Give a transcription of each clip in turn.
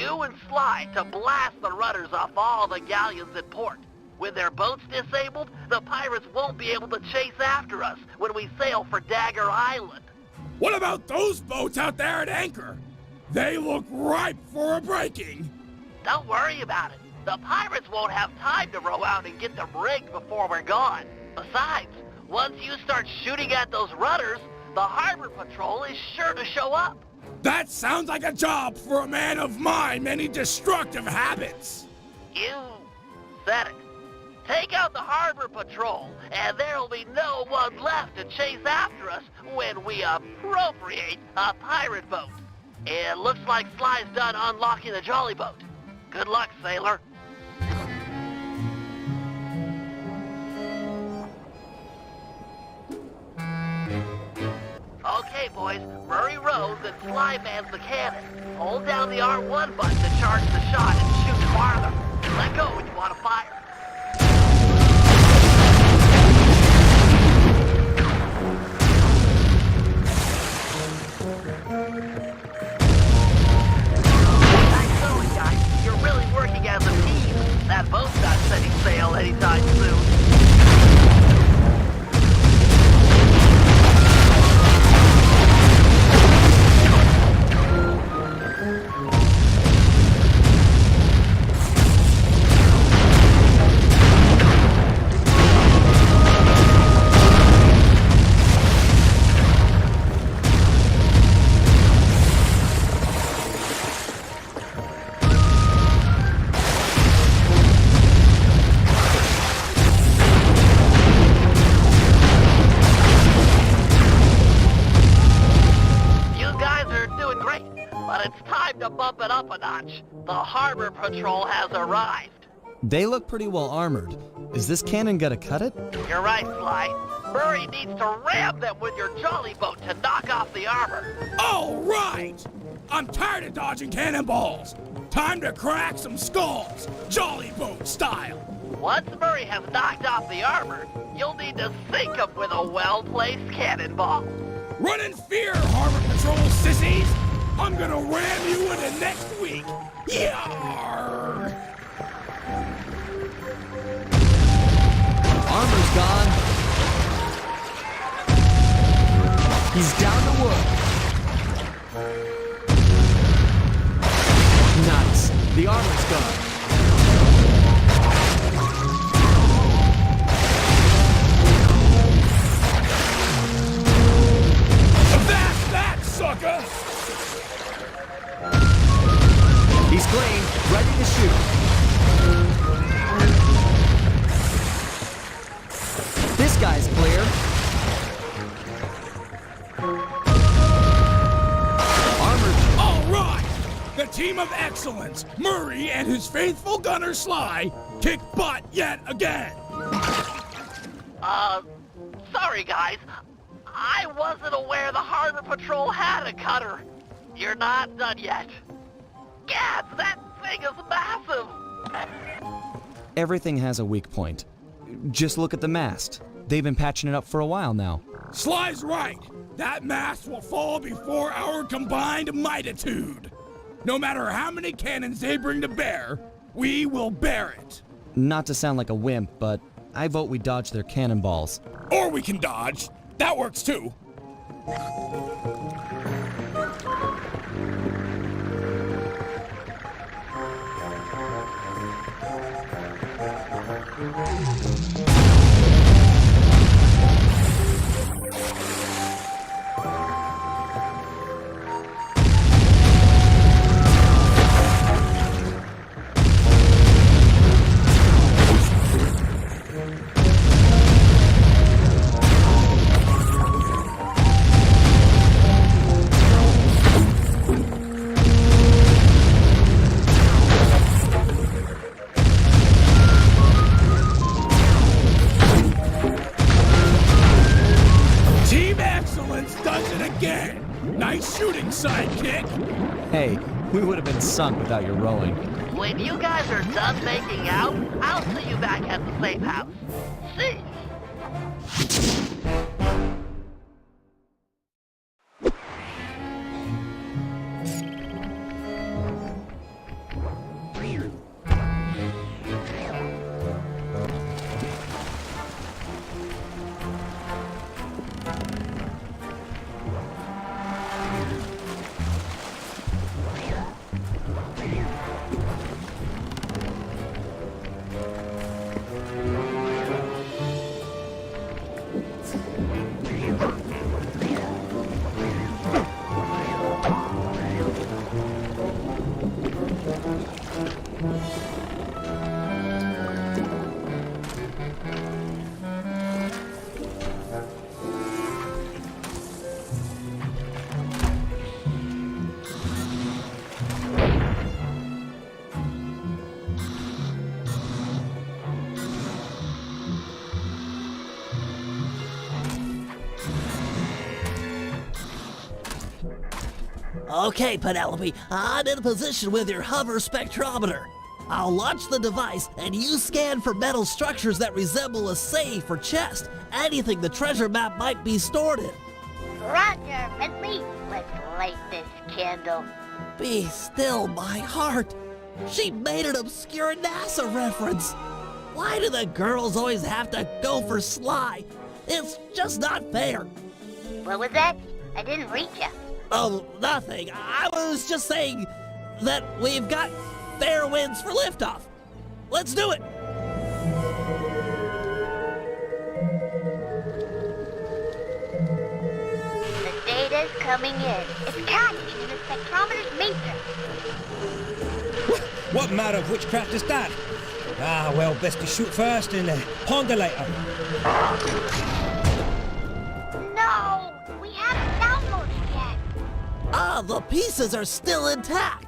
you and Sly to blast the rudders off all the galleons in port. When their boat's disabled, the pirates won't be able to chase after us when we sail for Dagger Island. What about those boats out there at anchor? They look ripe for a breaking. Don't worry about it. The pirates won't have time to row out and get them rigged before we're gone. Besides, once you start shooting at those rudders, the harbor patrol is sure to show up. That sounds like a job for a man of my many destructive habits. You said it. Take out the harbor patrol, and there'll be no one left to chase after us when we appropriate a pirate boat. It looks like Sly's done unlocking the jolly boat. Good luck, sailor. Okay, boys, Murray rows and Sly mans the cannon. Hold down the R1 button to charge the shot and shoot farther. Let go when you want to fire. Nice going, guys. You're really working as a team. That boat's not setting sail anytime soon. To bump it up a notch. The harbor patrol has arrived. They look pretty well armored. Is this cannon gonna cut it? You're right, Sly. Murray needs to ram them with your jolly boat to knock off the armor. All right! I'm tired of dodging cannonballs. Time to crack some skulls, jolly boat style. Once Murray has knocked off the armor, you'll need to sink him with a well-placed cannonball. Run in fear, harbor patrol sissies! I'm gonna ram you into next week! Yarr! Armor's gone. He's down to work. Nice. The armor's gone. That's that, sucker! He's clean, ready to shoot. This guy's clear. Armored. All right! The team of excellence, Murray and his faithful gunner Sly, kick butt yet again. Sorry guys. I wasn't aware the harbor patrol had a cutter. You're not done yet. Gads, that thing is massive! Everything has a weak point. Just look at the mast. They've been patching it up for a while now. Sly's right. That mast will fall before our combined mightitude. No matter how many cannons they bring to bear, we will bear it. Not to sound like a wimp, but I vote we dodge their cannonballs. Or we can dodge. That works too. Nice shooting, sidekick! Hey, we would have been sunk without your rowing. When you guys are done making out, I'll see you back at the safe house. See? Okay, Penelope, I'm in position with your hover spectrometer. I'll launch the device, and you scan for metal structures that resemble a safe or chest, anything the treasure map might be stored in. Roger, Bentley. Let's light this candle. Be still, my heart. She made an obscure NASA reference. Why do the girls always have to go for Sly? It's just not fair. What was that? I didn't reach you. Oh, nothing. I was just saying that we've got fair winds for liftoff. Let's do it. The data's coming in. It's catching in the spectrometer's matrix. What matter of witchcraft is that? Ah, well, best to shoot first and ponder later. No! We haven't downloaded yet. Ah, the pieces are still intact.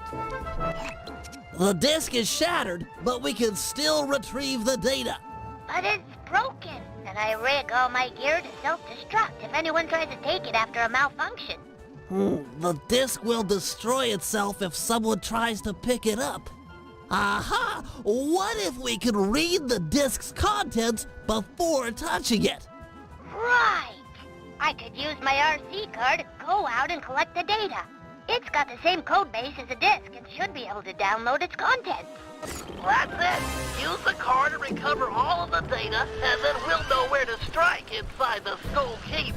The disk is shattered, but we can still retrieve the data. But it's broken, and I rig all my gear to self-destruct if anyone tries to take it after a malfunction. The disk will destroy itself if someone tries to pick it up. Aha! What if we could read the disk's contents before touching it? Right! I could use my RC card to go out and collect the data. It's got the same code base as a disk and should be able to download its contents. That's it. Use the car to recover all of the data, and then we'll know where to strike inside the Skull Keep.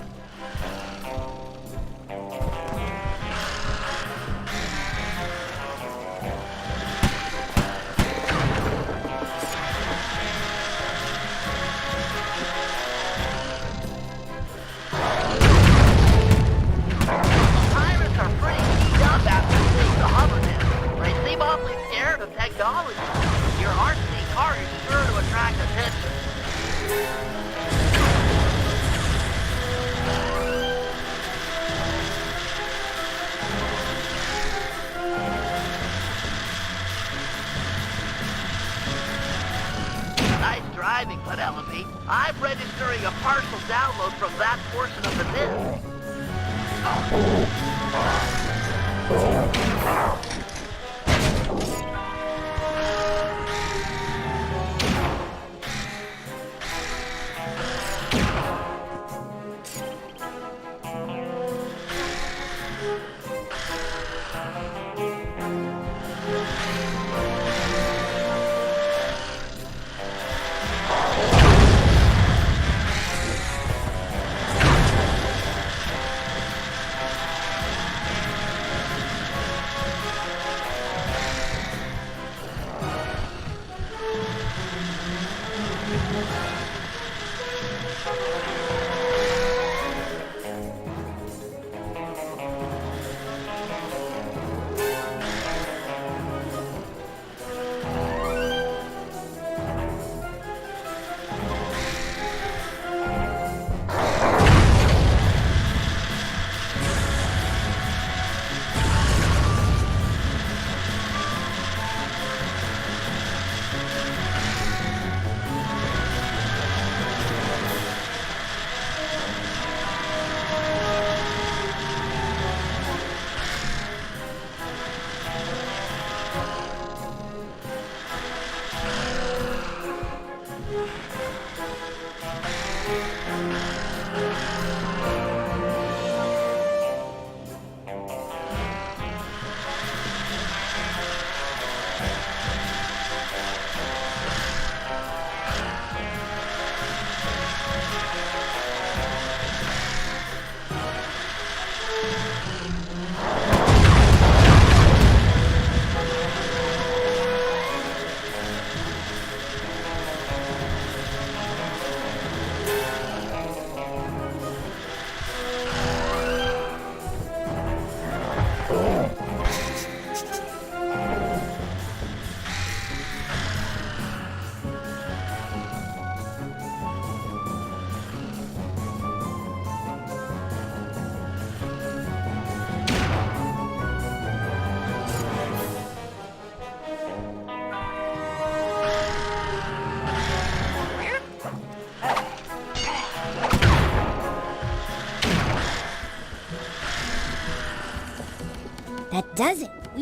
Technology. Your RC car is sure to attract attention. Nice driving, Penelope. I'm registering a partial download from that portion of the disk.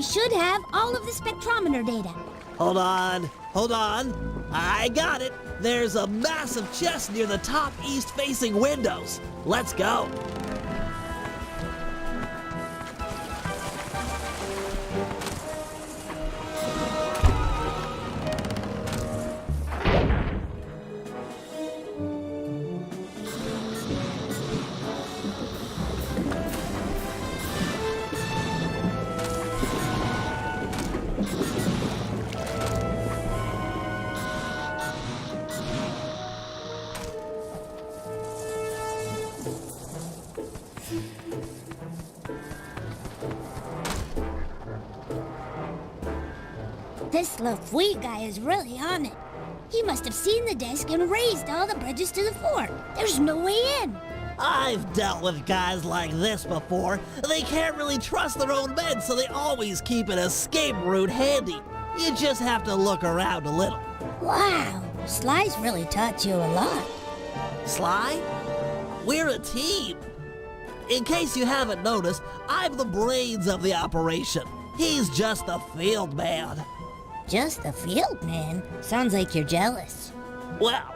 We should have all of the spectrometer data. Hold on. I got it. There's a massive chest near the top east-facing windows. Let's go. This LaFouille guy is really on it. He must have seen the disc and raised all the bridges to the fort. There's no way in. I've dealt with guys like this before. They can't really trust their own men, so they always keep an escape route handy. You just have to look around a little. Wow, Sly's really taught you a lot. Sly? We're a team. In case you haven't noticed, I'm the brains of the operation. He's just the field man. Just the field man? Sounds like you're jealous. Well,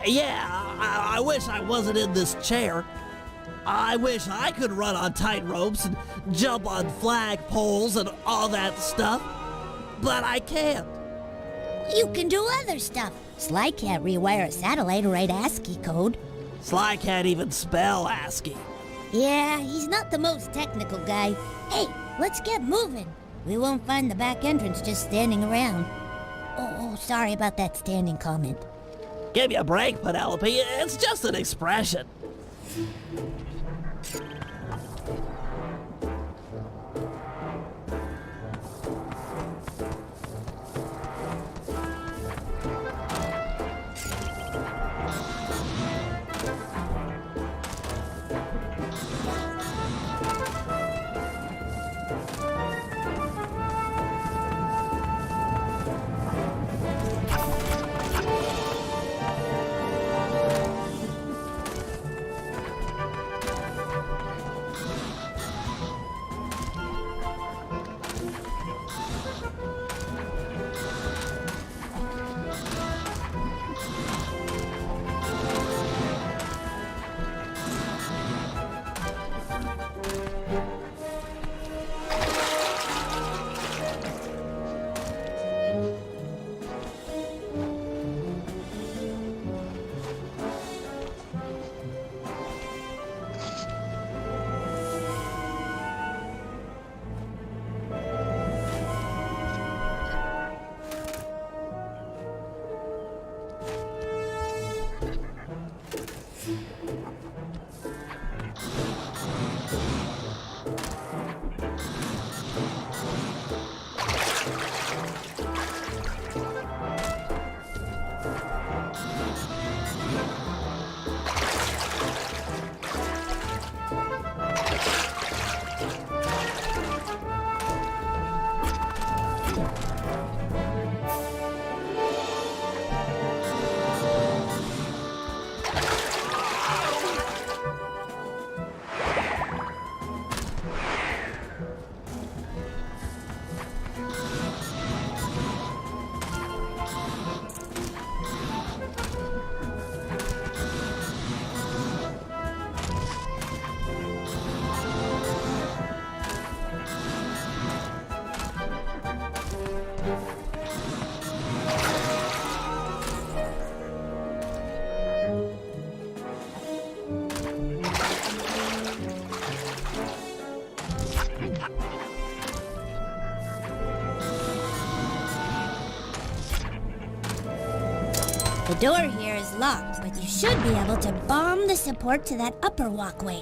yeah, I wish I wasn't in this chair. I wish I could run on tight ropes and jump on flag poles and all that stuff, but I can't. You can do other stuff. Sly can't rewire a satellite or write ASCII code. Sly can't even spell ASCII. Yeah, he's not the most technical guy. Hey, let's get moving. We won't find the back entrance just standing around. Oh, sorry about that standing comment. Give me a break, Penelope. It's just an expression. The door here is locked, but you should be able to bomb the support to that upper walkway.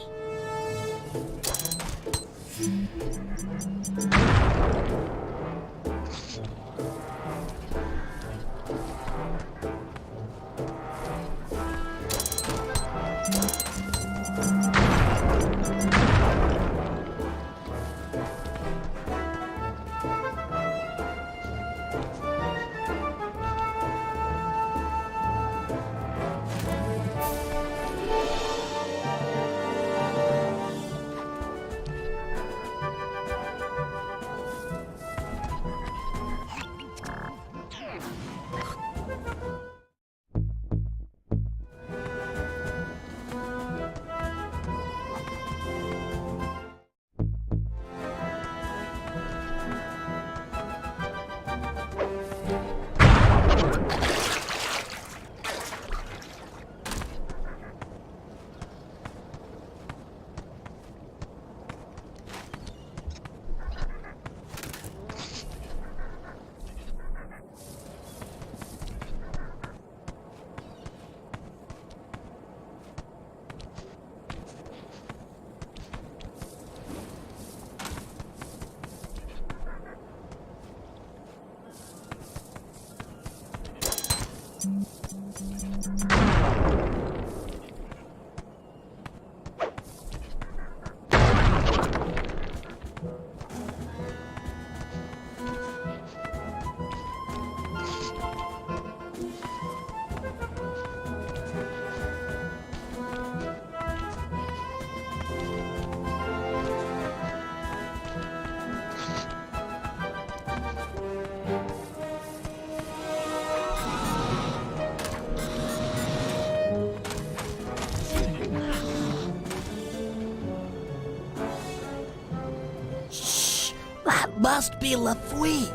That must be Lafouille.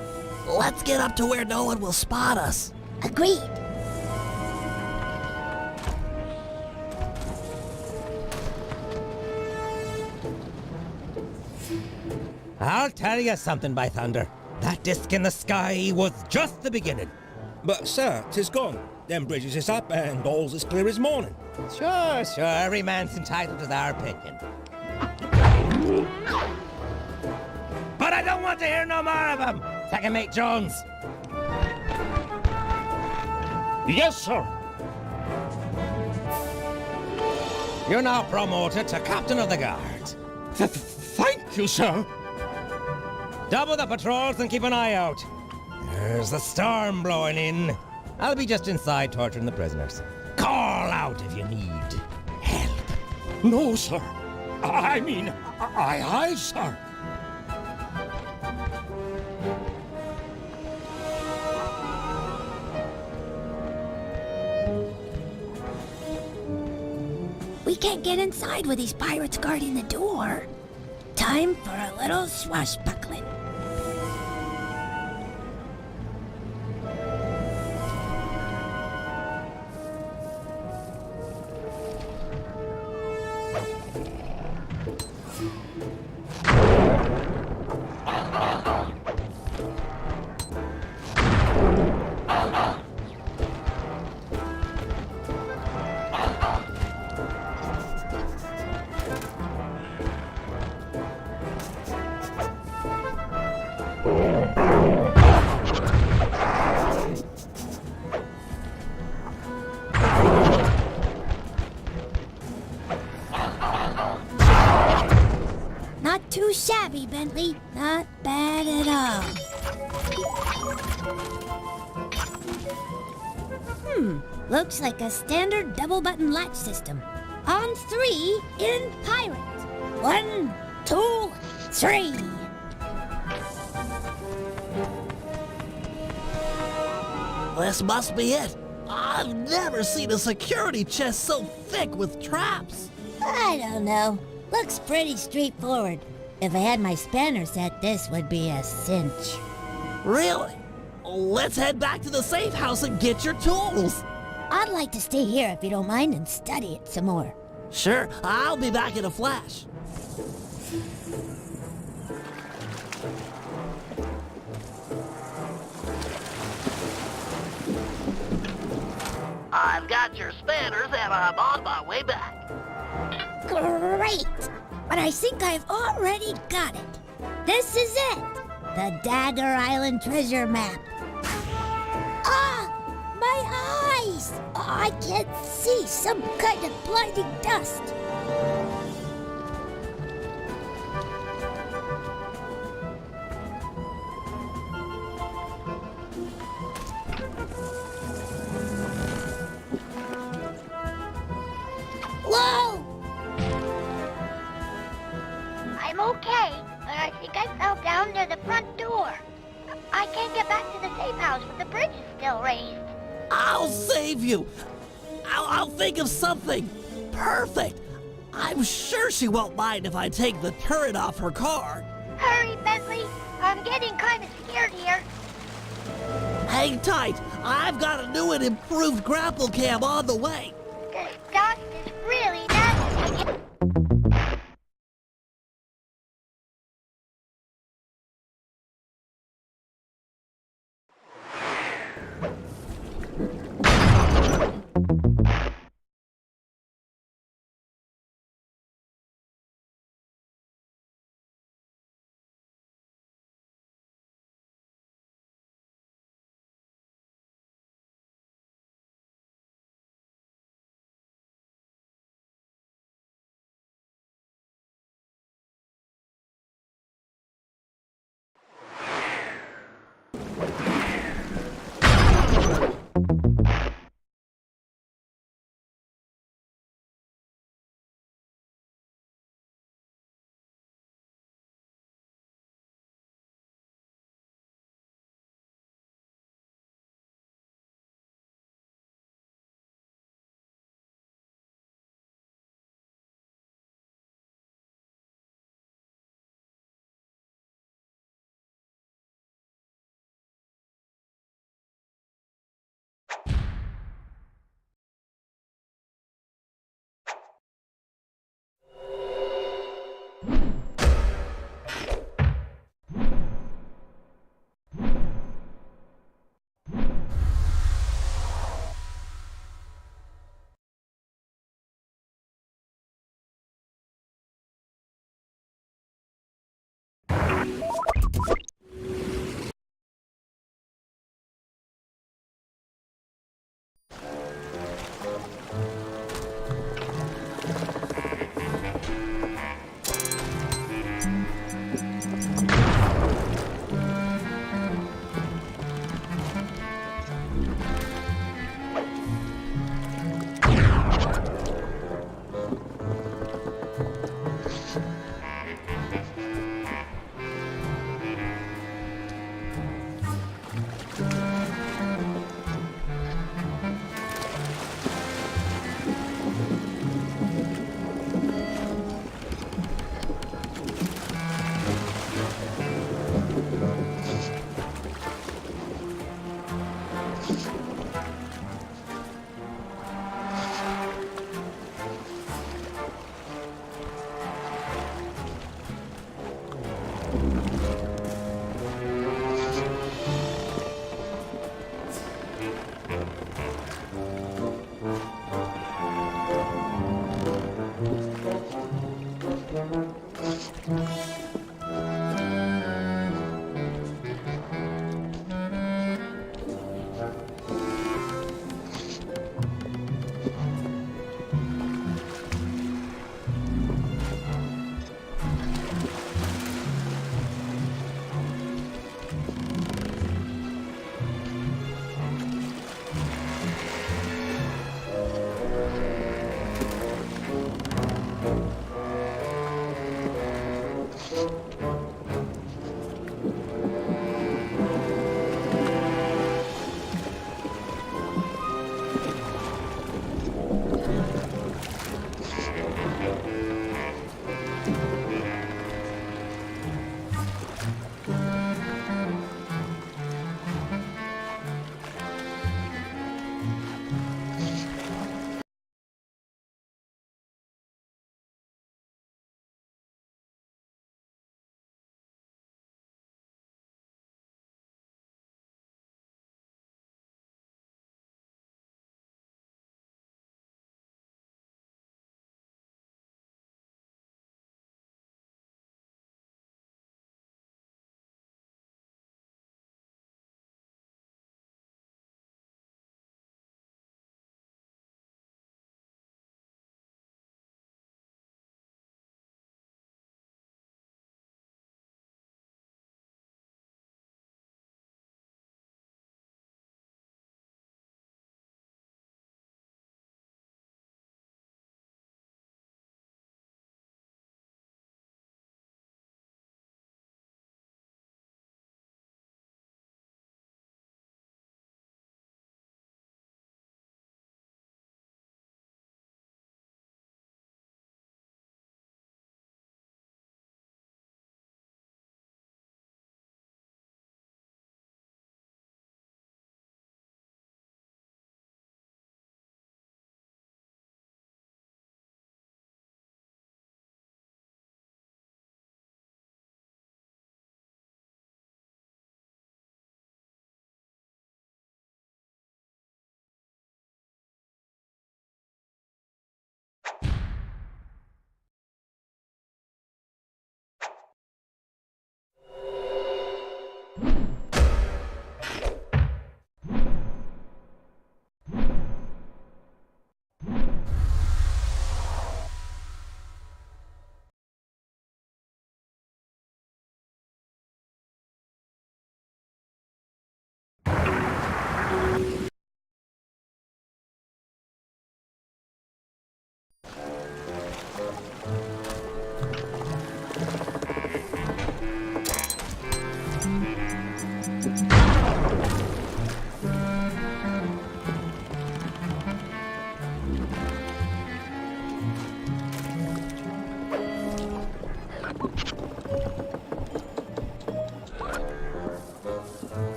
Let's get up to where no one will spot us. Agreed. I'll tell you something, by thunder. That disc in the sky was just the beginning. But, sir, 'tis gone. Them bridges is up and all's as clear as morning. Sure, every man's entitled to their opinion. But I don't want to hear no more of him. Second Mate Jones. Yes, sir. You're now promoted to Captain of the Guard. Thank you, sir. Double the patrols and keep an eye out. There's the storm blowing in. I'll be just inside torturing the prisoners. Call out if you need help. No, sir. I mean, aye, sir. We can't get inside with these pirates guarding the door. Time for a little swashbuckling. Not too shabby, Bentley. Not bad at all. Looks like a standard double-button latch system. On 3 in pirate. 1, 2, 3. This must be it. I've never seen a security chest so thick with traps. I don't know. Looks pretty straightforward. If I had my spanner set, this would be a cinch. Really? Let's head back to the safe house and get your tools. I'd like to stay here if you don't mind and study it some more. Sure, I'll be back in a flash. I've got your spanners and I'm on my way back. Great! But I think I've already got it. This is it! The Dagger Island treasure map. Ah! My eyes! Oh, I can't see. Some kind of blinding dust. Whoa! I'm okay, but I think I fell down near the front door. I can't get back to the safe house with the bridge is still raised. I'll save you. I'll think of something. Perfect. I'm sure she won't mind if I take the turret off her car. Hurry, Bentley. I'm getting kind of scared here. Hang tight. I've got a new and improved grapple cam on the way. This dust is really nasty.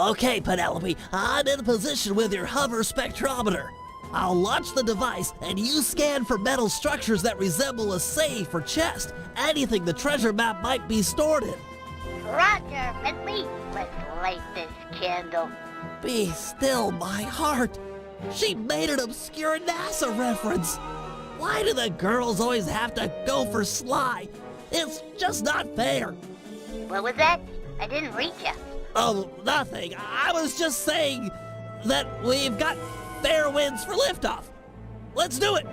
Okay, Penelope, I'm in position with your hover spectrometer. I'll launch the device, and you scan for metal structures that resemble a safe or chest, anything the treasure map might be stored in. Roger, Bentley. Let's light this candle. Be still, my heart. She made an obscure NASA reference. Why do the girls always have to go for Sly? It's just not fair. What was that? I didn't read you. Oh, nothing. I was just saying that we've got fair winds for liftoff. Let's do it.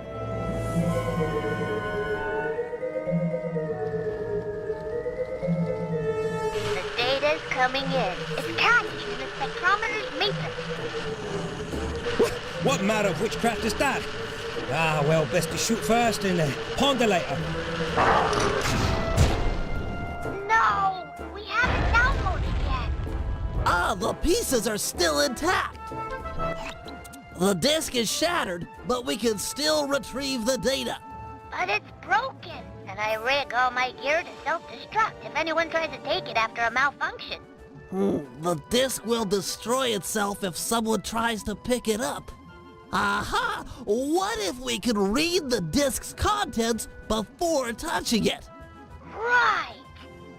The data's coming in. It's catching in the spectrometer's meter. What matter of witchcraft is that? Ah, well, best to shoot first and ponder later. No! We haven't downloaded yet. Ah, the pieces are still intact. The disk is shattered, but we can still retrieve the data. But it's broken. And I rig all my gear to self-destruct if anyone tries to take it after a malfunction. The disk will destroy itself if someone tries to pick it up. Aha! What if we could read the disk's contents before touching it? Right!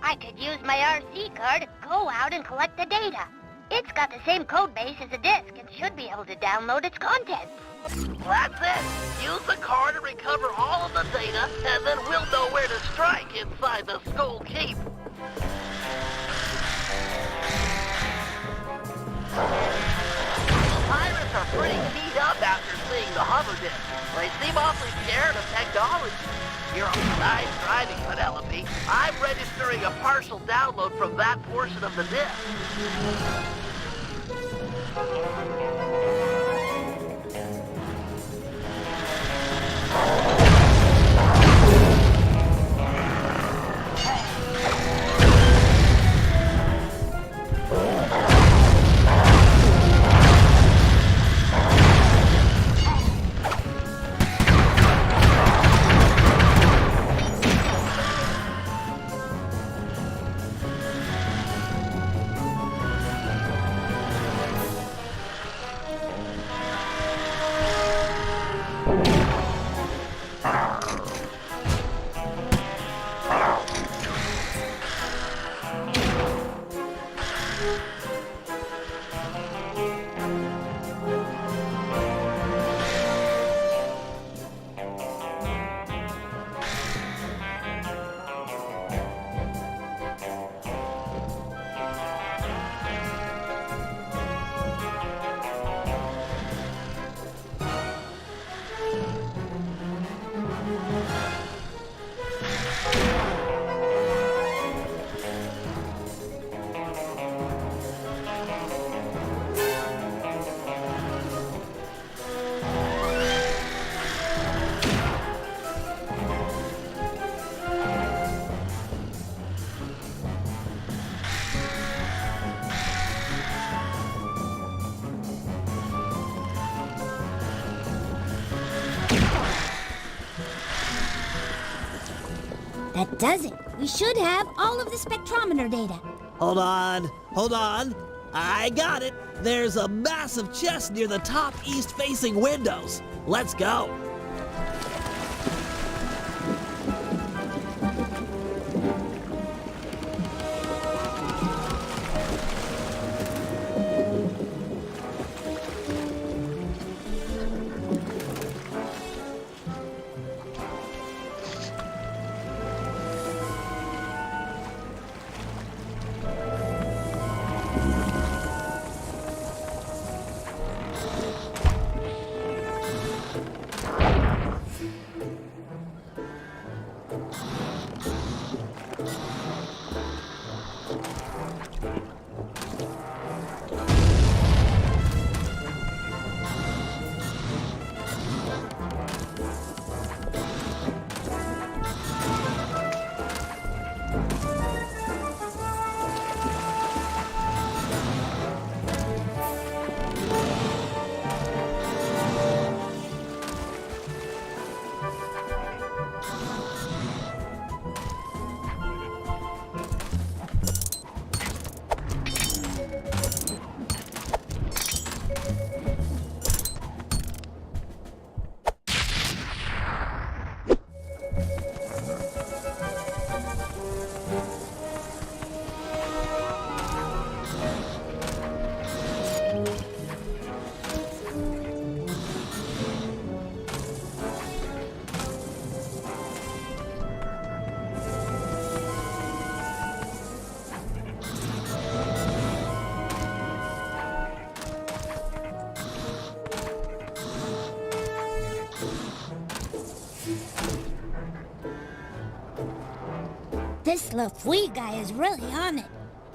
I could use my RC card, go out and collect the data. It's got the same code base as a disk and should be able to download its contents. That's it. Use the car to recover all of the data, and then we'll know where to strike inside the Skull Keep. Pirates are pretty keyed up after seeing the hover disk. They seem awfully scared of technology. You're on nice driving, Penelope. I'm registering a partial download from that portion of the disk. That does it. We should have all of the spectrometer data. Hold on. I got it. There's a massive chest near the top east-facing windows. Let's go. This LaFouille guy is really on it.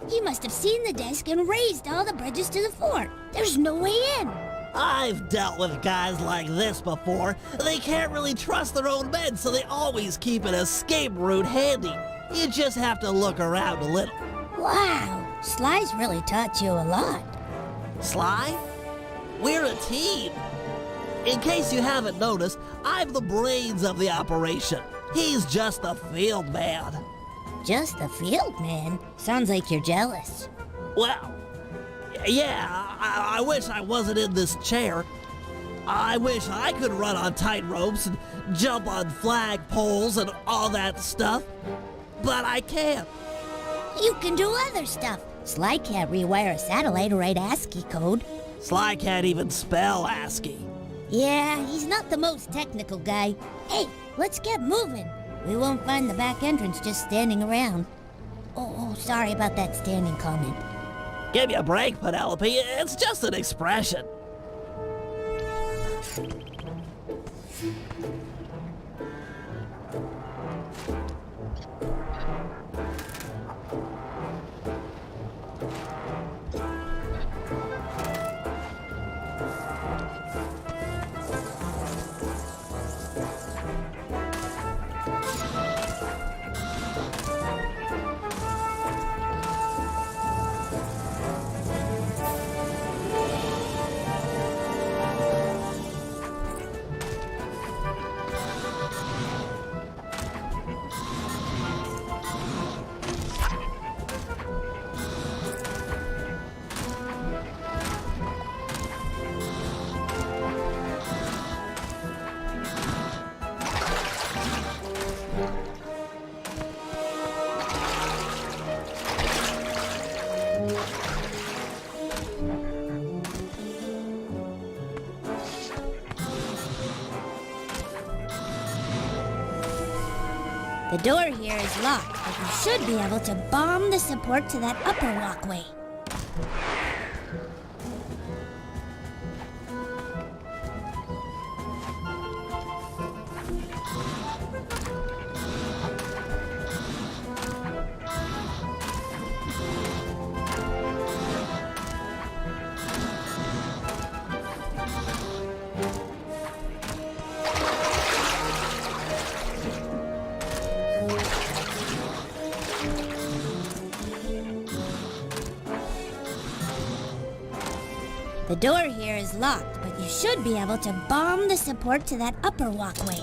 He must have seen the disc and raised all the bridges to the fort. There's no way in. I've dealt with guys like this before. They can't really trust their own men, so they always keep an escape route handy. You just have to look around a little. Wow, Sly's really taught you a lot. Sly? We're a team. In case you haven't noticed, I'm the brains of the operation. He's just the field man. Just the field man? Sounds like you're jealous. Well, yeah, I wish I wasn't in this chair. I wish I could run on tight ropes and jump on flag poles and all that stuff. But I can't. You can do other stuff. Sly can't rewire a satellite or write ASCII code. Sly can't even spell ASCII. Yeah, he's not the most technical guy. Hey, let's get moving. We won't find the back entrance just standing around. Oh, sorry about that standing comment. Give me a break, Penelope. It's just an expression. The door here is locked, but we should be able to bomb the support to that upper walkway. The door here is locked, but you should be able to bomb the support to that upper walkway.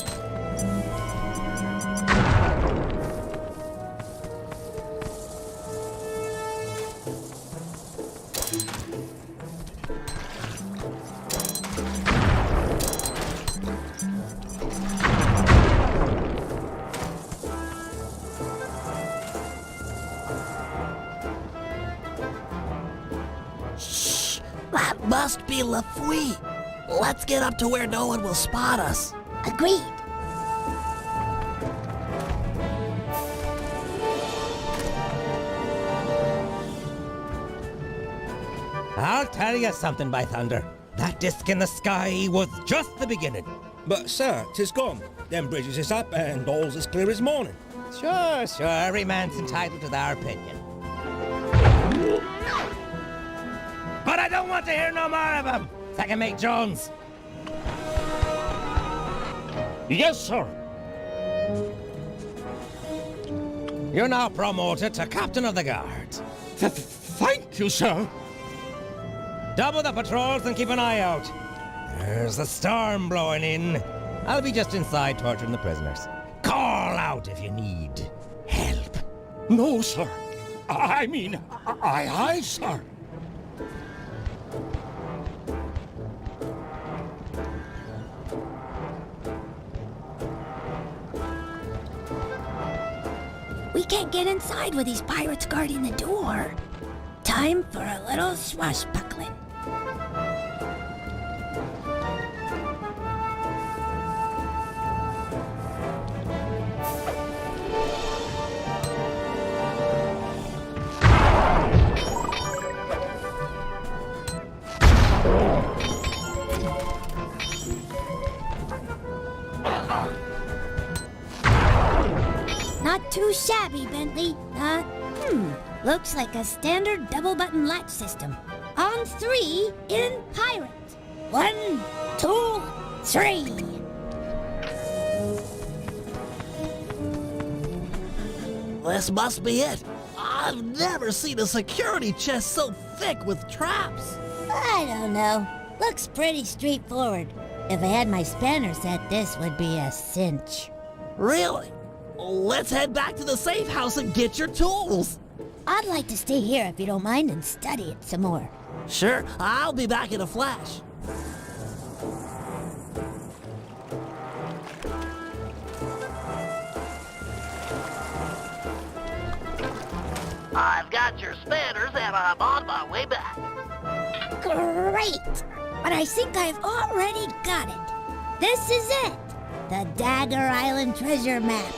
That must be LaFouille. Let's get up to where no one will spot us. Agreed. I'll tell you something, by thunder. That disc in the sky was just the beginning. But, sir, 'tis gone. Them bridges is up and all's as clear as morning. Sure, every man's entitled to their opinion. But I don't want to hear no more of him. Second Mate Jones. Yes, sir. You're now promoted to Captain of the Guard. Thank you, sir. Double the patrols and keep an eye out. There's a storm blowing in. I'll be just inside torturing the prisoners. Call out if you need help. No, sir. I mean, aye, sir. We can't get inside with these pirates guarding the door. Time for a little swashbuckling. Not Not too shabby, Bentley. Looks like a standard double-button latch system. On 3 in pirate. 1, 2, 3. This must be it. I've never seen a security chest so thick with traps. I don't know. Looks pretty straightforward. If I had my spanner set, this would be a cinch. Really? Let's head back to the safe house and get your tools. I'd like to stay here if you don't mind and study it some more. Sure, I'll be back in a flash. I've got your spanners and I'm on my way back. Great! But I think I've already got it. This is it! The Dagger Island treasure map.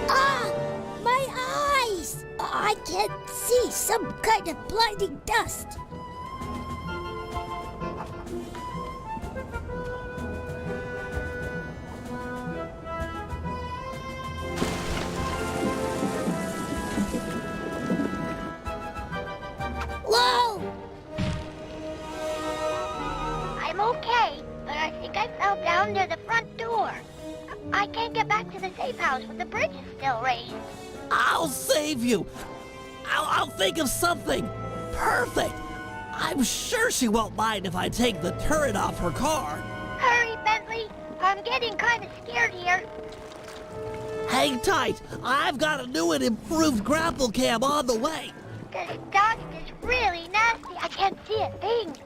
Ah! My eyes! I can't see, some kind of blinding dust. Whoa! I'm okay, but I think I fell down near the front door. I can't get back to the safe house when the bridge is still raised. I'll save you. I'll think of something. Perfect. I'm sure she won't mind if I take the turret off her car. Hurry, Bentley. I'm getting kind of scared here. Hang tight. I've got a new and improved grapple cam on the way. This dust is really nasty. I can't see a thing.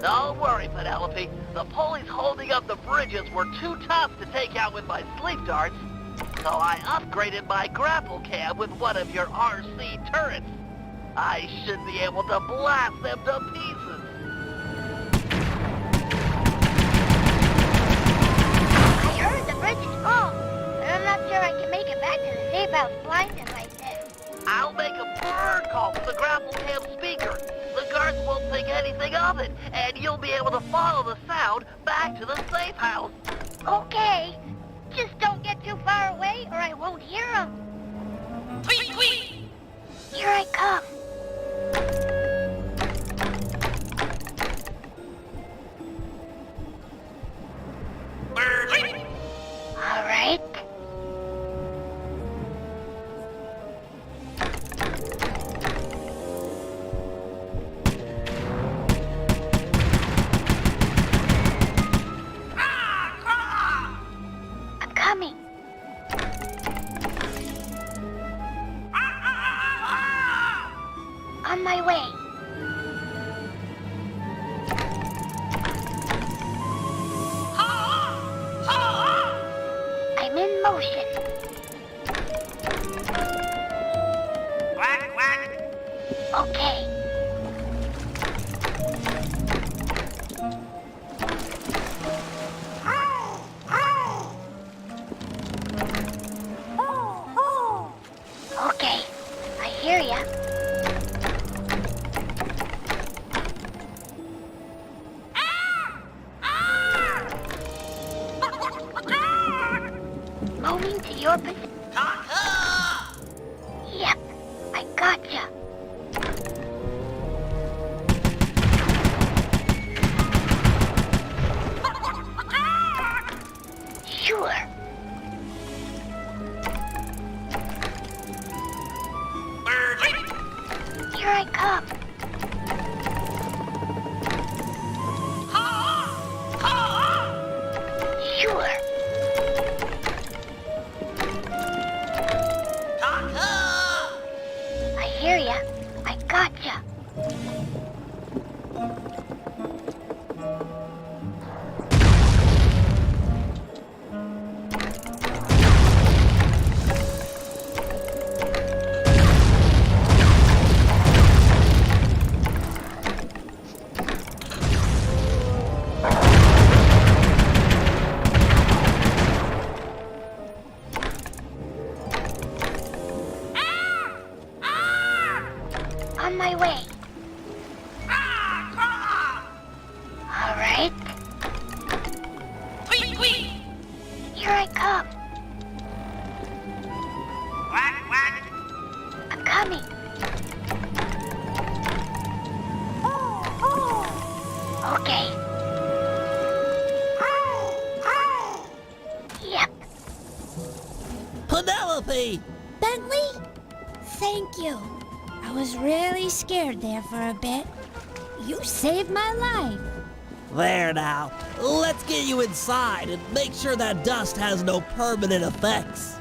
Don't worry, Penelope. The pulleys holding up the bridges were too tough to take out with my sleep darts, so I upgraded my grapple cam with one of your RC turrets. I should be able to blast them to pieces. I heard the bridge is full, but I'm not sure I can make it back to the safe house blinded like this. I'll make a bird call from the grapple cam speaker. The guards won't think anything of it, and you'll be able to follow the sound back to the safe house. Okay, just don't get too far away or I won't hear them. Tweet, tweet! Here I come. All right. I'm coming. On my way. I'm in motion. Quack, quack! Okay. Okay, I hear ya. Moving to your position. Yep, I gotcha. Sure. Here I come. Sure. I hear ya. I Here I come. What? I'm coming. Okay. Yep. Penelope! Bentley? Thank you. I was really scared there for a bit. You saved my life. There now. Let's get you inside and make sure that dust has no permanent effects.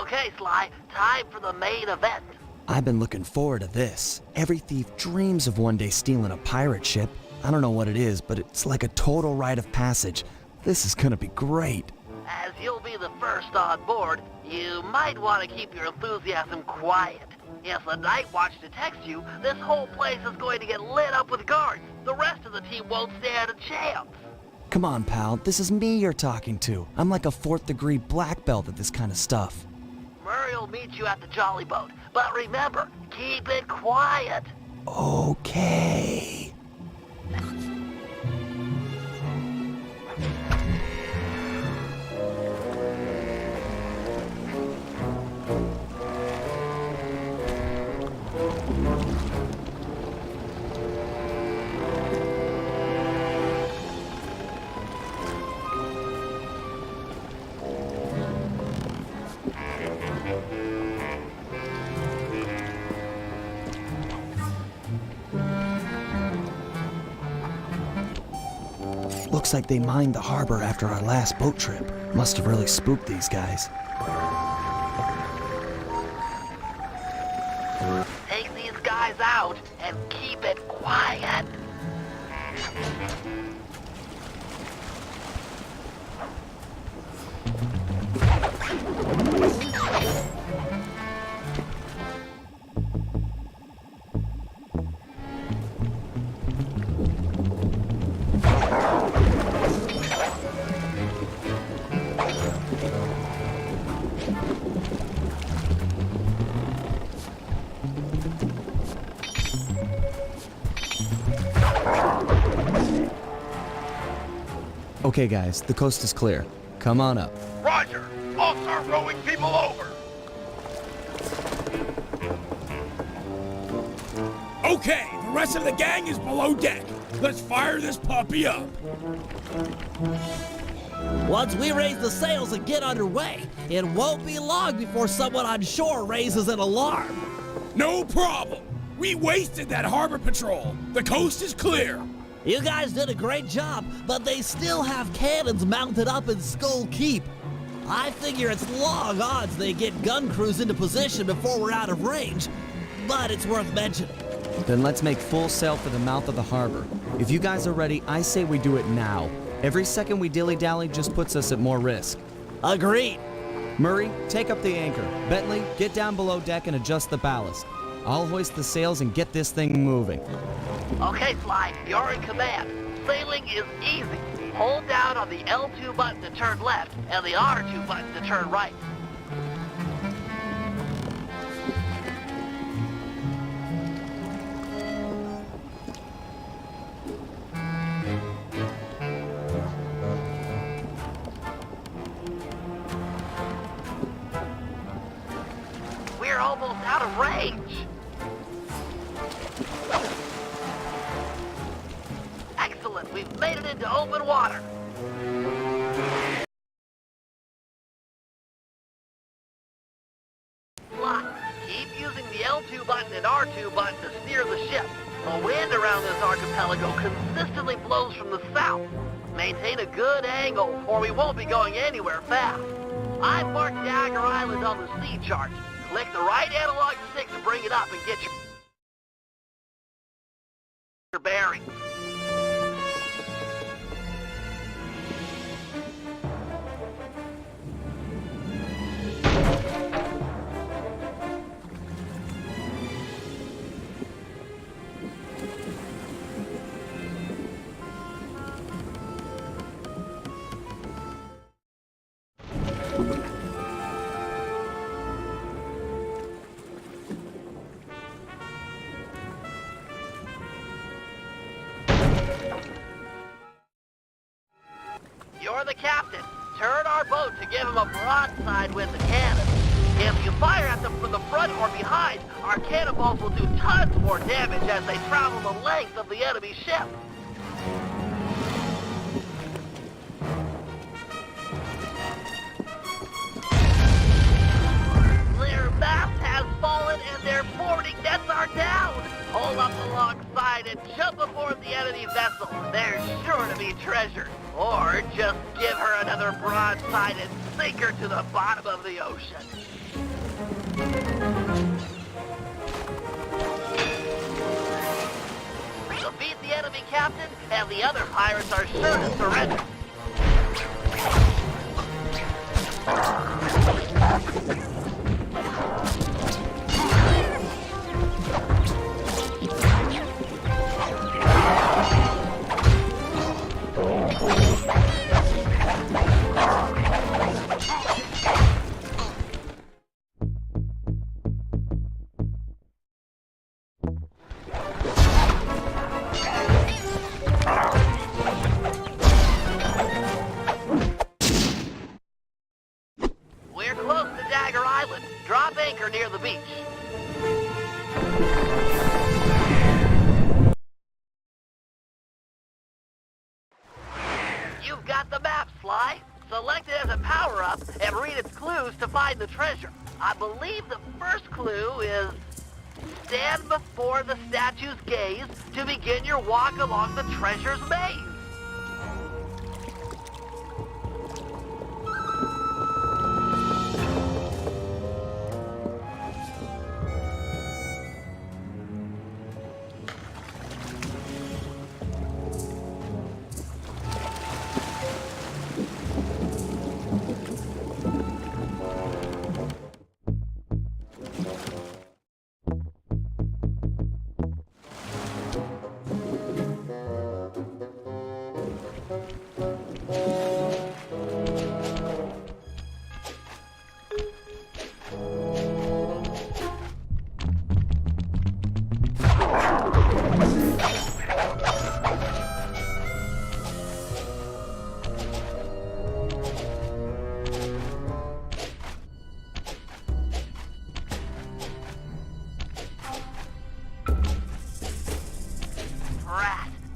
Okay, Sly, time for the main event. I've been looking forward to this. Every thief dreams of one day stealing a pirate ship. I don't know what it is, but it's like a total rite of passage. This is gonna be great. As you'll be the first on board, you might want to keep your enthusiasm quiet. If the Night Watch detects you, this whole place is going to get lit up with guards. The rest of the team won't stand a chance. Come on, pal, this is me you're talking to. I'm like a 4th degree black belt at this kind of stuff. Murray will meet you at the Jolly Boat, but remember, keep it quiet. Okay. Looks like they mined the harbor after our last boat trip. Must have really spooked these guys. Take these guys out and keep it quiet. Okay guys, the coast is clear. Come on up. Roger. I'll start rowing people over. Okay, the rest of the gang is below deck. Let's fire this puppy up. Once we raise the sails and get underway, it won't be long before someone on shore raises an alarm. No problem. We wasted that harbor patrol. The coast is clear. You guys did a great job, but they still have cannons mounted up in Skull Keep. I figure it's long odds they get gun crews into position before we're out of range, but it's worth mentioning. Then let's make full sail for the mouth of the harbor. If you guys are ready, I say we do it now. Every second we dilly-dally just puts us at more risk. Agreed. Murray, take up the anchor. Bentley, get down below deck and adjust the ballast. I'll hoist the sails and get this thing moving. Okay, Sly, you're in command. Sailing is easy. Hold down on the L2 button to turn left and the R2 button to turn right. We're almost out of range. Excellent, we've made it into open water. Keep using the L2 button and R2 button to steer the ship. The wind around this archipelago consistently blows from the south. Maintain a good angle or we won't be going anywhere fast. I've marked Dagger Island on the sea chart. Click the right analog stick to bring it up and get your bearings. You're the captain. Turn our boat to give him a broadside with the cannon. If you fire at them from the front or behind, our cannonballs will do tons more damage as they travel the length of the enemy ship. Their mast has fallen and their boarding nets are down. Hold up alongside and jump aboard the enemy vessel. There's sure to be treasure. Or just give her another broadside and sink her to the bottom of the ocean. Defeat the enemy captain, and the other pirates are sure to surrender. We're close to Dagger Island. Drop anchor near the beach. You've got the map, Sly. Select it as a power-up and read its clues to find the treasure. I believe the first clue is stand before the statue's gaze to begin your walk along the treasure's maze.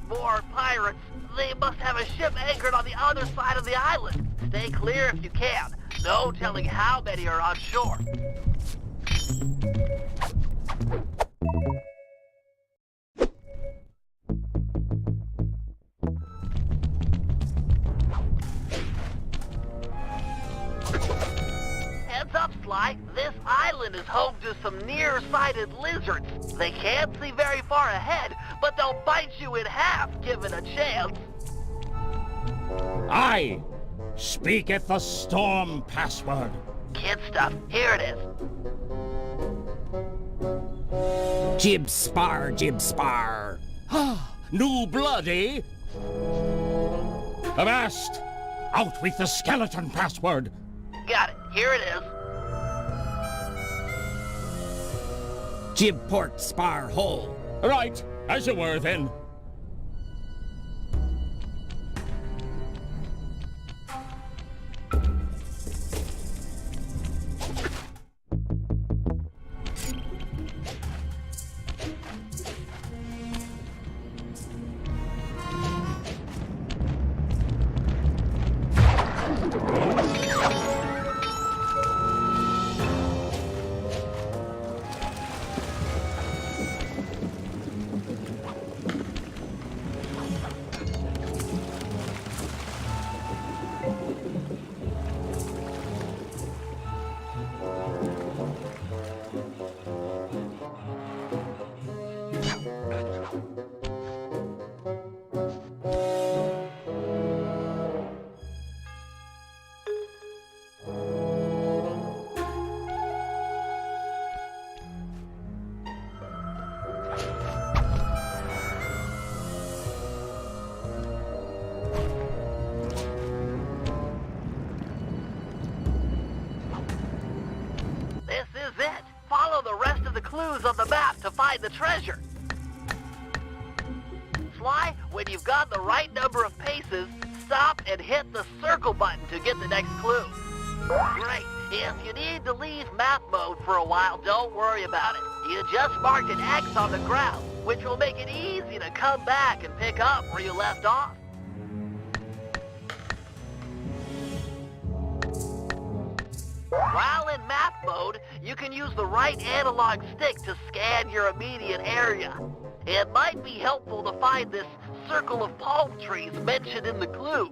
More pirates. They must have a ship anchored on the other side of the island. Stay clear if you can. No telling how many are on shore. Heads up, Sly. This island is home to some nearsighted lizards. They can't see very far ahead, but they'll bite you in half given a chance. Aye! Speaketh the storm password. Kid stuff. Here it is. Jib spar, jib spar. New blood, eh? Avast! Out with the skeleton password. Got it. Here it is. Jib port spar hole. Right, as you were then. is it. Follow the rest of the clues on the map to find the treasure. Sly, when you've got the right number of paces, stop and hit the circle button to get the next clue. Great. If you need to leave map mode for a while, don't worry about it. You just marked an X on the ground, which will make it easy to come back and pick up where you left off. While in map mode, you can use the right analog stick to scan your immediate area. It might be helpful to find this circle of palm trees mentioned in the clue.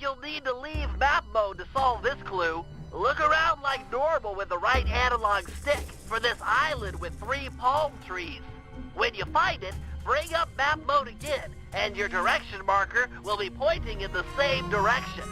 You'll need to leave map mode to solve this clue. Look around like normal with the right analog stick for this island with 3 palm trees. When you find it, bring up map mode again, and your direction marker will be pointing in the same direction.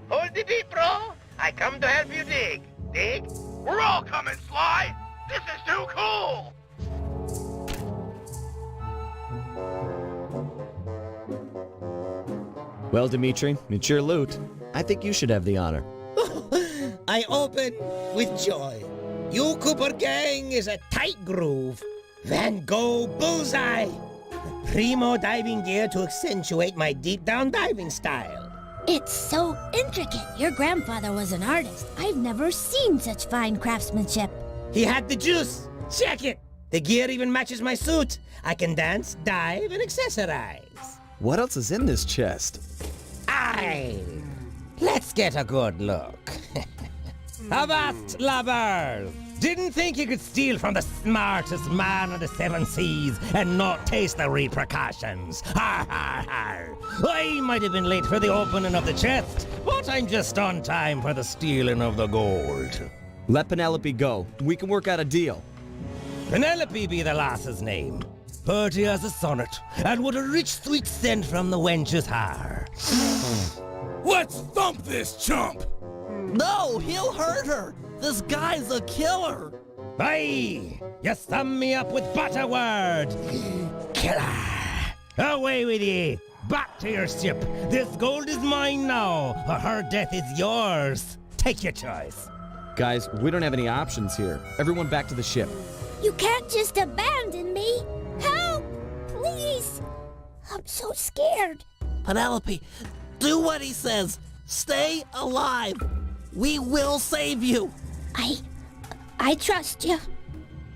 Hold the beat, bro. I come to help you dig. Dig? We're all coming, Sly! This is too cool! Well, Dimitri, it's your loot. I think you should have the honor. I open with joy. You Cooper gang is a tight groove. Van Gogh bullseye. The primo diving gear to accentuate my deep down diving style. It's so intricate. Your grandfather was an artist. I've never seen such fine craftsmanship. He had the juice. Check it. The gear even matches my suit. I can dance, dive, and accessorize. What else is in this chest? Aye! Let's get a good look. Avast, lubbers! Didn't think you could steal from the smartest man of the 7 seas and not taste the repercussions. Har, har, har. I might have been late for the opening of the chest, but I'm just on time for the stealing of the gold. Let Penelope go. We can work out a deal. Penelope be the lass's name. Purty as a sonnet, and what a rich sweet scent from the wench's hair. Let's thump this chump! No, he'll hurt her. This guy's a killer. Aye, you sum me up with but a word. Killer. Away with ye. Back to your ship. This gold is mine now, or her death is yours. Take your choice. Guys, we don't have any options here. Everyone back to the ship. You can't just abandon me. Help! Please! I'm so scared. Penelope, do what he says. Stay alive. We will save you. I trust you.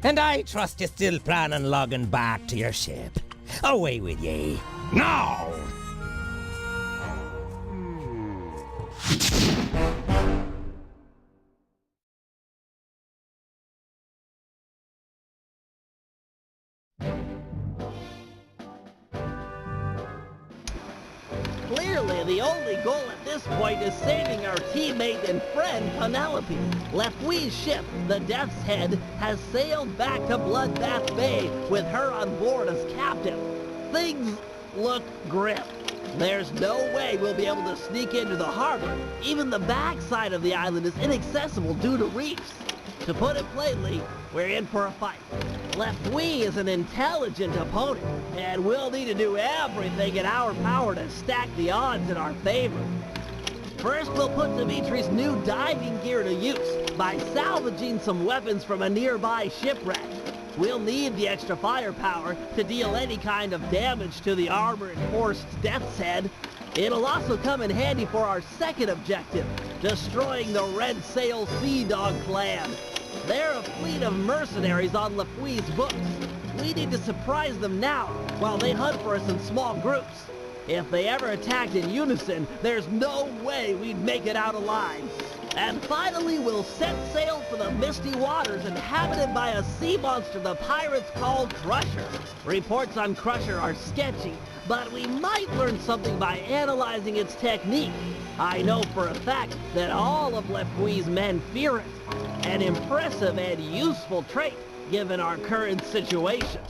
And I trust you still plan on logging back to your ship. Away with ye. Now! Clearly, the only goal at this point is saving our teammate and friend, Penelope. Lefui's ship, the Death's Head, has sailed back to Bloodbath Bay with her on board as captain. Things look grim. There's no way we'll be able to sneak into the harbor. Even the backside of the island is inaccessible due to reefs. To put it plainly, we're in for a fight. Lefui is an intelligent opponent, and we'll need to do everything in our power to stack the odds in our favor. First, we'll put Dimitri's new diving gear to use by salvaging some weapons from a nearby shipwreck. We'll need the extra firepower to deal any kind of damage to the armor-enforced Death's Head. It'll also come in handy for our second objective, destroying the Red Sail Sea Dog clan. They're a fleet of mercenaries on Lefui's books. We need to surprise them now, while they hunt for us in small groups. If they ever attacked in unison, there's no way we'd make it out alive. And finally, we'll set sail for the misty waters inhabited by a sea monster the pirates call Crusher. Reports on Crusher are sketchy, but we might learn something by analyzing its technique. I know for a fact that all of Lefui's men fear it. An impressive and useful trait, given our current situation.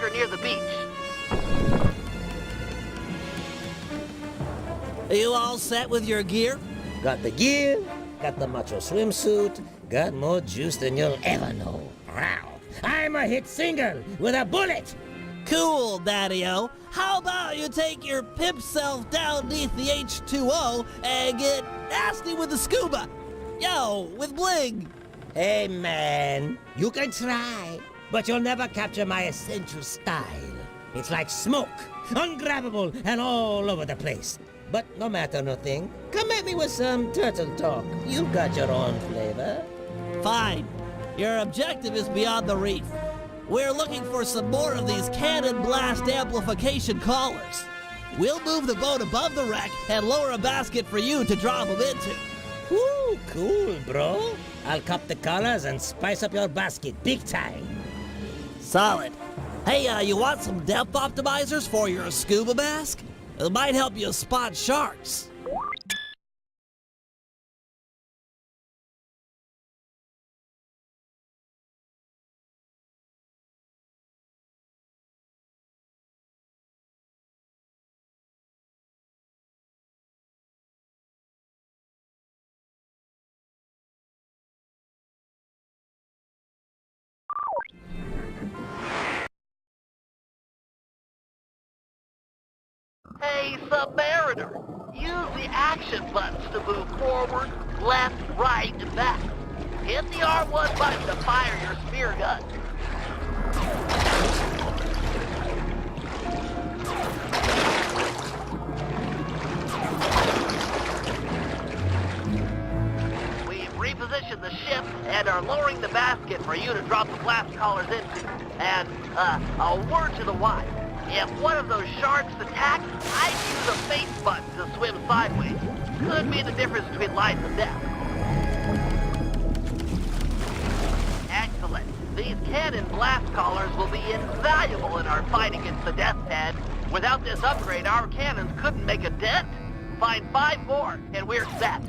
anchor near the beach. Are you all set with your gear? Got the gear, got the macho swimsuit, got more juice than you'll ever know. Wow. I'm a hit single with a bullet. Cool, Daddy-O. How about you take your pimp self down beneath the H2O and get nasty with the scuba? Yo, with bling. Hey, man, you can try, but you'll never capture my essential style. It's like smoke, ungrabbable and all over the place. But no matter nothing, come at me with some turtle talk. You got your own flavor. Fine. Your objective is beyond the reef. We're looking for some more of these cannon blast amplification collars. We'll move the boat above the wreck and lower a basket for you to drop them into. Ooh, cool, bro. I'll cop the collars and spice up your basket big time. Solid. Hey, you want some depth optimizers for your scuba mask? It might help you spot sharks. Hey, Submariner, use the action buttons to move forward, left, right, and back. Hit the R1 button to fire your spear gun. We've repositioned the ship and are lowering the basket for you to drop the blast collars into. And, a word to the wise. If one of those sharks attacks, I'd use a face button to swim sideways. Could be the difference between life and death. Excellent. These cannon blast collars will be invaluable in our fight against the Death Head. Without this upgrade, our cannons couldn't make a dent. Find 5 more, and we're set.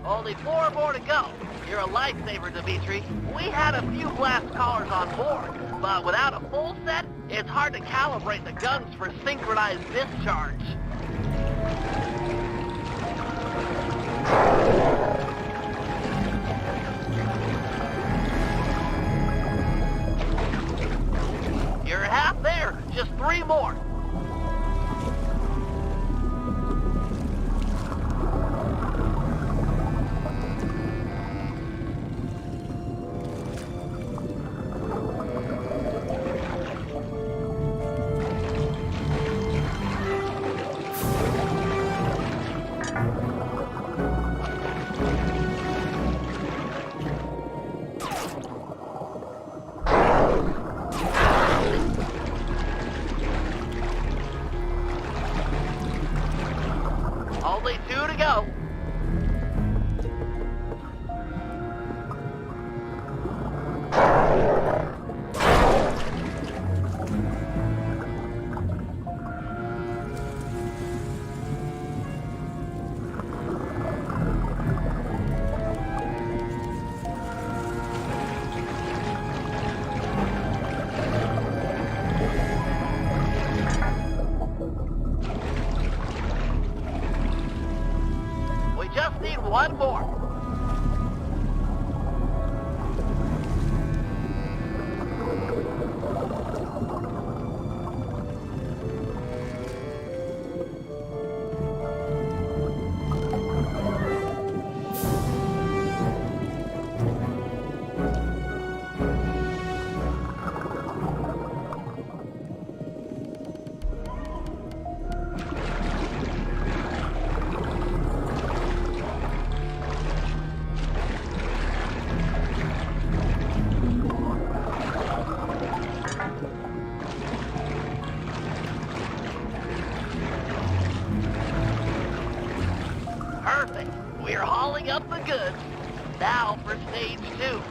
Only 4 more to go. You're a lifesaver, Dimitri. We had a few blast collars on board, but without a full set, it's hard to calibrate the guns for synchronized discharge. You're half there. Just 3 more. Only 2 to go. Just need 1 more. We're hauling up the goods. Now for stage 2.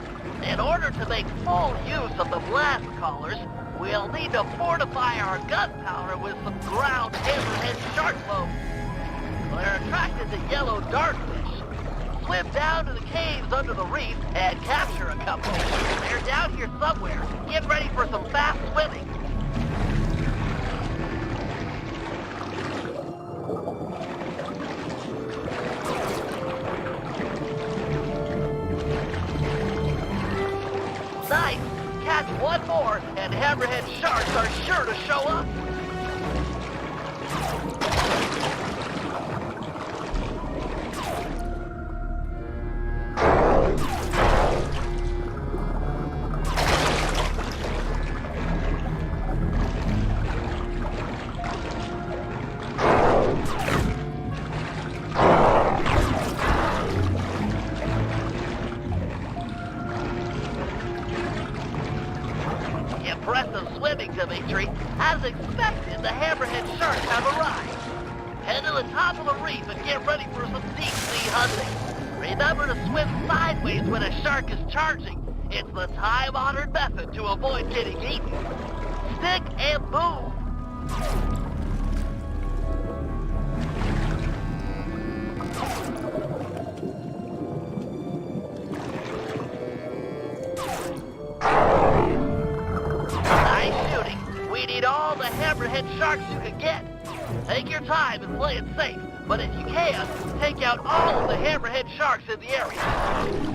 In order to make full use of the blast collars, we'll need to fortify our gunpowder with some ground hammerhead shark bones. They're attracted to yellow dartfish. Swim down to the caves under the reef and capture a couple. They're down here somewhere. Get ready for some fast swimming. Nice! Catch one more, and hammerhead sharks are sure to show up. Impressive swimming, Dimitri. As expected, the hammerhead sharks have arrived. Head to the top of the reef and get ready for some deep-sea hunting. Remember to swim sideways when a shark is charging. It's the time-honored method to avoid getting eaten. Stick and move. Nice shooting. We need all the hammerhead sharks you can get. Take your time and play it safe, but if you can, take out all of the hammerhead sharks in the area.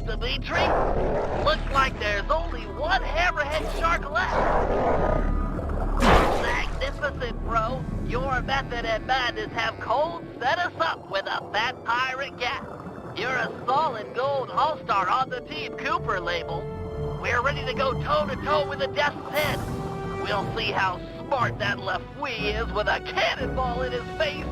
Dimitri. Looks like there's only one hammerhead shark left. Magnificent, bro. Your method and madness have cold set us up with a fat pirate gap. You're a solid gold all-star on the Team Cooper label. We're ready to go toe-to-toe with the Death's Head. We'll see how smart that left wee is with a cannonball in his face.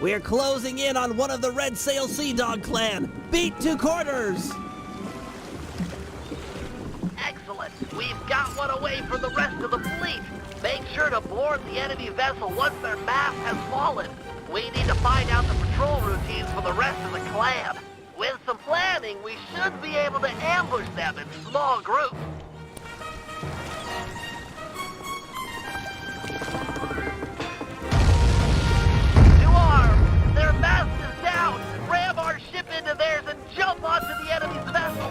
We're closing in on one of the Red Sail Sea Dog clan. Beat 2 quarters! We've got one away from the rest of the fleet. Make sure to board the enemy vessel once their mast has fallen. We need to find out the patrol routines for the rest of the clan. With some planning, we should be able to ambush them in small groups. To arms! Their mast is down! Ram our ship into theirs and jump onto the enemy's vessel!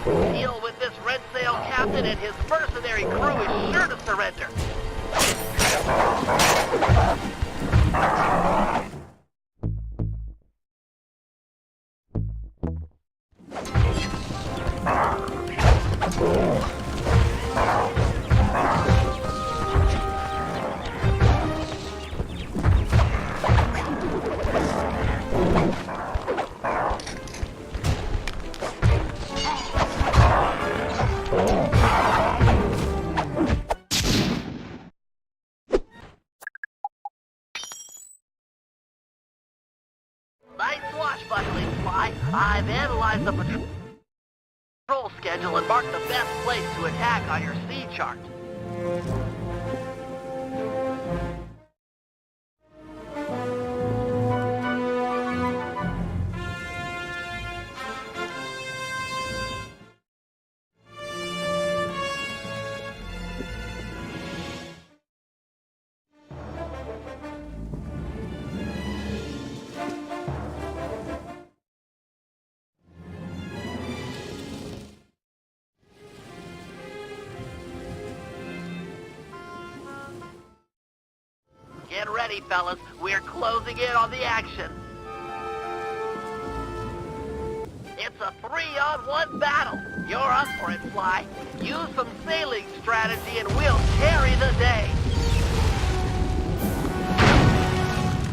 Deal with this red sail captain and his mercenary crew is sure to surrender. Nice swashbuckling, Fly. I've analyzed the patrol schedule and marked the best place to attack on your sea chart. Get ready, fellas. We're closing in on the action. It's a 3-on-1 battle. You're up for it, Fly. Use some sailing strategy and we'll carry the day.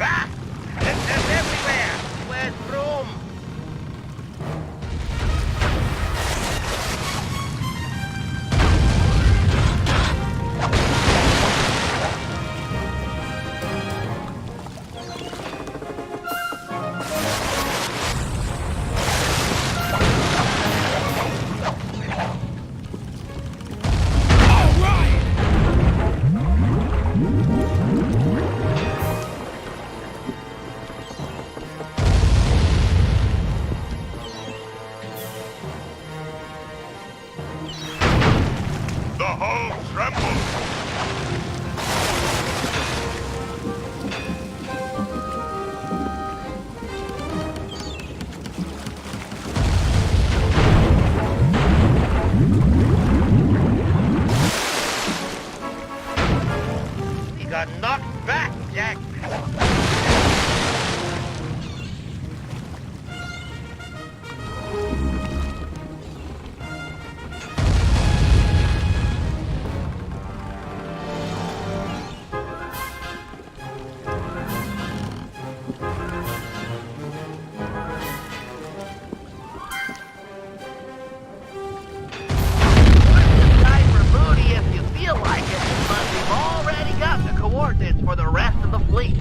Ah! It's everywhere! Where's room? The hull trembles! We got knocked back, Jack. Time for booty if you feel like it, but we've already got the coordinates for the rest of the fleet.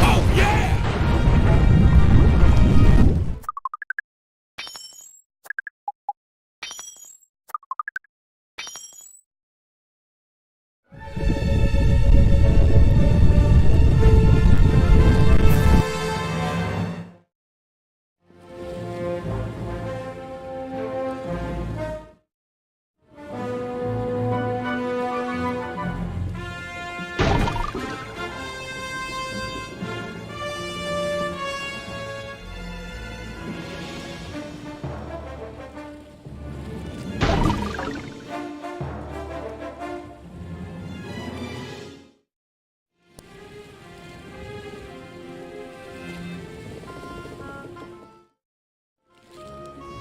Oh, yeah!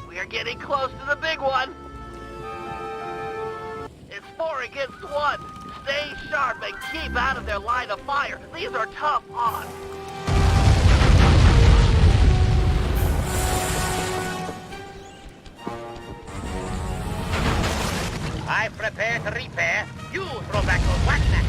We're getting close to the big one. It's 4 against 1. Stay sharp and keep out of their line of fire. These are tough odds. I prepare to repair. You throw back those wax nets.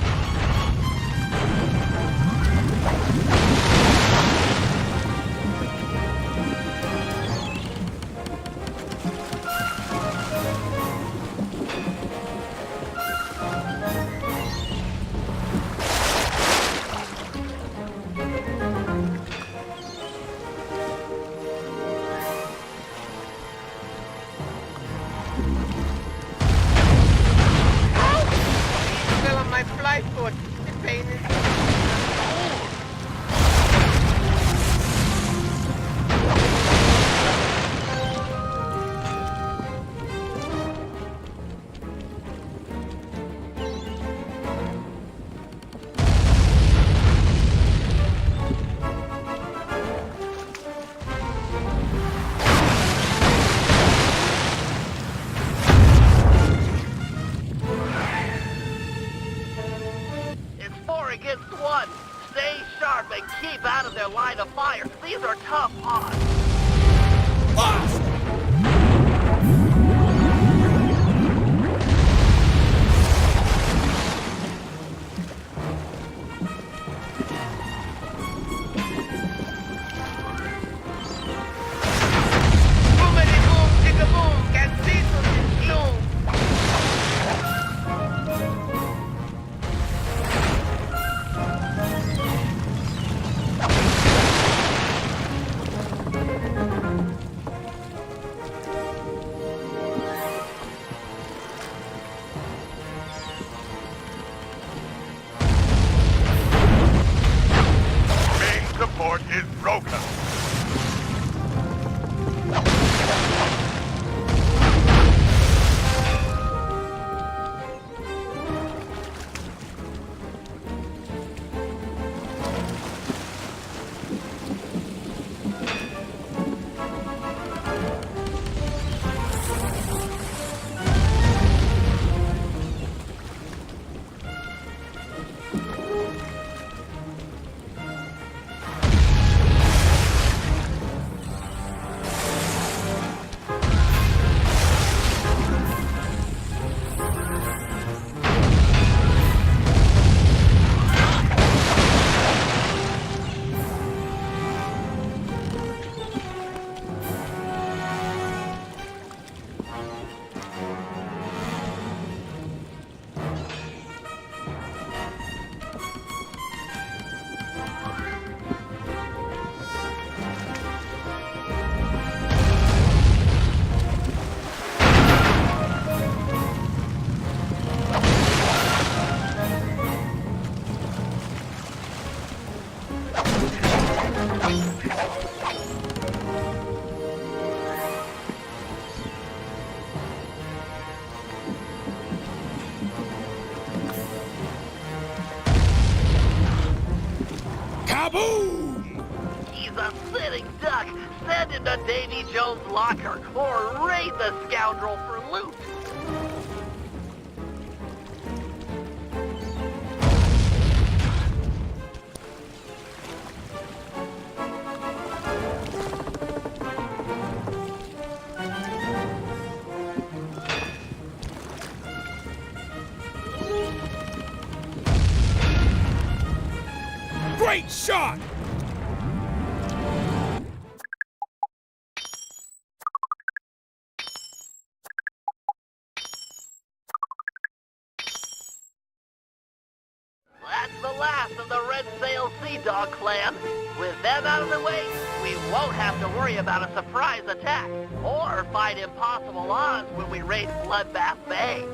Still on my fly foot. The pain is... It's 4-against-1. Stay sharp and keep out of their line of fire. These are tough odds. Boomity boom, chicka boom, can see to this gloom. Main support is broken. Kaboom! He's a sitting duck. Send him to Davy Jones' locker or raid the scoundrel for loot. Great shot! That's the last of the Red Sail Sea Dog clan. With them out of the way, we won't have to worry about a surprise attack or fight impossible odds when we raid Bloodbath Bay.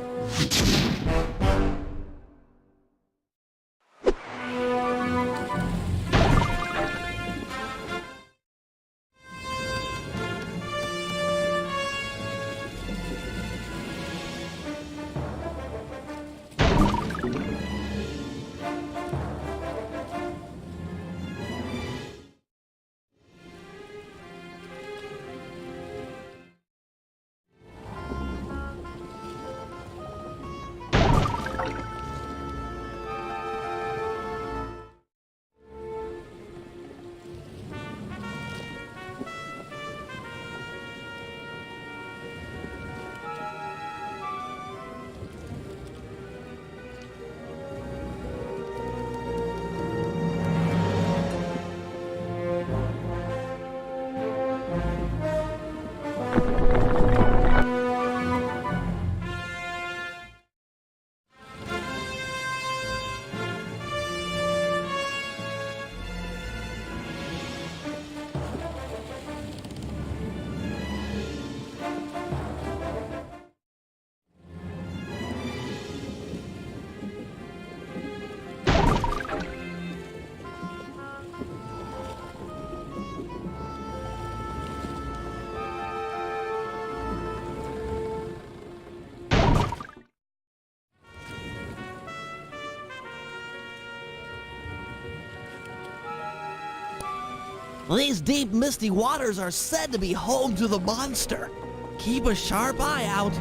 These deep, misty waters are said to be home to the monster. Keep a sharp eye out.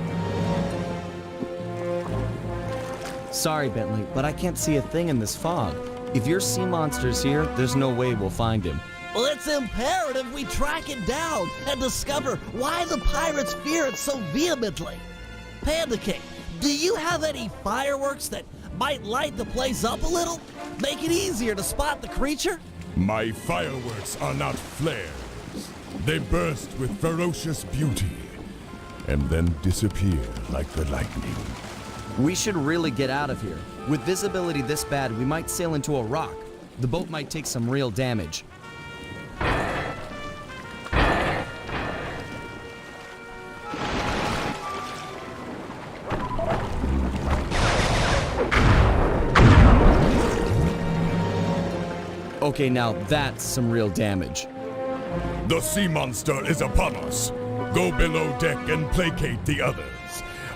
Sorry, Bentley, but I can't see a thing in this fog. If your sea monster's here, there's no way we'll find him. Well, it's imperative we track it down and discover why the pirates fear it so vehemently. Panda King, do you have any fireworks that might light the place up a little? Make it easier to spot the creature? My fireworks are not flares. They burst with ferocious beauty and then disappear like the lightning. We should really get out of here. With visibility this bad, we might sail into a rock. The boat might take some real damage. Okay, now that's some real damage. The sea monster is upon us. Go below deck and placate the others.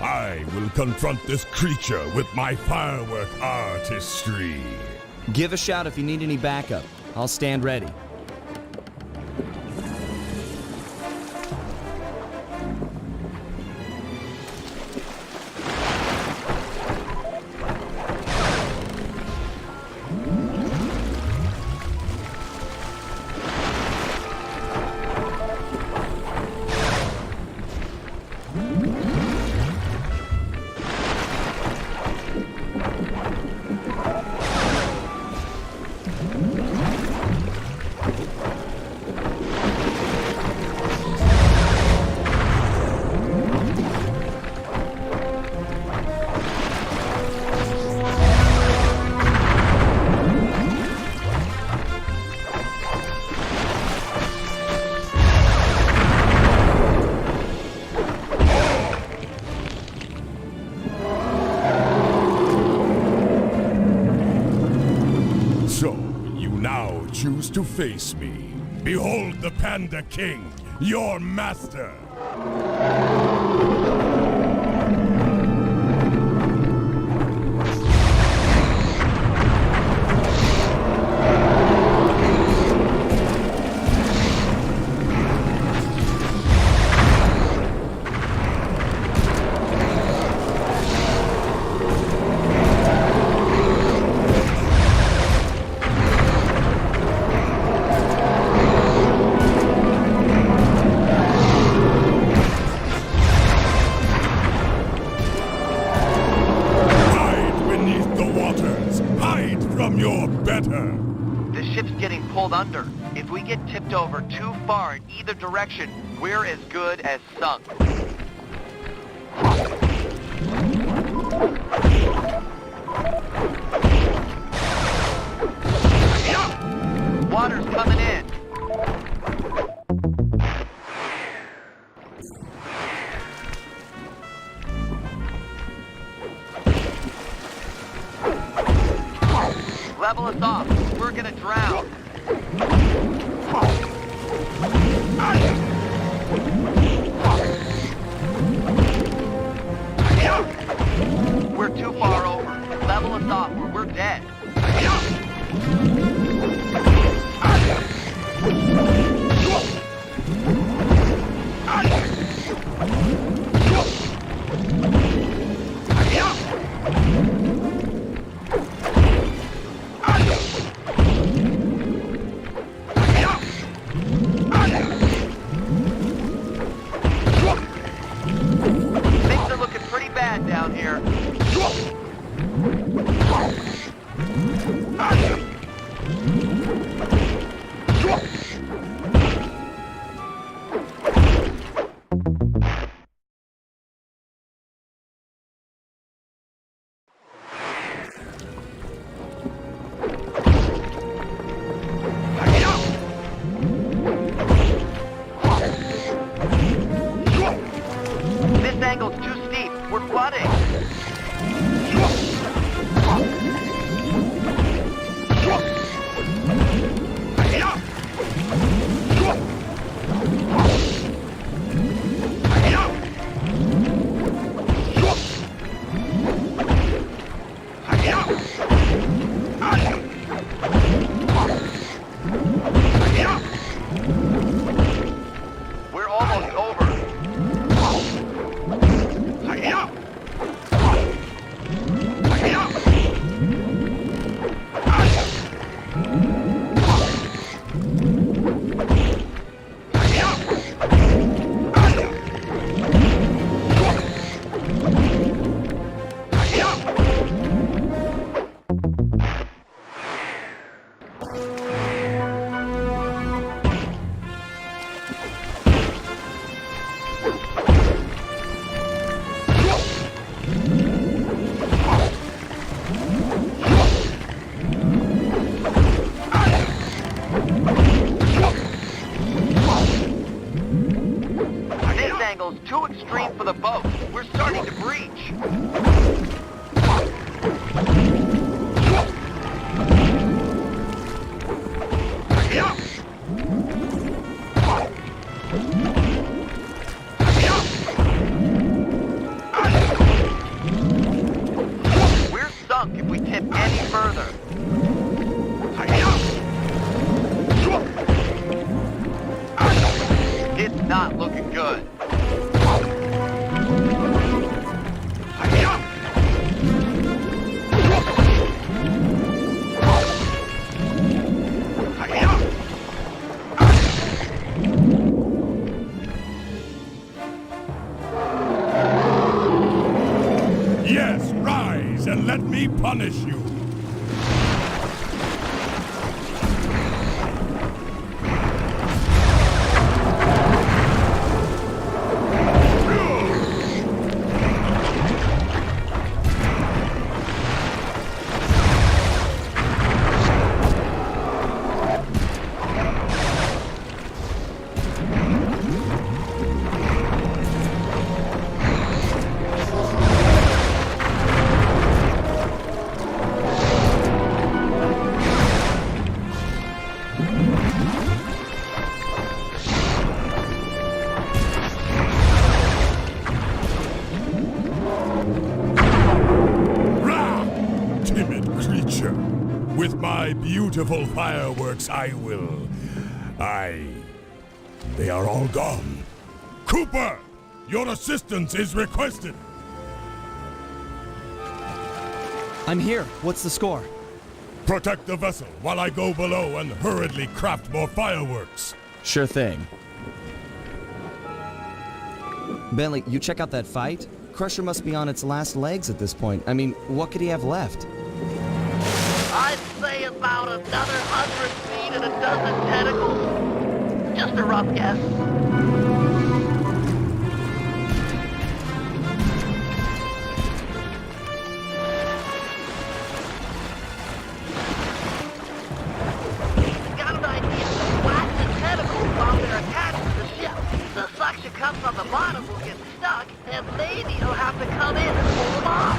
I will confront this creature with my firework artistry. Give a shout if you need any backup. I'll stand ready. So, you now choose to face me. Behold the Panda King, your master! From your better. The ship's getting pulled under. If we get tipped over too far in either direction, we're as good as sunk. Water's coming in. Level us off. We're gonna drown. We're too far over. Level us off or we're dead. Things are looking pretty bad down here. tip any further. It's not looking good. Yes, rise and let me punish you. With my beautiful fireworks, I will. They are all gone. Cooper, your assistance is requested. I'm here. What's the score? Protect the vessel while I go below and hurriedly craft more fireworks. Sure thing. Bentley, you check out that fight? Crusher must be on its last legs at this point. I mean, what could he have left? I'd say about another 100 feet and a dozen tentacles. Just a rough guess. Got an idea. Blast the tentacles while they're attached to the ship. The suction cups on the bottom will get stuck, and maybe you'll have to come in and pull them off.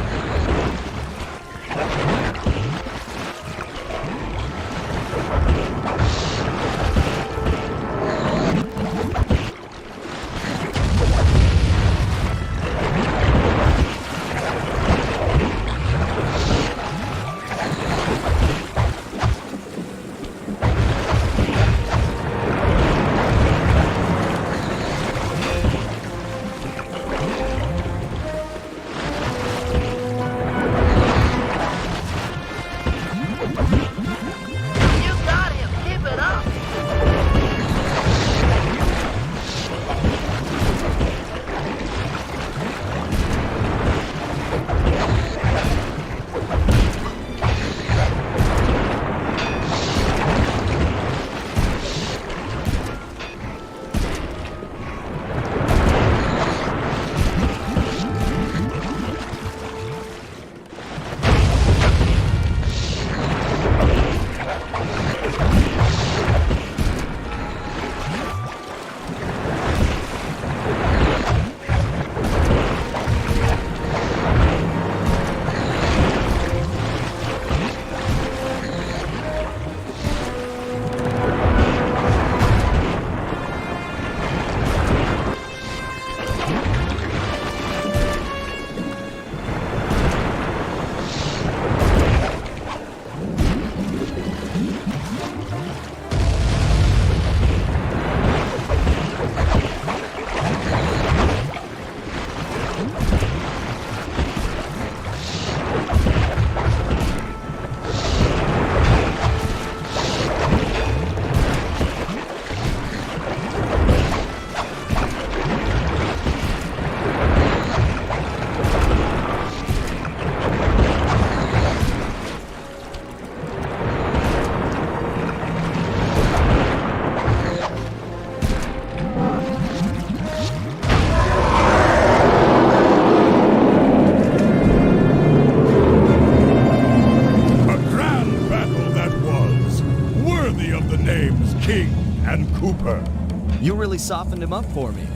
You really softened him up for me.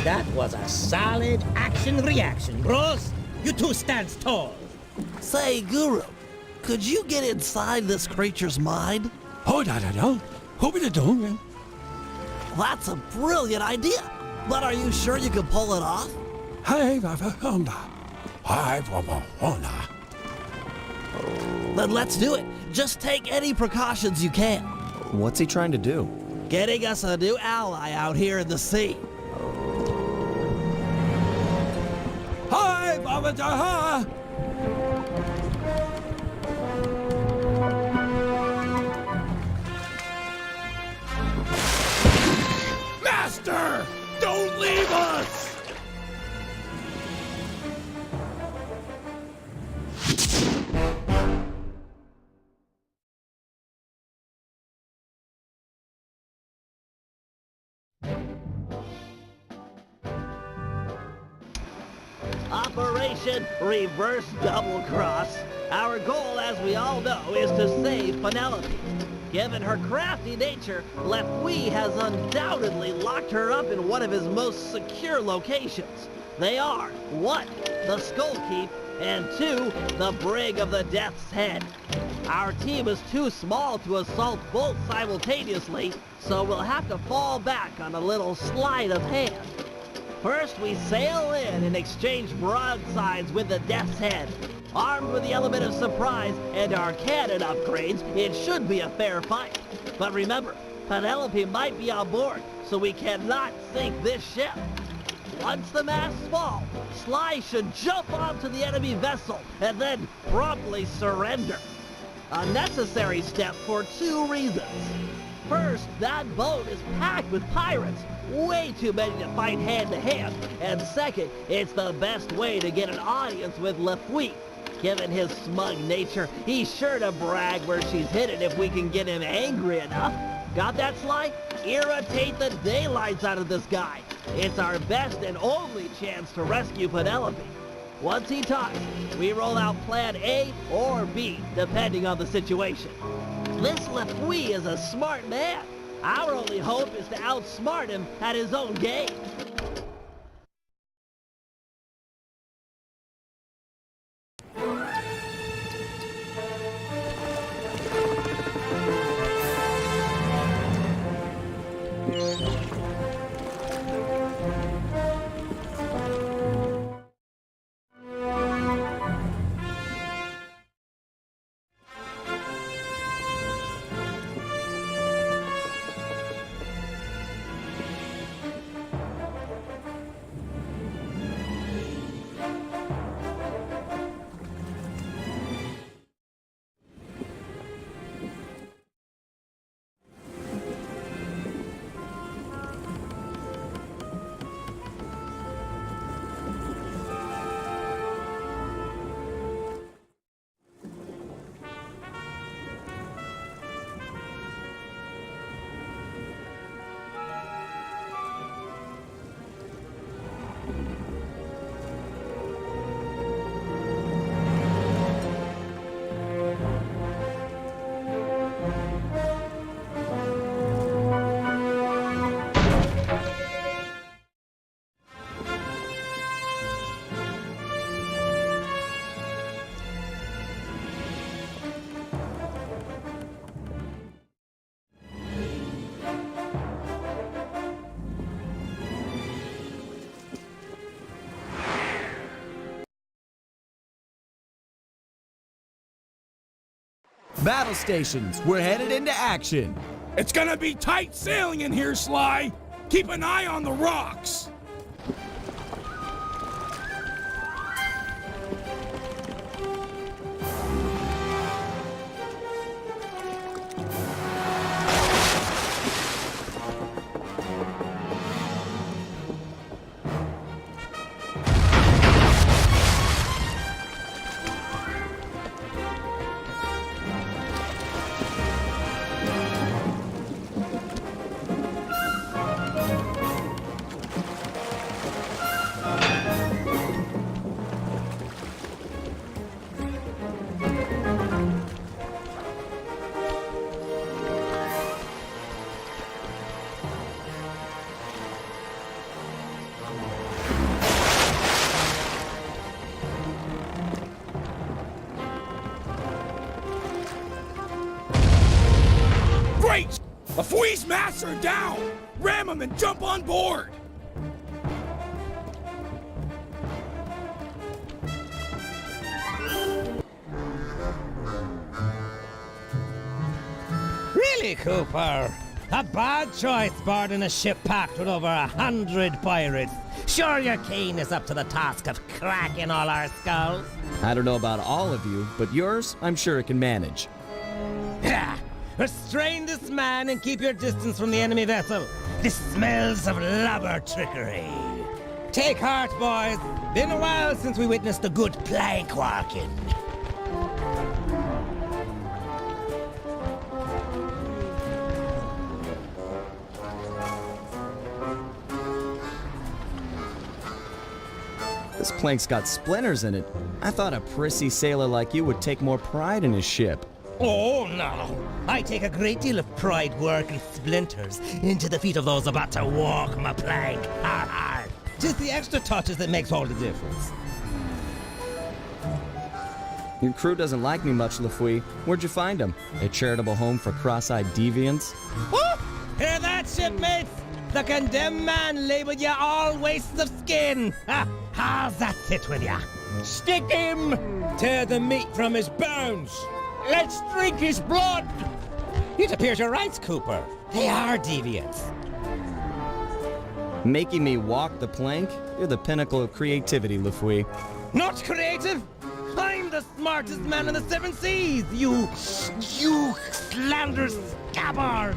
That was a solid action-reaction, bros. You two stand tall. Say, Guru, could you get inside this creature's mind? That's a brilliant idea. But are you sure you can pull it off? Oh. Then let's do it. Just take any precautions you can. What's he trying to do? Getting us a new ally out here in the sea. Hi, Baba Jaha! Master! Don't leave us! Operation Reverse Double Cross. Our goal, as we all know, is to save Penelope. Given her crafty nature, Lefwee has undoubtedly locked her up in one of his most secure locations. They are 1. The Skull Keep, and 2. The Brig of the Death's Head. Our team is too small to assault both simultaneously, so we'll have to fall back on a little sleight of hand. First, we sail in and exchange broadsides with the Death's Head. Armed with the element of surprise and our cannon upgrades, it should be a fair fight. But remember, Penelope might be on board, so we cannot sink this ship. Once the masts fall, Sly should jump onto the enemy vessel and then promptly surrender. A necessary step for 2 reasons. First, that boat is packed with pirates, way too many to fight hand-to-hand. And second, it's the best way to get an audience with Lefwee. Given his smug nature, he's sure to brag where she's hidden if we can get him angry enough. Got that, Sly? Irritate the daylights out of this guy. It's our best and only chance to rescue Penelope. Once he talks, we roll out plan A or B, depending on the situation. This Lefwee is a smart man. Our only hope is to outsmart him at his own game. Battle stations, we're headed into action. It's gonna be tight sailing in here, Sly! Keep an eye on the rocks! Great! Lefwee's masts are down! Ram them and jump on board! Funny, Cooper. A bad choice boarding a ship packed with over 100 pirates. Sure your Kane is up to the task of cracking all our skulls? I don't know about all of you, but yours, I'm sure it can manage. Restrain this man and keep your distance from the enemy vessel. This smells of lubber trickery. Take heart, boys. Been a while since we witnessed a good plank walking. This plank's got splinters in it. I thought a prissy sailor like you would take more pride in his ship. Oh, no. I take a great deal of pride working splinters into the feet of those about to walk my plank. Har, har. Just the extra touches that makes all the difference. Your crew doesn't like me much, Lafouille. Where'd you find them? A charitable home for cross-eyed deviants? Woo! Hear that, shipmates? The condemned man labeled you all wastes of skin. How's that sit with ya? Stick him! Tear the meat from his bones! Let's drink his blood! It appears you're right, Cooper. They are deviants. Making me walk the plank? You're the pinnacle of creativity, Lafouille. Not creative? I'm the smartest man in the seven seas, you slanderous scabbard!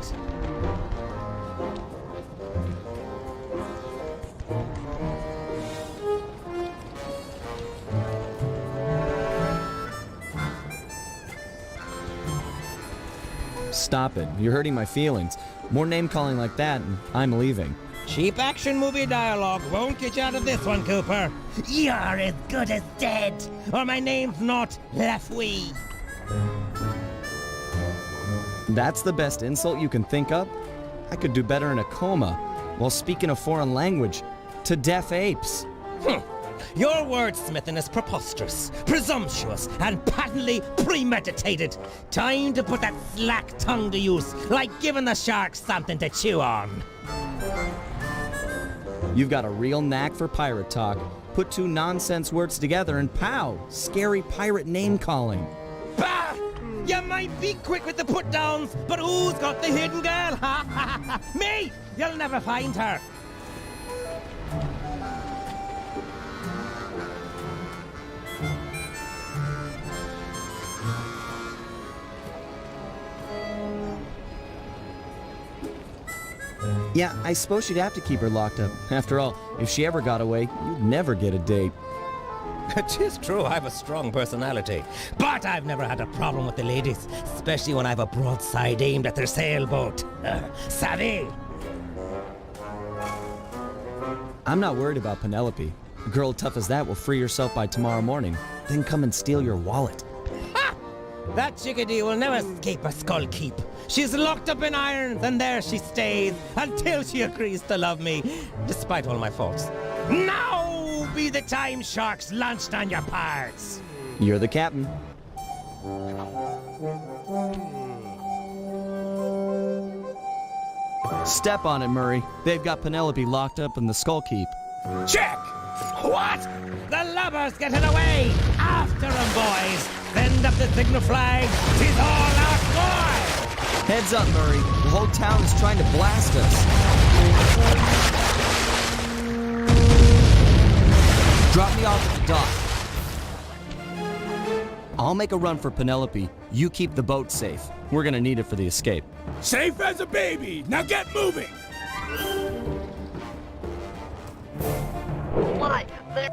Stop it. You're hurting my feelings. More name-calling like that, and I'm leaving. Cheap action movie dialogue won't get you out of this one, Cooper. You're as good as dead, or my name's not Lafouille. That's the best insult you can think of? I could do better in a coma, while speaking a foreign language, to deaf apes. Your wordsmithing is preposterous, presumptuous, and patently premeditated. Time to put that slack tongue to use, like giving the sharks something to chew on. You've got a real knack for pirate talk. Put two nonsense words together and pow! Scary pirate name-calling. Bah! You might be quick with the put-downs, but who's got the hidden girl? Ha ha ha! Me! You'll never find her. Yeah, I suppose you'd have to keep her locked up. After all, if she ever got away, you'd never get a date. It is true I have a strong personality, but I've never had a problem with the ladies, especially when I have a broadside aimed at their sailboat. Savvy? I'm not worried about Penelope. A girl tough as that will free herself by tomorrow morning, then come and steal your wallet. Ha! That chickadee will never escape a skull keep. She's locked up in irons, and there she stays until she agrees to love me, despite all my faults. Now be the time sharks launched on your parts. You're the captain. Step on it, Murray. They've got Penelope locked up in the Skull Keep. Check! What? The lubber's getting away! After 'em, boys! Bend up the signal flag! 'Tis all out for! Heads up, Murray. The whole town is trying to blast us. Drop me off at the dock. I'll make a run for Penelope. You keep the boat safe. We're gonna need it for the escape. Safe as a baby. Now get moving. Why, there...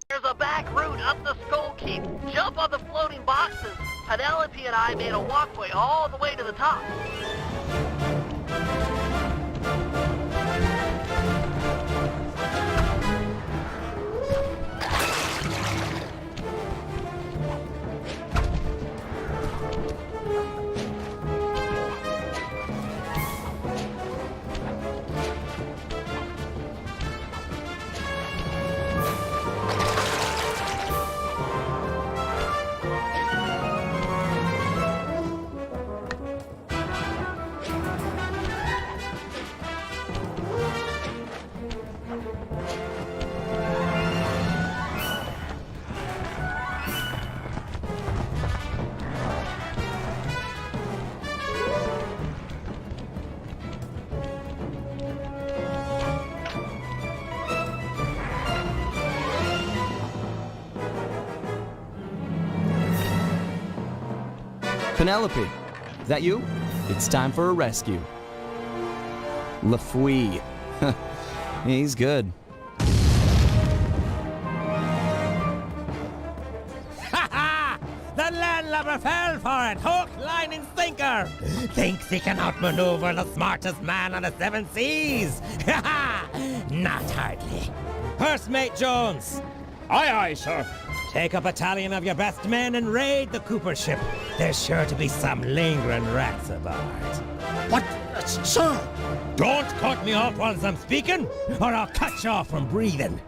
There's a back route up the Skull Keep. Jump on the floating boxes. Penelope and I made a walkway all the way to the top. Penelope, is that you? It's time for a rescue. Lafouille. He's good. Ha ha! The landlubber fell for it! Hook, line, and sinker! Thinks he can outmaneuver the smartest man on the seven seas! Ha ha! Not hardly. First Mate Jones, Aye, aye, sir. take a battalion of your best men and raid the Cooper ship. There's sure to be some lingering rats aboard. What? Sir! Don't cut me off while I'm speaking, or I'll cut you off from breathing.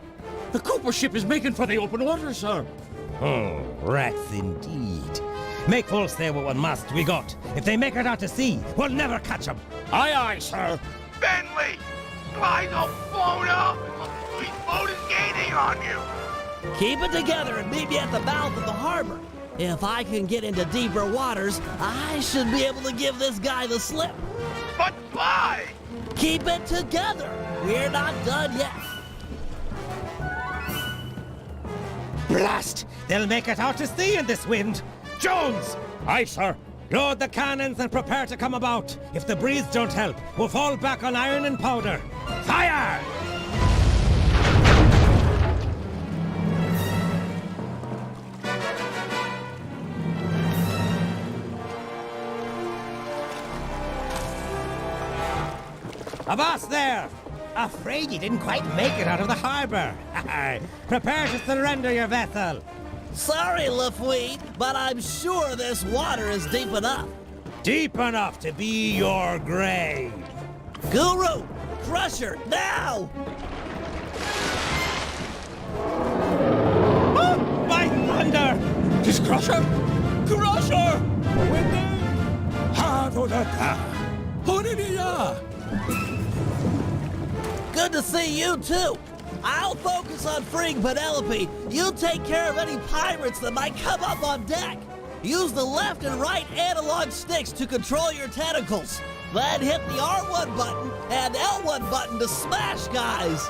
The Cooper ship is making for the open water, sir. Oh, rats indeed. Make full say what one must. We got. If they make it out to sea, we'll never catch them. Aye, aye, sir. Bentley! Fly's all blown up! His boat is gaining on you! Keep it together and meet me at the mouth of the harbor. If I can get into deeper waters, I should be able to give this guy the slip. But why? Keep it together. We're not done yet. Blast! They'll make it out to sea in this wind. Jones! Aye, sir. Load the cannons and prepare to come about. If the breeze don't help, we'll fall back on iron and powder. Fire! Avast there! Afraid you didn't quite make it out of the harbor. Prepare to surrender your vessel. Sorry, Lafouille, but I'm sure this water is deep enough. Deep enough to be your grave. Guru, Crusher, now! Oh, by thunder! Tis Crusher! Crusher! Good to see you too. I'll focus on freeing Penelope. You take care of any pirates that might come up on deck. Use the left and right analog sticks to control your tentacles. Then hit the R1 button and L1 button to smash guys.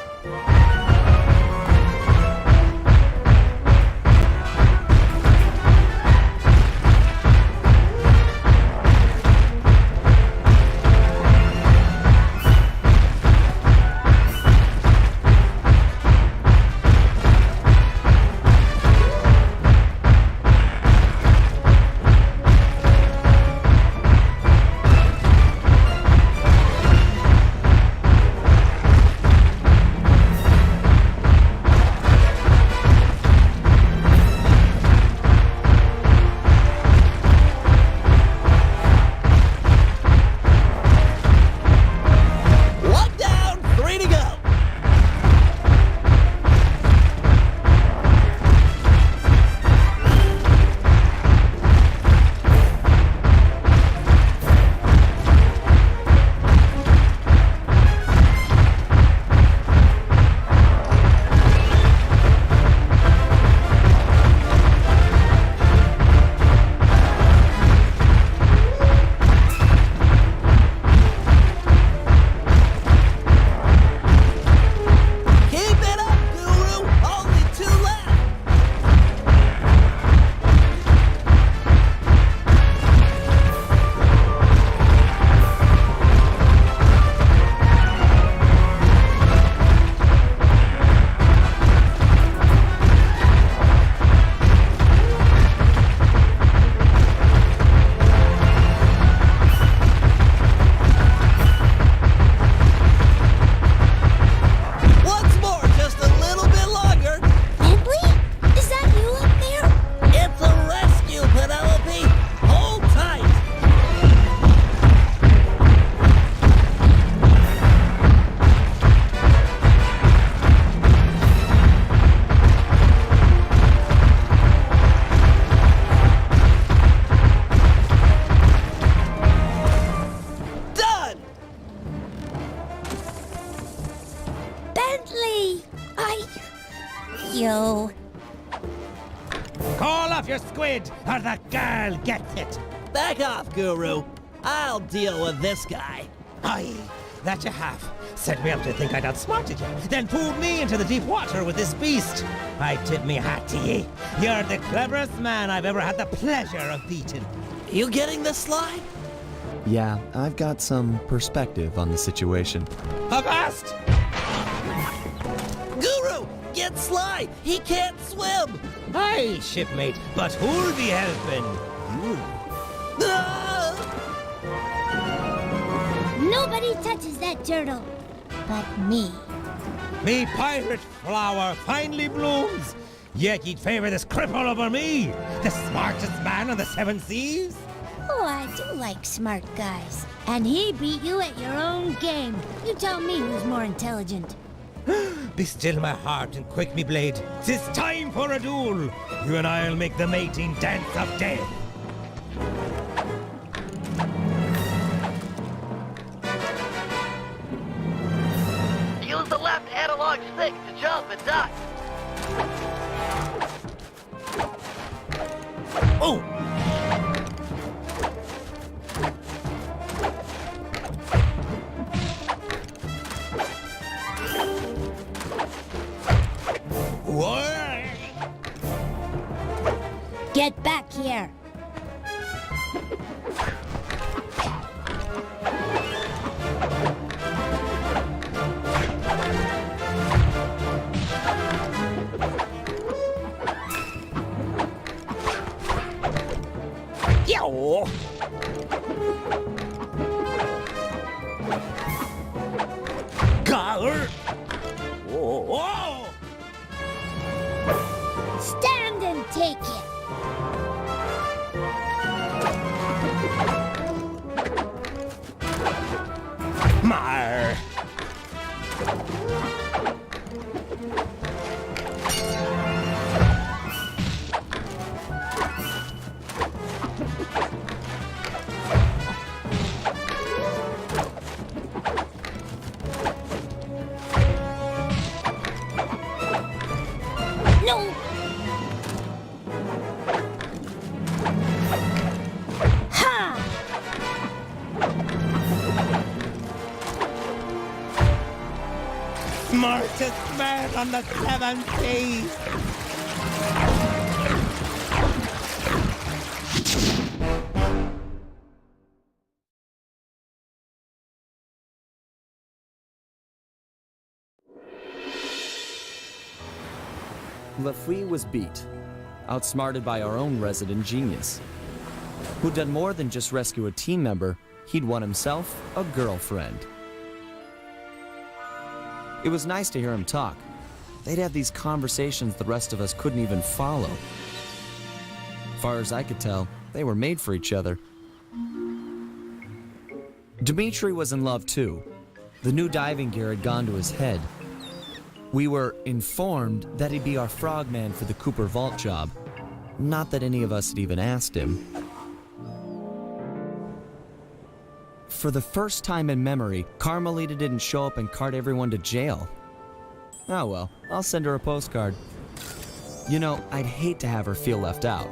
you. Call off your squid, or the girl gets it. Back off, Guru. I'll deal with this guy. Aye, that you have. Set me up to think I'd outsmarted you, then pulled me into the deep water with this beast. I tip me hat to ye. You're the cleverest man I've ever had the pleasure of beating. You getting this, Sly? Yeah, I've got some perspective on the situation. Avast! Guru, get Sly! He can't swim! Aye, shipmate, but who'll be helping? You. Ah! Nobody touches that turtle but me. Me pirate flower finally blooms. Yet you'd favor this cripple over me, the smartest man on the seven seas? Oh, I do like smart guys. And he beat you at your own game. You tell me who's more intelligent. Be still my heart and quick me blade. 'Tis time for a duel. You and I'll make the mating dance of death. Use the left analog stick to jump and duck. Oh! Get back here. Yo! Collar! Whoa! Stand and take it. Mar! No! Ha! Smartest man on the seven seas! Lafouille was beat, outsmarted by our own resident genius, who'd done more than just rescue a team member. He'd won himself a girlfriend. It was nice to hear him talk. They'd have these conversations the rest of us couldn't even follow. Far as I could tell, they were made for each other. Dmitri was in love too. The new diving gear had gone to his head. We were informed that he'd be our frogman for the Cooper Vault job. Not that any of us had even asked him. For the first time in memory, Carmelita didn't show up and cart everyone to jail. Oh well, I'll send her a postcard. You know, I'd hate to have her feel left out.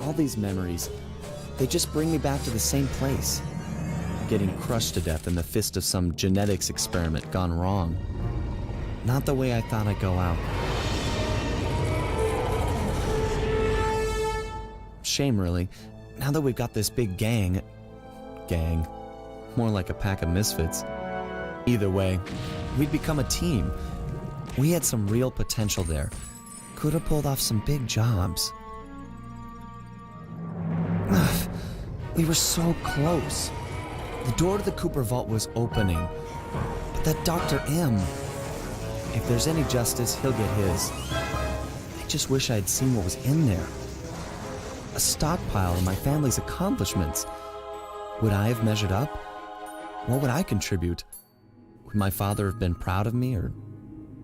All these memories, they just bring me back to the same place. Getting crushed to death in the fist of some genetics experiment gone wrong. Not the way I thought I'd go out. Shame, really. Now that we've got this big gang, more like a pack of misfits. Either way, we'd become a team. We had some real potential there. Could have pulled off some big jobs. We were so close. The door to the Cooper Vault was opening. But that Dr. M, if there's any justice, he'll get his. I I just wish I had seen what was in there. A stockpile of my family's accomplishments. Would I have measured up? What would I contribute? Would my father have been proud of me or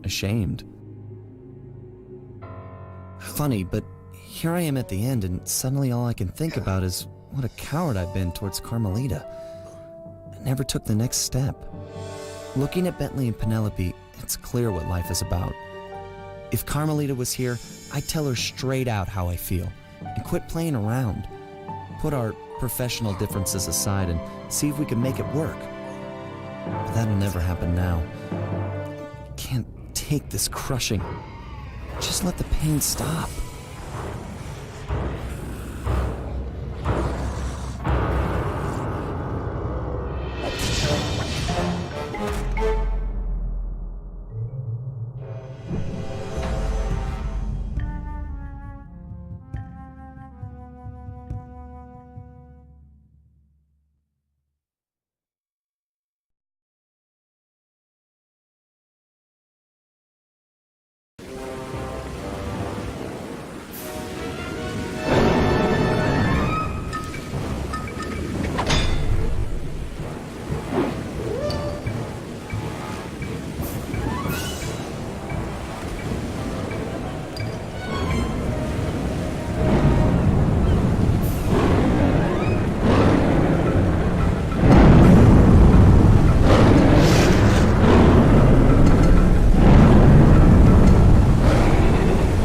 ashamed? Funny, but here I am at the end, and suddenly all I can think about is what a coward I've been towards Carmelita. I never took the next step. Looking at Bentley and Penelope, it's clear what life is about. If Carmelita was here, I'd tell her straight out how I feel and quit playing around. Put our professional differences aside and see if we can make it work. But that'll never happen now. I can't take this crushing. Just let the pain stop.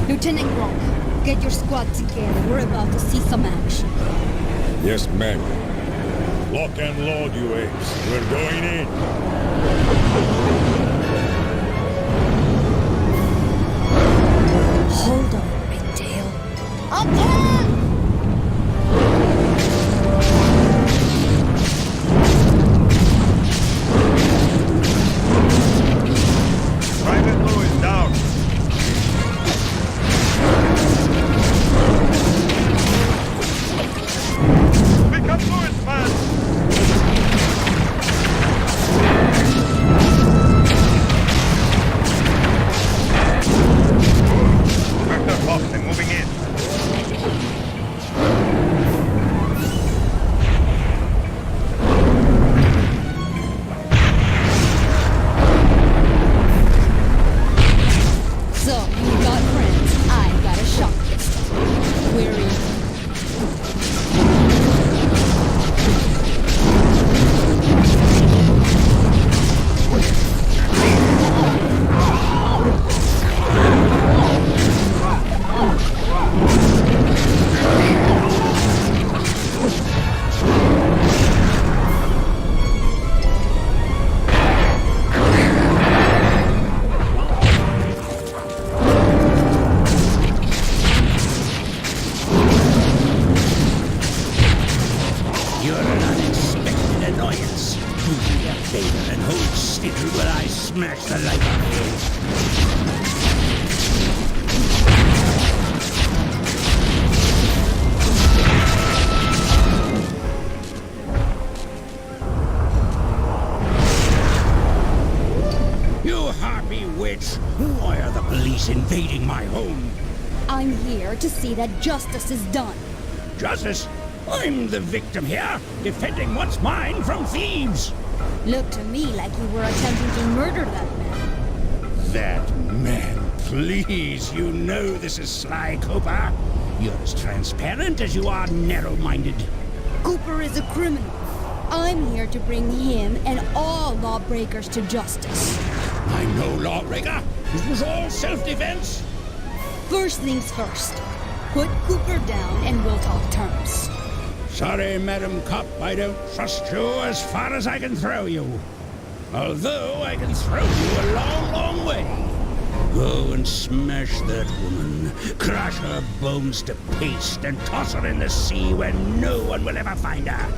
Lieutenant Gronk, get your squad together. We're about to see some action. Yes, ma'am. Lock and load, you apes. We're going in. Hold on, Ringtail. Attack! Private Lewis down. Pick up Lewis, man. Mark their box and moving in. So, you got friends. I got a shock pistol. We're in. You're an unexpected annoyance. Do me a favor and hold still while I smash the life out of you. You harpy witch! Why are the police invading my home? I'm here to see that justice is done. Justice? I'm the victim here, defending what's mine from thieves! Looked to me like you were attempting to murder that man. That man, please, you know this is Sly Cooper. You're as transparent as you are narrow-minded. Cooper is a criminal. I'm here to bring him and all lawbreakers to justice. I'm no lawbreaker. This was all self-defense. First things first. Put Cooper down and we'll talk terms. Sorry, Madam Cop, I don't trust you as far as I can throw you. Although I can throw you a long, long way. Go and smash that woman, crush her bones to paste, and toss her in the sea where no one will ever find her.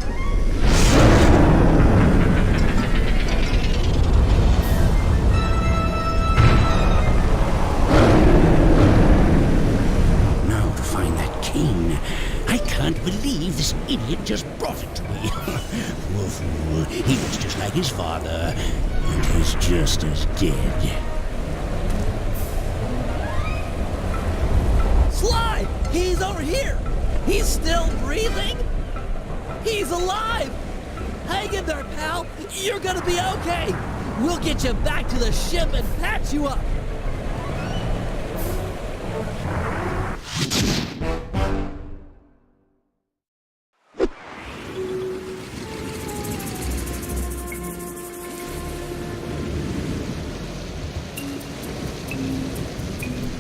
Now to find that cane. I can't believe this idiot just brought it to me. Poor fool. He was just like his father, and he's just as dead. He's over here! He's still breathing? He's alive! Hang in there, pal! You're gonna be okay! We'll get you back to the ship and patch you up!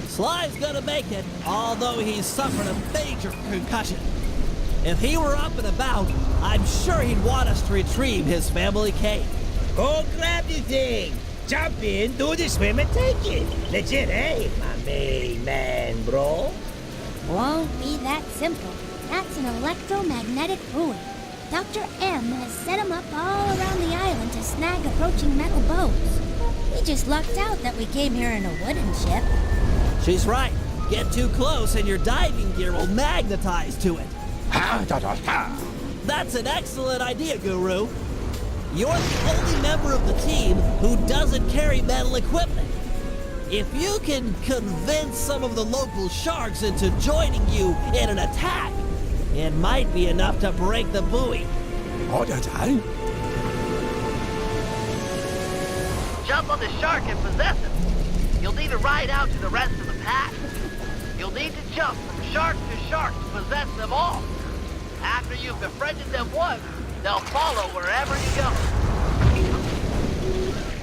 Sly's gonna make it, although he's suffered a major concussion. If he were up and about, I'm sure he'd want us to retrieve his family cave. Go grab the thing. Jump in, do the swim, and take it. Legit, eh, my main man, bro? Won't be that simple. That's an electromagnetic buoy. Dr. M has set them up all around the island to snag approaching metal boats. We just lucked out that we came here in a wooden ship. She's right. Get too close and your diving gear will magnetize to it. That's an excellent idea, Guru. You're the only member of the team who doesn't carry metal equipment. If you can convince some of the local sharks into joining you in an attack, it might be enough to break the buoy. Jump on the shark and possess him. You'll need to ride out to the rest of the pack. You'll need to jump from shark to shark to possess them all. After you've befriended them once, they'll follow wherever you go.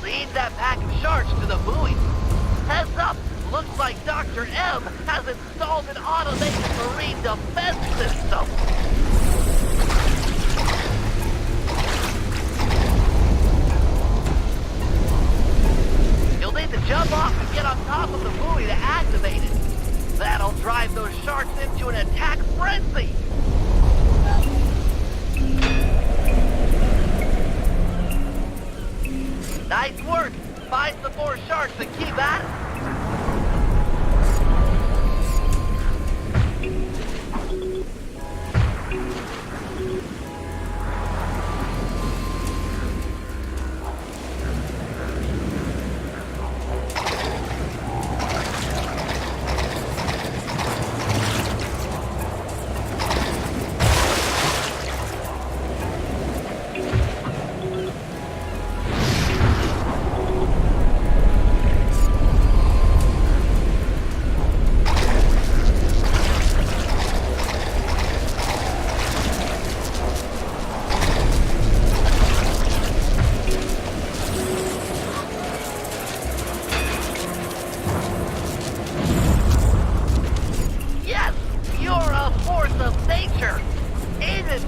Lead that pack of sharks to the buoy. Heads up, looks like Dr. M has installed an automated marine defense system. You'll need to jump off and get on top of the buoy to activate it. That'll drive those sharks into an attack frenzy. Nice work. Find some more sharks and keep at it.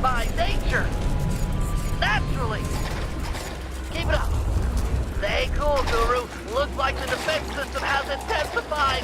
By nature. Naturally. Keep it up. Stay cool, Guru. Looks like the defense system has intensified.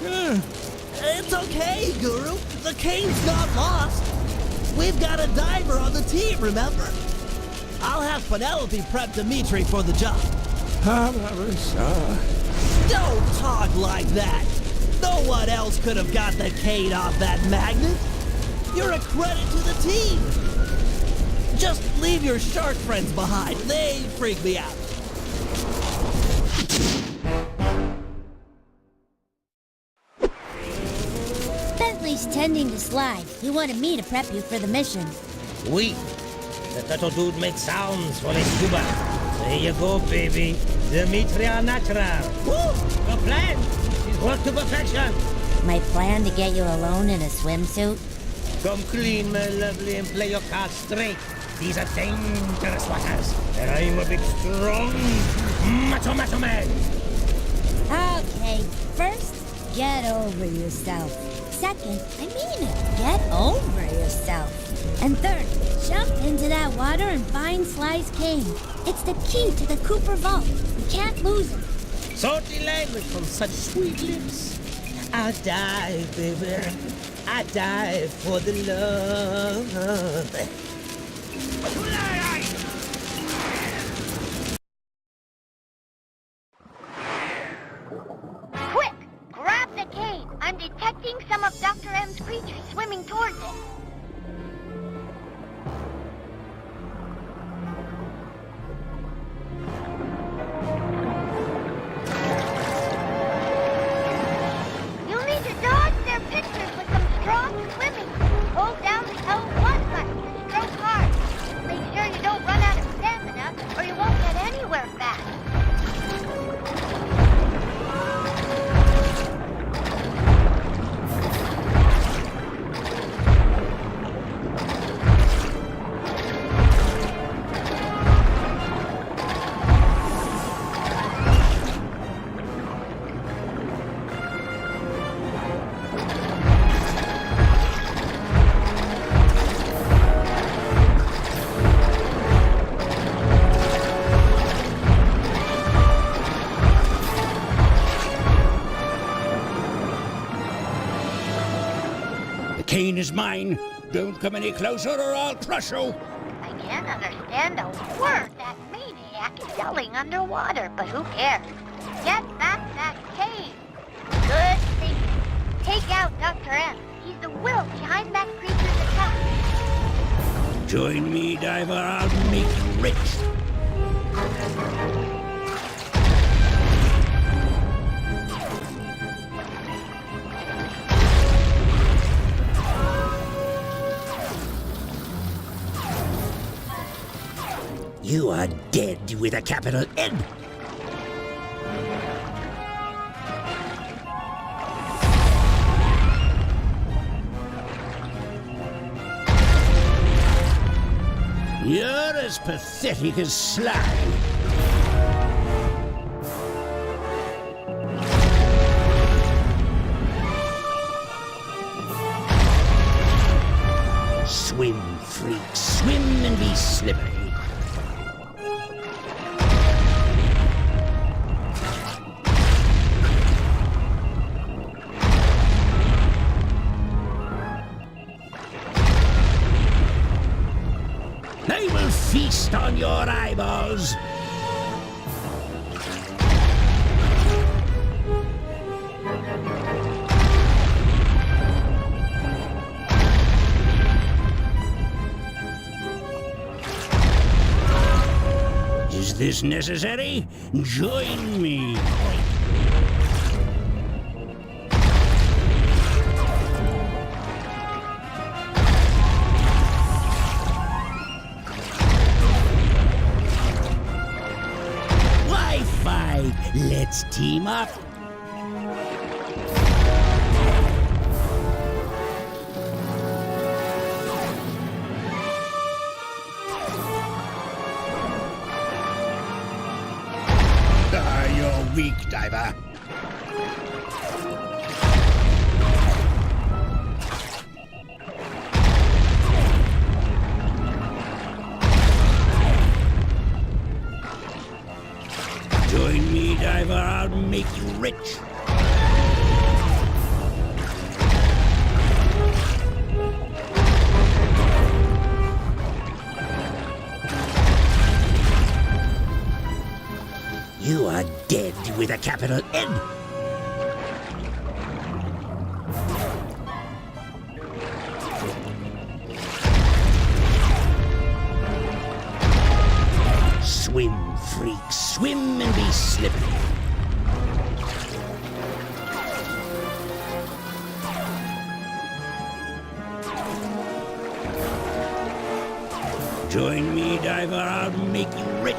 It's okay, Guru. The cane's not lost. We've got a diver on the team, remember? I'll have Penelope prep Dimitri for the job. Don't talk like that. No one else could have got the cane off that magnet. You're a credit to the team. Just leave your shark friends behind. They freak me out. Bentley's tending to slide. He wanted me to prep you for the mission. Oui. The turtle dude makes sounds for a scuba. There you go, baby. Dimitri are natural. Woo! Your plan is worked to perfection. My plan to get you alone in a swimsuit? Come clean, my lovely, and play your cards straight. These are dangerous waters, and I'm a big, strong, macho man. Okay, first, get over yourself. Second, I mean it, get over yourself. And third, jump into that water and find Sly's cane. It's the key to the Cooper Vault. You can't lose it. Salty language from such sweet lips. I'll die, baby. I die for the love. Quick! Grab the cane! I'm detecting some of Dr. M's creatures swimming towards it. You'll need to dodge their pictures with some strong swimming. Hold down the L1 button and stroke hard. Make sure you don't run out of stamina or you won't get anywhere fast. Cane is mine. Don't come any closer or I'll crush you. I can't understand a word that maniac is yelling underwater, but who cares? Get back that cane! Good thinking. Take out Dr. M. He's the will behind that creature's attack. Join me, diver. I'll make you rich. You are dead with a capital N. You're as pathetic as Sly. Swim, freaks, swim and be slippery. Feast on your eyeballs. Is this necessary? Join me. Wi-Fi, let's team up. You're weak, diver. Join me, diver. I'll make you rich. You are dead with a capital N. Swim, freak, swim and be slippery. Join me, diver, I'll make you rich.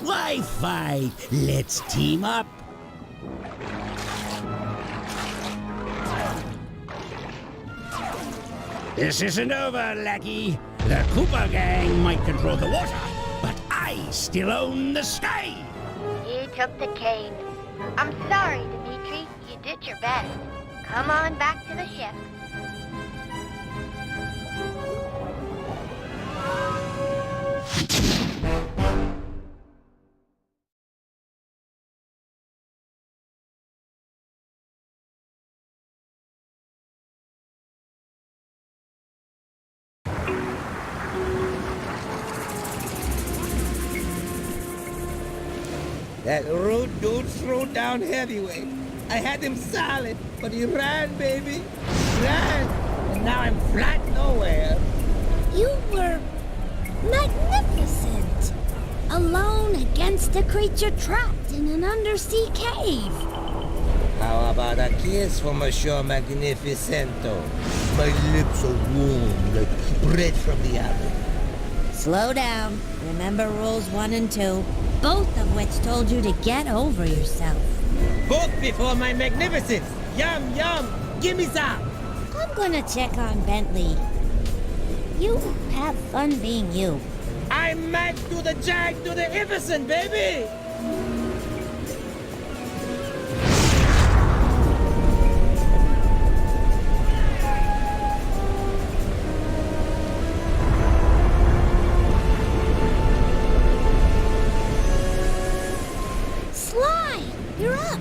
Wi-Fi, let's team up. This isn't over, lackey. The Cooper gang might control the water, but I still own the sky. You took the cane. I'm sorry, Dimitri. You did your best. Come on back to the ship. That rude dude threw down heavyweight. I had him solid, but he ran, baby. Ran. And now I'm flat nowhere. You were magnificent. Alone against a creature trapped in an undersea cave. How about a kiss for Monsieur Magnificento? My lips are warm like bread from the oven. Slow down. Remember rules 1 and 2, both of which told you to get over yourself. Both before my magnificence. Yum, yum. Give me some. I'm gonna check on Bentley. You have fun being you. I'm mad to the jag to the Iverson, baby. You're up.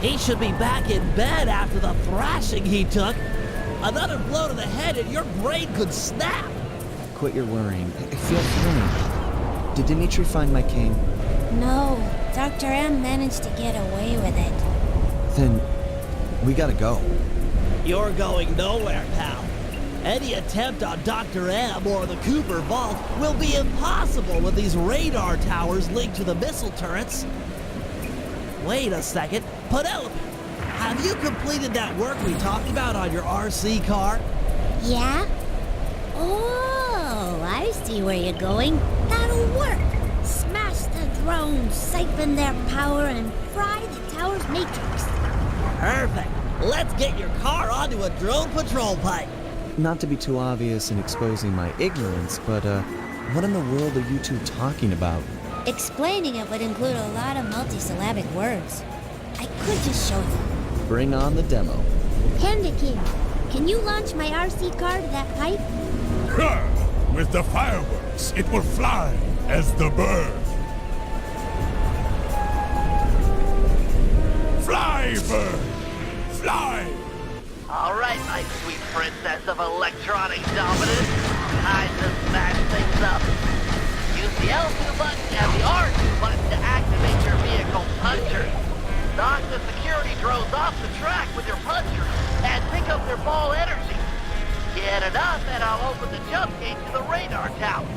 He should be back in bed after the thrashing he took. Another blow to the head and your brain could snap. Quit your worrying. It feels strange. Did Dimitri find my cane? No, Dr. M managed to get away with it. Then we gotta go. You're going nowhere, pal. Any attempt on Dr. M or the Cooper Vault will be impossible with these radar towers linked to the missile turrets. Wait a second. Penelope, have you completed that work we talked about on your RC car? Yeah? Oh, I see where you're going. That'll work. Smash the drones, siphon their power, and fry the tower's matrix. Perfect. Let's get your car onto a drone patrol pipe. Not to be too obvious in exposing my ignorance, but what in the world are you two talking about? Explaining it would include a lot of multisyllabic words. I could just show you. Bring on the demo. Panda King, can you launch my RC car to that pipe? With the fireworks, it will fly as the bird. princess of electronic dominance. Time to smash things up. Use the L2 button and the R2 button to activate your vehicle punchers. Knock the security drones off the track with your punchers and pick up their ball energy. Get enough and I'll open the jump gate to the radar tower.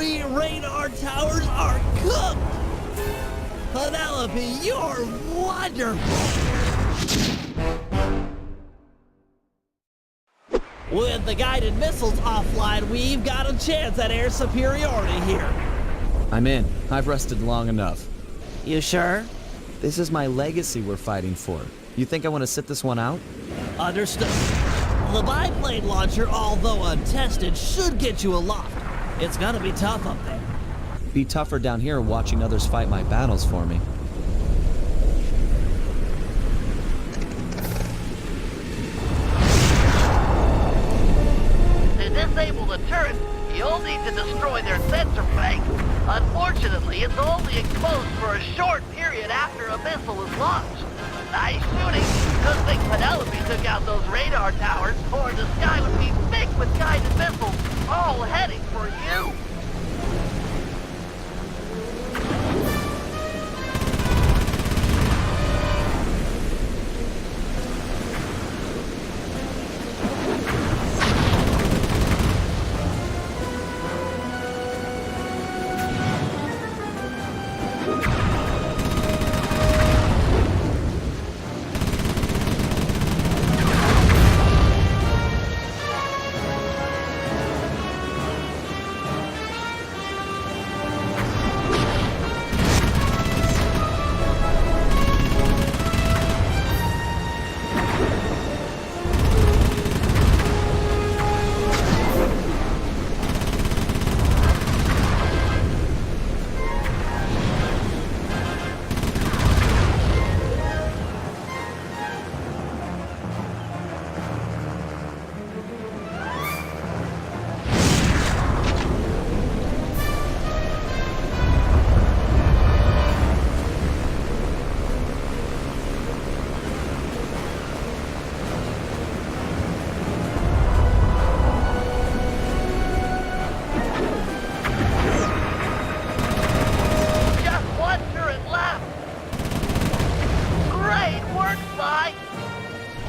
3 radar towers are cooked! Penelope, you're wonderful! With the guided missiles offline, we've got a chance at air superiority here. I'm in. I've rested long enough. You sure? This is my legacy we're fighting for. You think I want to sit this one out? Understood. The biplane launcher, although untested, should get you aloft. It's gonna be tough up there. Be tougher down here watching others fight my battles for me. To disable the turret, you'll need to destroy their sensor bank. Unfortunately, it's only exposed for a short period after a missile is launched. Nice shooting. Good thing Penelope took out those radar towers, or the sky would be thick with guided missiles, all heading for you.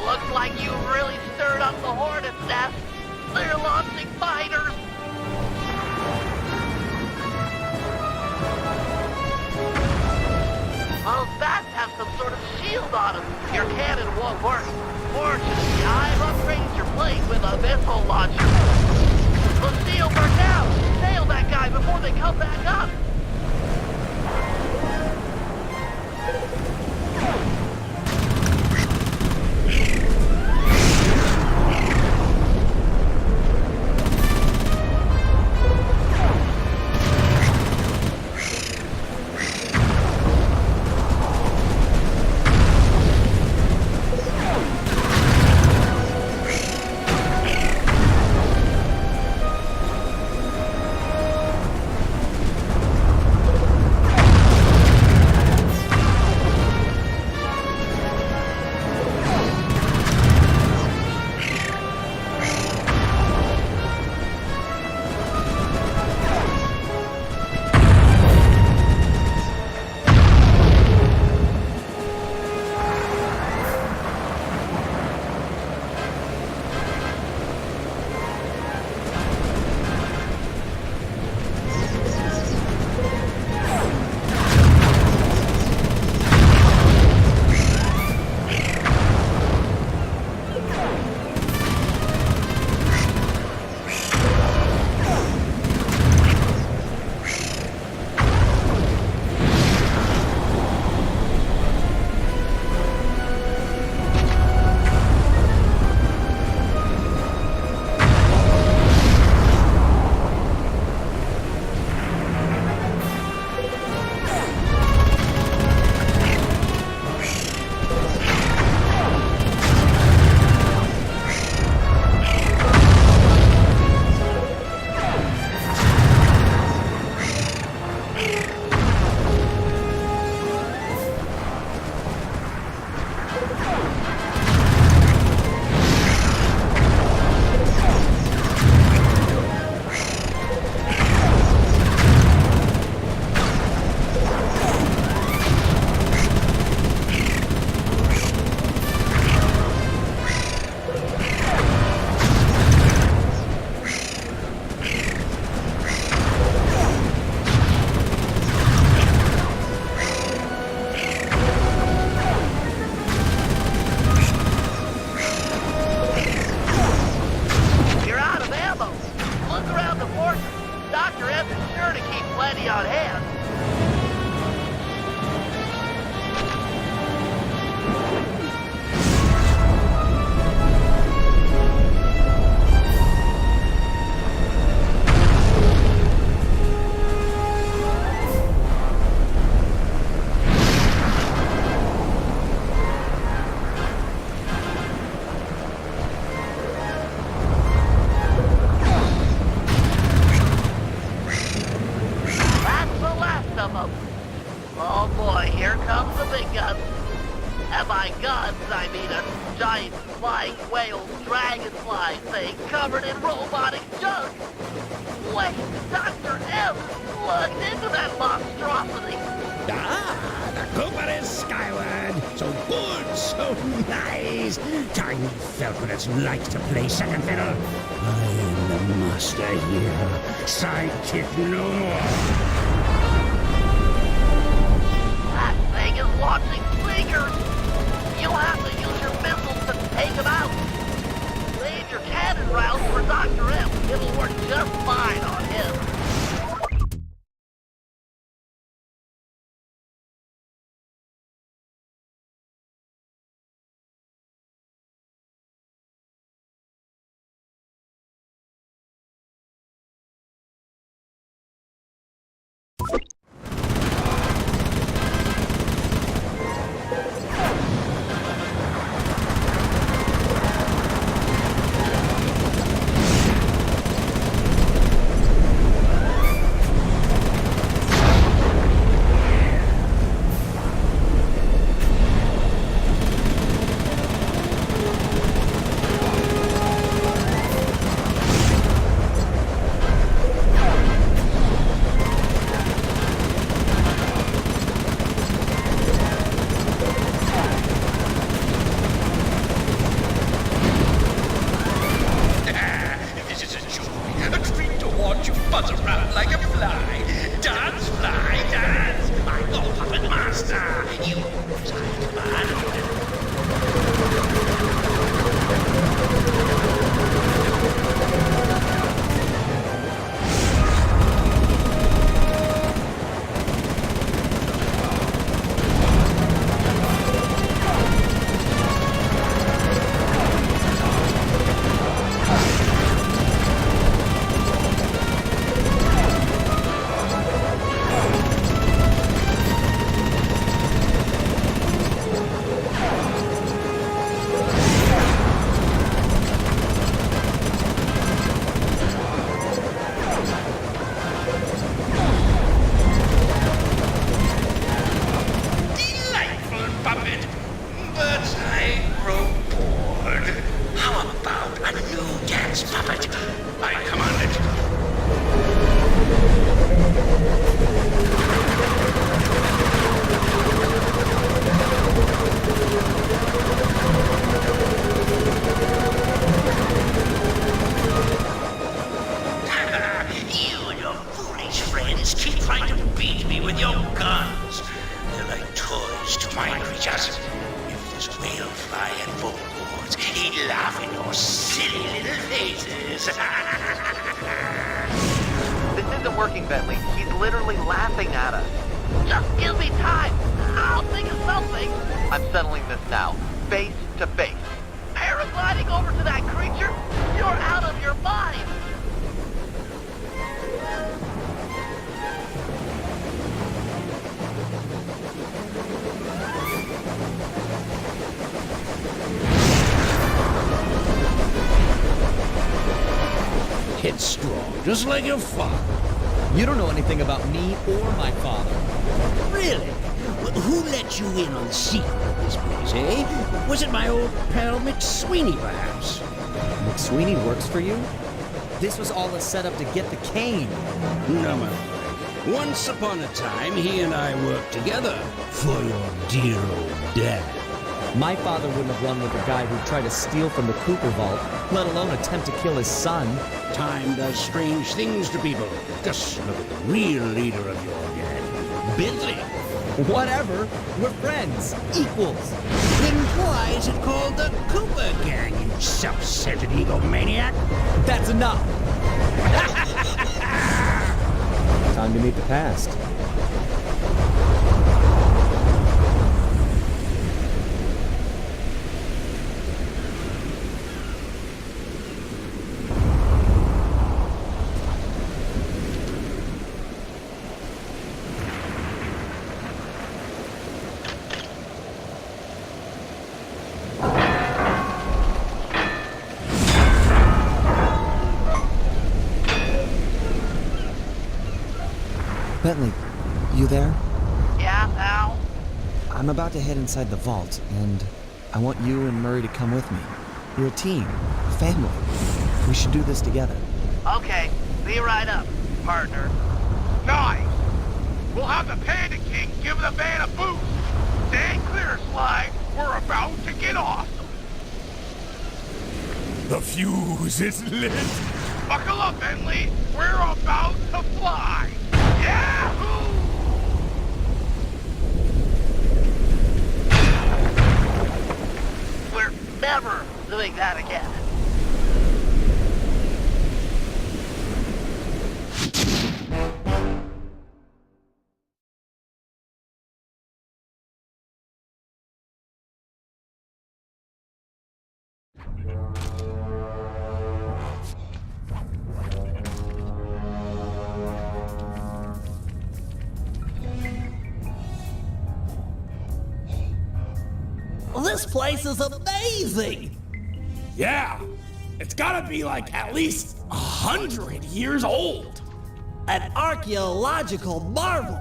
Looks like you really stirred up the hornet's nest. They're launching fighters. Those bats have some sort of shield on them. Your cannon won't work. Fortunately, I've upgraded your plane with a missile launcher. The shields are down. Nail that guy before they come back up. covered in robotic junk. Wait, Dr. M looked into that monstrosity. Ah, the Cooper is skyward. So good, so nice. Time you felt what it's like to play second fiddle. I am the master here. Sidekick no more. That thing is launching fingers. You'll have to use your missiles to take him out. Save your cannon rounds for Dr. M. It'll work just fine on him. Headstrong, just like your father. You don't know anything about me or my father. Really? Well, who let you in on the secret of this place, eh? Was it my old pal McSweeney, perhaps? McSweeney works for you? This was all a setup to get the cane. No, my friend. Once upon a time, he and I worked together for your dear old dad. My father wouldn't have run with a guy who tried to steal from the Cooper Vault, let alone attempt to kill his son. Time does strange things to people. Just look at the real leader of your gang, Bentley. Whatever. We're friends. Equals. Then why is it called the Cooper Gang, you self-centered egomaniac? That's enough. Time to meet the past. Bentley, you there? Yeah, pal? I'm about to head inside the vault, and I want you and Murray to come with me. We're a team, a family. We should do this together. Okay, be right up, partner. Nice! We'll have the Panda King give the van a boost. Stand clear, Sly. We're about to get off. The fuse is lit. Buckle up, Bentley. We're about to fly. Yahoo! We're never doing that again. This place is amazing! Yeah, it's gotta be like at least 100 years old. An archaeological marvel!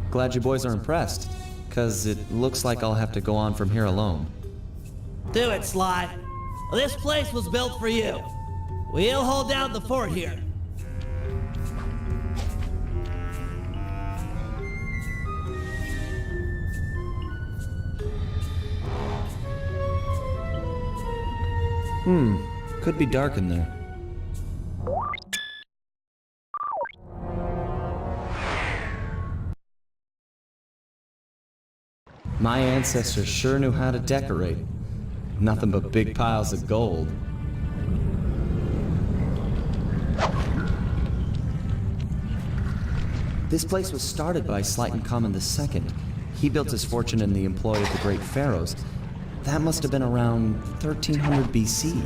Glad you boys are impressed, because it looks like I'll have to go on from here alone. Do it, Sly. This place was built for you. We'll hold down the fort here. Could be dark in there. My ancestors sure knew how to decorate. Nothing but big piles of gold. This place was started by Slyton II. He built his fortune in the employ of the great pharaohs. That must have been around 1300 BC.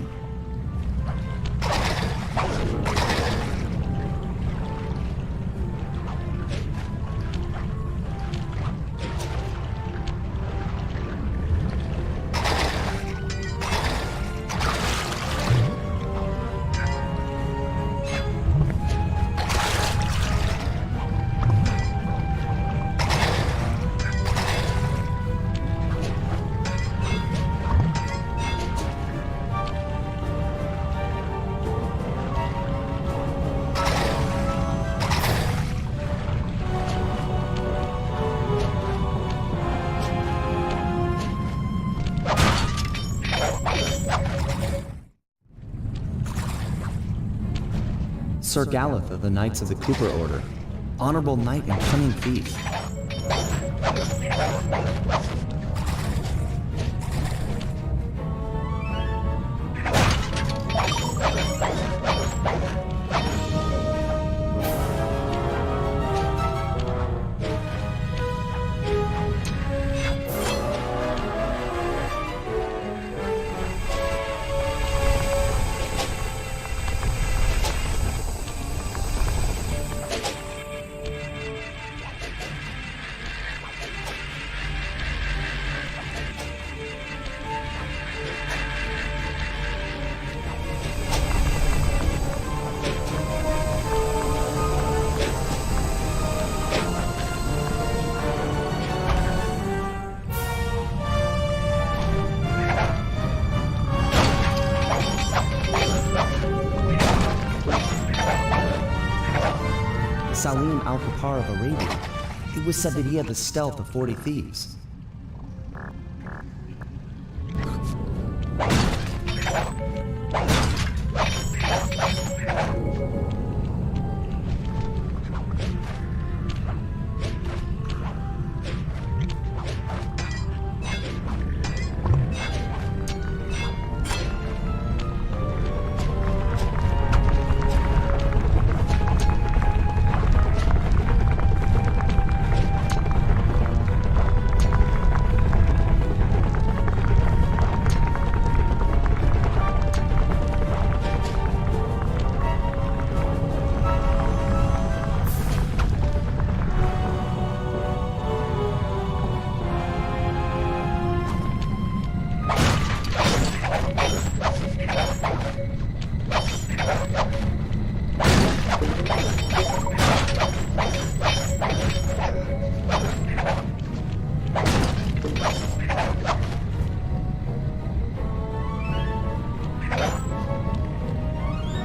Sir Galith of the Knights of the Cooper Order. Honorable knight and cunning thief. Salim al-Kapar of Arabia. It was said that he had the stealth of 40 thieves.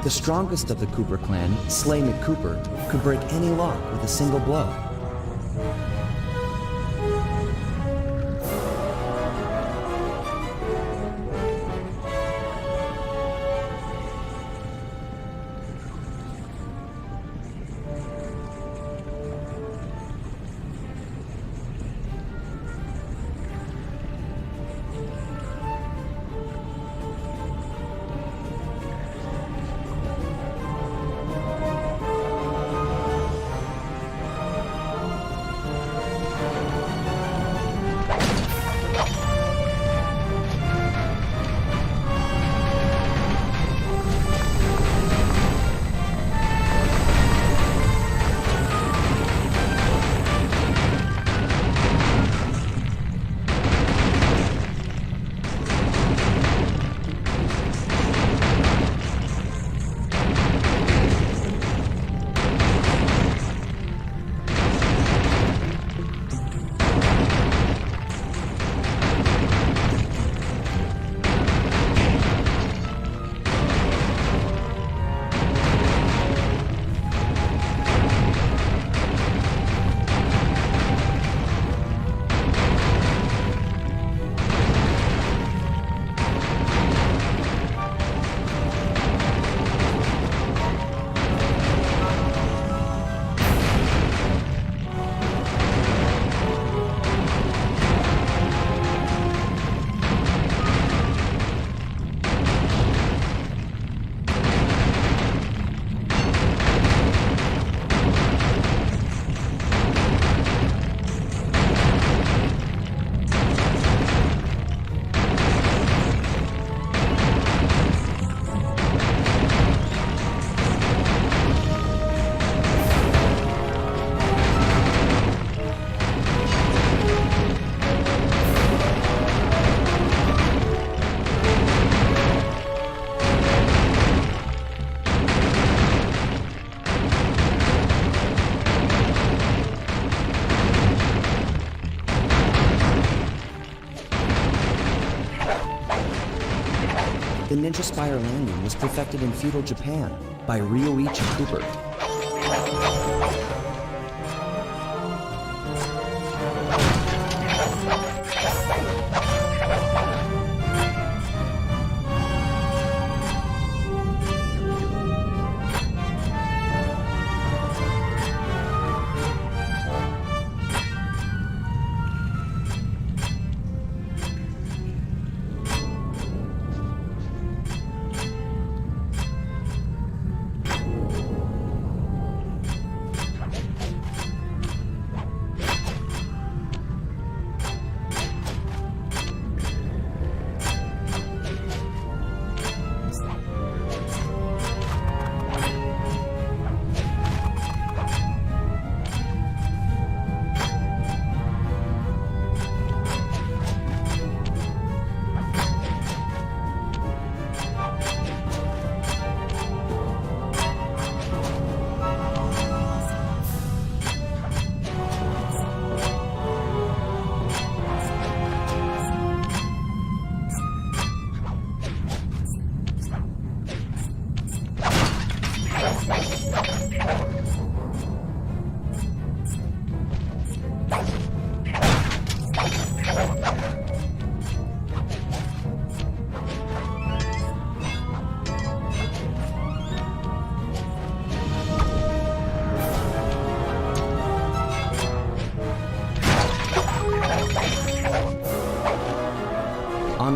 The strongest of the Cooper clan, Slay McCooper, could break any lock with a single blow. The Ninja Spire landing was perfected in feudal Japan by Ryoichi Cooper.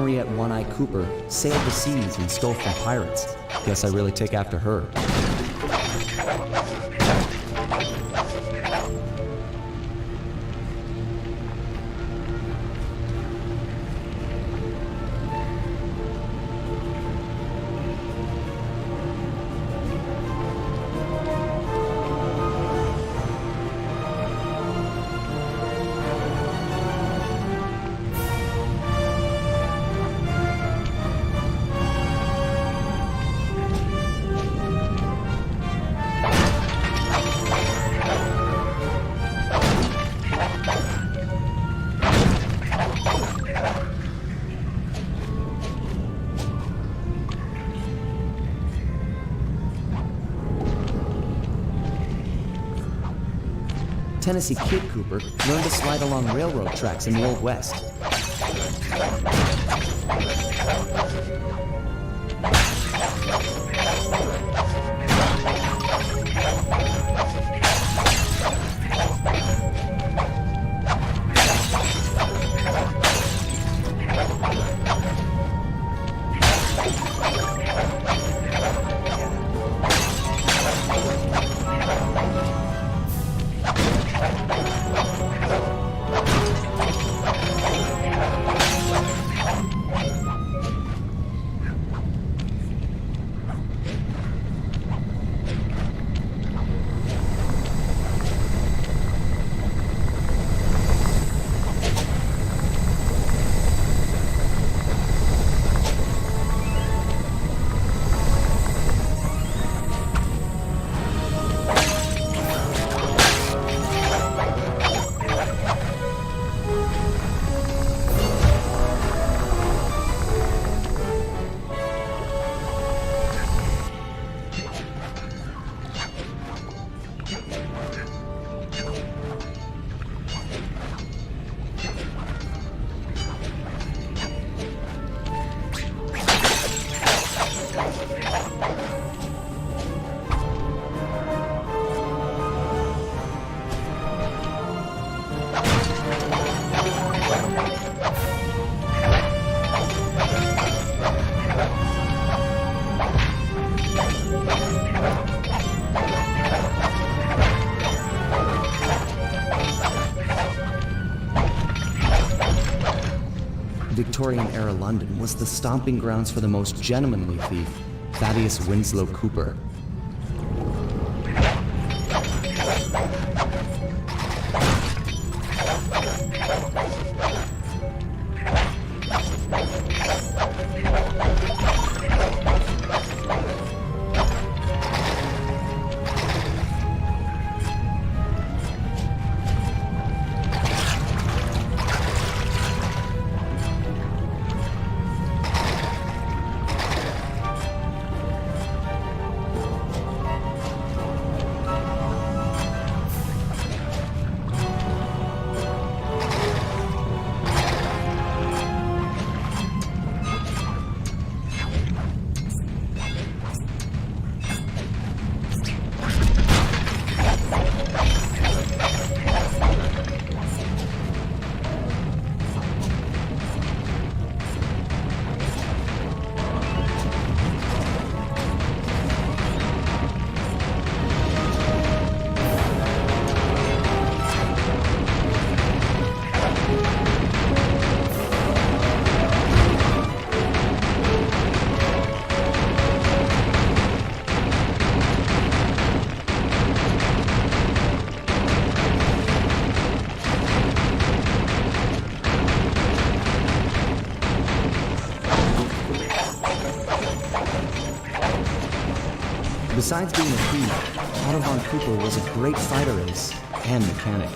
Henriette One-Eye Cooper sailed the seas and stole from pirates. Guess I really take after her. Tennessee Kid Cooper learned to slide along railroad tracks in the Old West. Victorian-era London was the stomping grounds for the most gentlemanly thief, Thaddeus Winslow Cooper. Besides being a thief, Otto von Cooper was a great fighter ace and mechanic.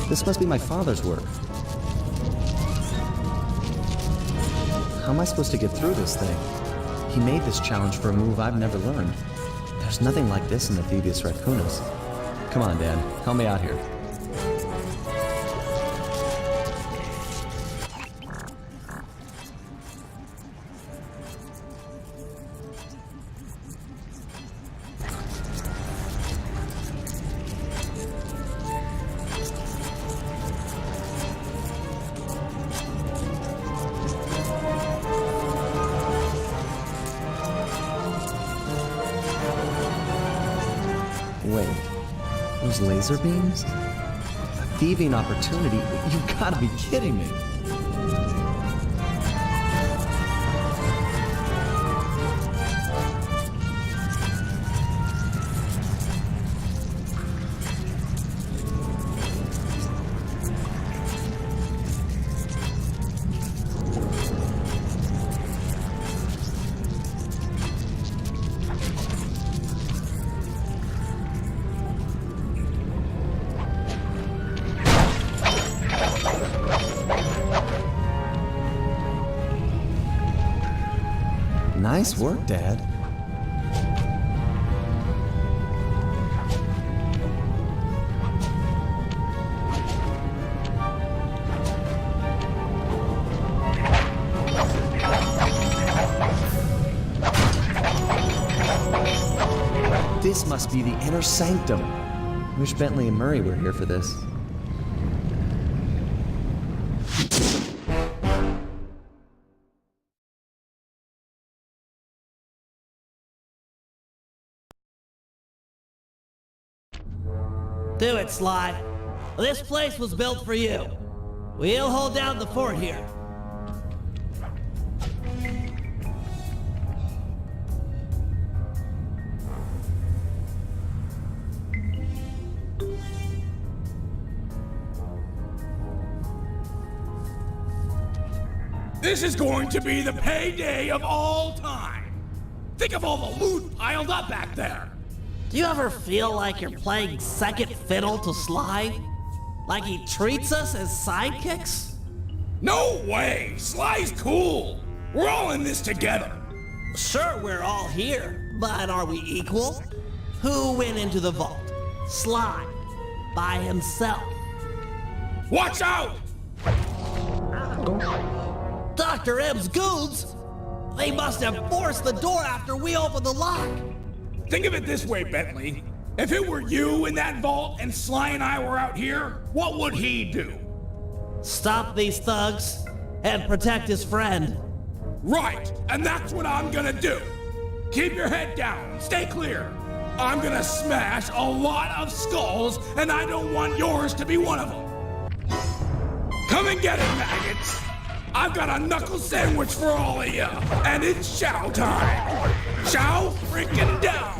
This must be my father's work. How am I supposed to get through this thing? He made this challenge for a move I've never learned. There's nothing like this in the Thieves Raccoonus. Come on, Dad. Help me out here. Wait, those laser beams? A thieving opportunity? You gotta be kidding me. Nice work, Dad. This must be the inner sanctum. Wish Bentley and Murray were here for this. Do it, Sly. This place was built for you. We'll hold down the fort here. This is going to be the payday of all time. Think of all the loot piled up back there. Do you ever feel like you're playing second fiddle to Sly? Like he treats us as sidekicks? No way! Sly's cool! We're all in this together! Sure, we're all here, but are we equal? Who went into the vault? Sly. By himself. Watch out! Dr. M's goons? They must have forced the door after we opened the lock. Think of it this way, Bentley. If it were you in that vault and Sly and I were out here, what would he do? Stop these thugs and protect his friend. Right, and that's what I'm gonna do. Keep your head down, stay clear. I'm gonna smash a lot of skulls, and I don't want yours to be one of them. Come and get it, maggots. I've got a knuckle sandwich for all of you, and it's chow time. Chow freaking down.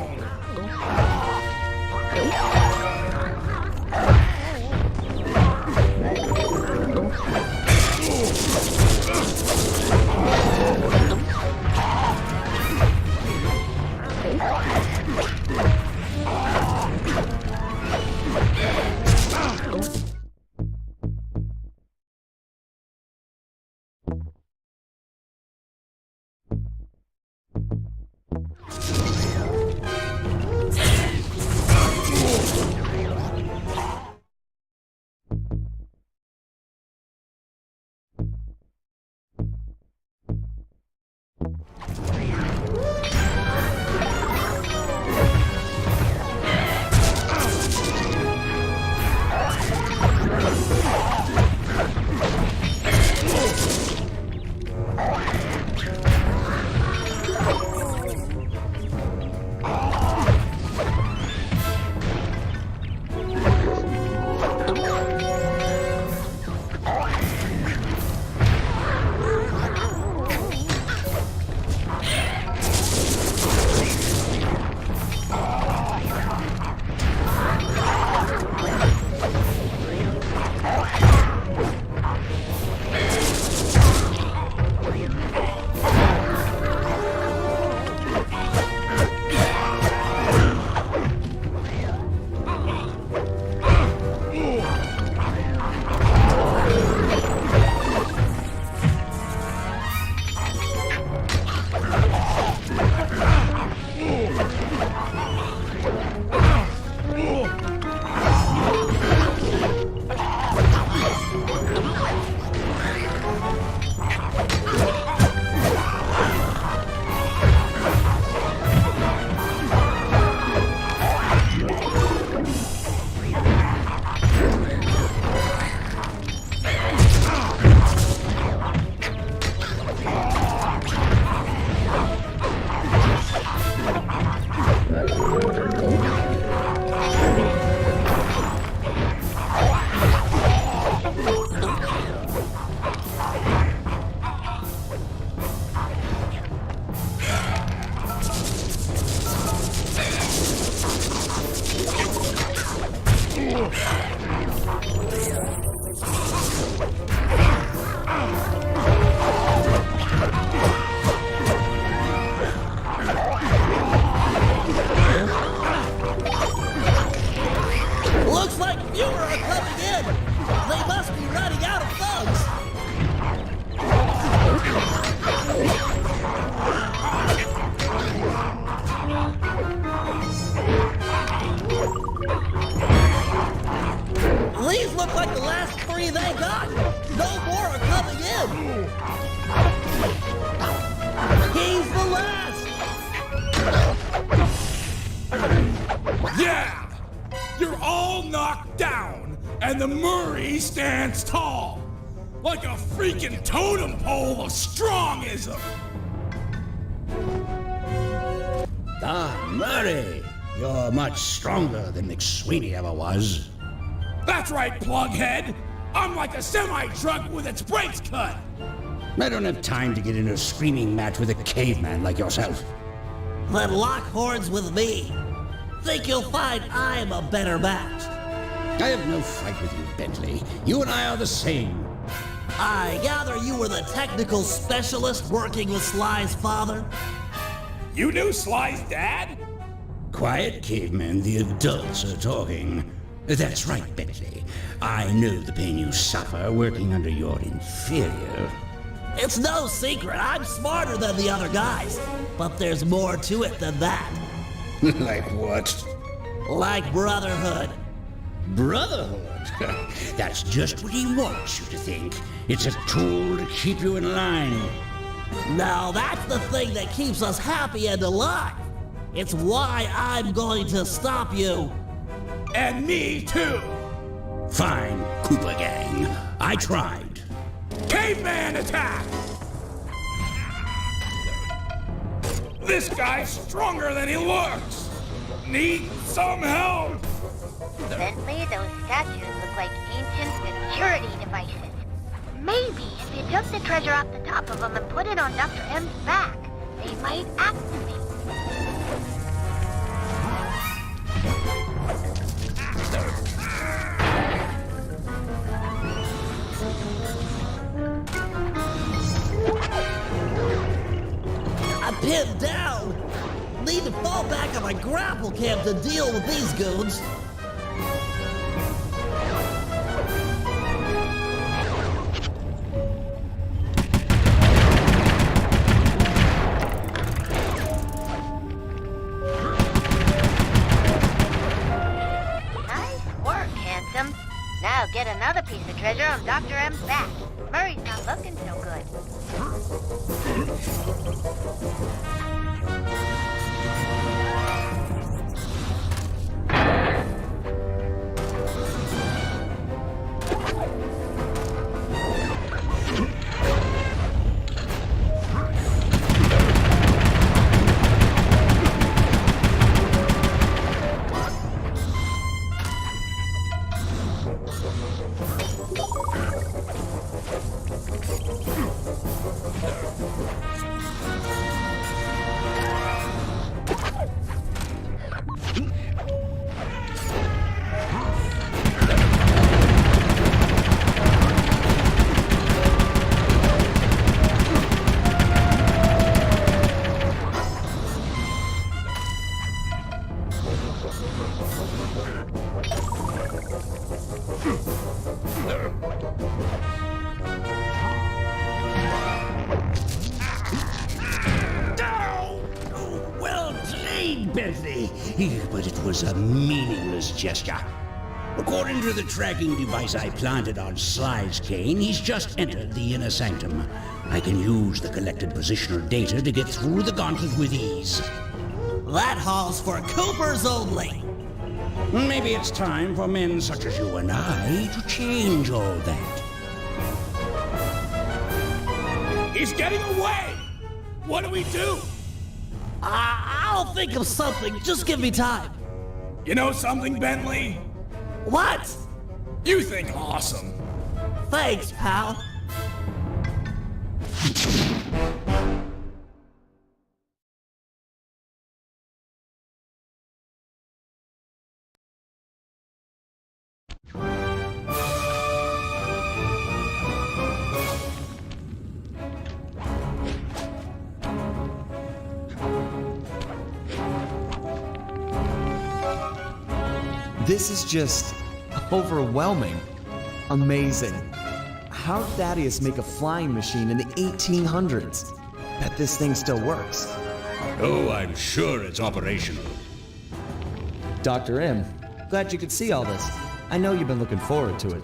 like the last 3 they got. No more are coming in. He's the last. Yeah! You're all knocked down, and the Murray stands tall. Like a freaking totem pole of strongism. Murray, you're much stronger than McSweeney ever was. That's right, plughead. I'm like a semi-truck with its brakes cut. I don't have time to get in a screaming match with a caveman like yourself. Then lock horns with me. Think you'll find I'm a better match. I have no fight with you, Bentley. You and I are the same. I gather you were the technical specialist working with Sly's father? You knew Sly's dad? Quiet, caveman. The adults are talking. That's right, Bentley. I know the pain you suffer working under your inferior. It's no secret. I'm smarter than the other guys. But there's more to it than that. Like what? Like brotherhood. Brotherhood? That's just what he wants you to think. It's a tool to keep you in line. Now that's the thing that keeps us happy and alive. It's why I'm going to stop you. And me too. Fine, Cooper Gang. I tried. Caveman attack! This guy's stronger than he looks. Need some help. Bentley, those statues look like ancient security devices. Maybe if you took the treasure off the top of them and put it on Dr. M's back, they might activate. I'm pinned down. Need to fall back on my grapple cam to deal with these goons. Now get another piece of treasure on Dr. M's back. Murray's not looking so good. Bentley, but it was a meaningless gesture. According to the tracking device I planted on Sly's cane, he's just entered the inner sanctum. I can use the collected positional data to get through the gauntlet with ease. That hall's for Coopers only. Maybe it's time for men such as you and I to change all that. He's getting away! What do we do? I'll think of something. Just give me time. You know something, Bentley? What? You think awesome. Thanks, pal. This is just overwhelming. Amazing. How did Thaddeus make a flying machine in the 1800s? Bet this thing still works. Oh, I'm sure it's operational. Dr. M, glad you could see all this. I know you've been looking forward to it.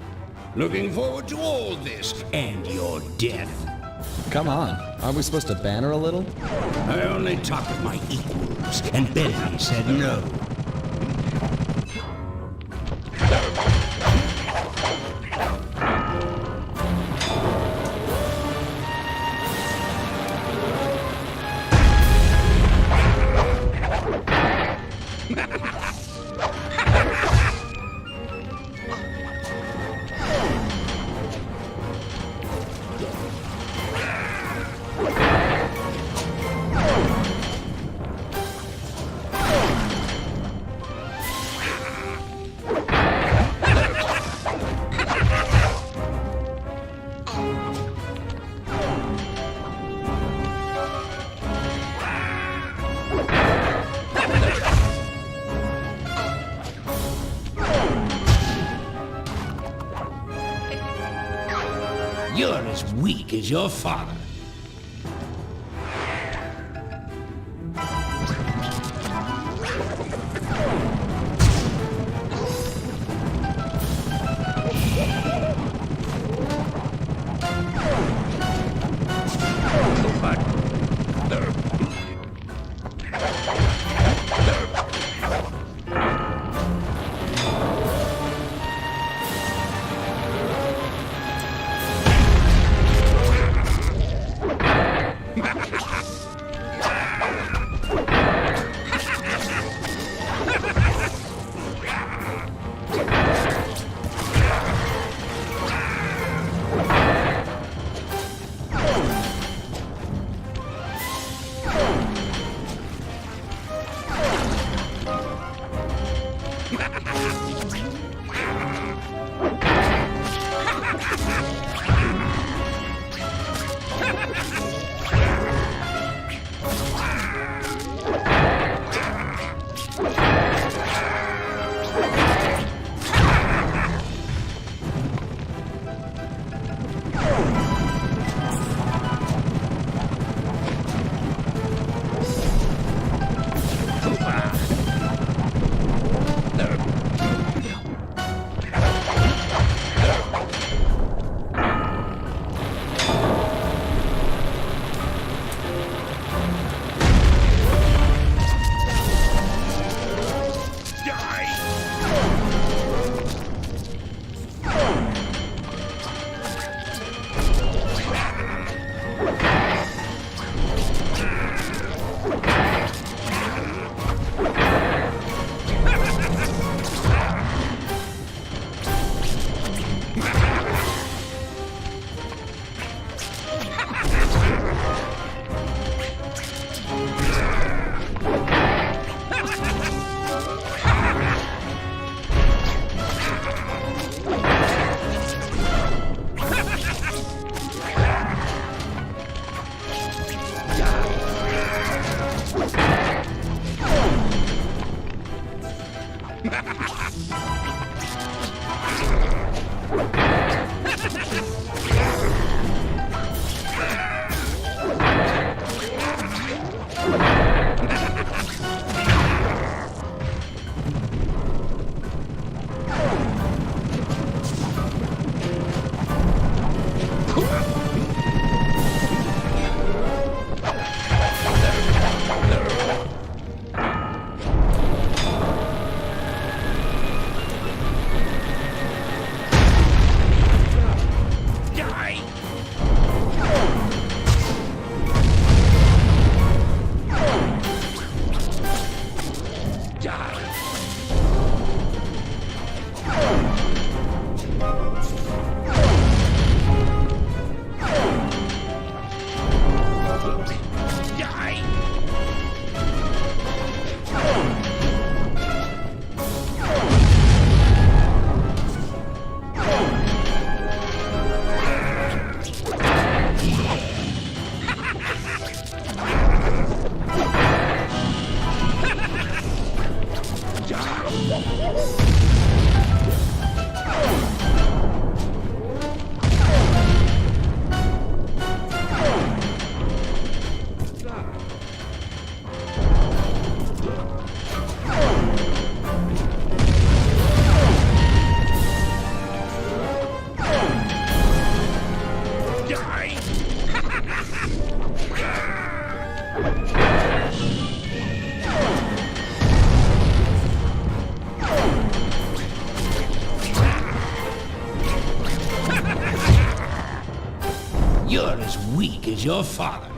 Looking forward to all this and your death. Come on, aren't we supposed to banter a little? I only talked with my equals, and Bethany said no. You're as weak as your father. You're as weak as your father.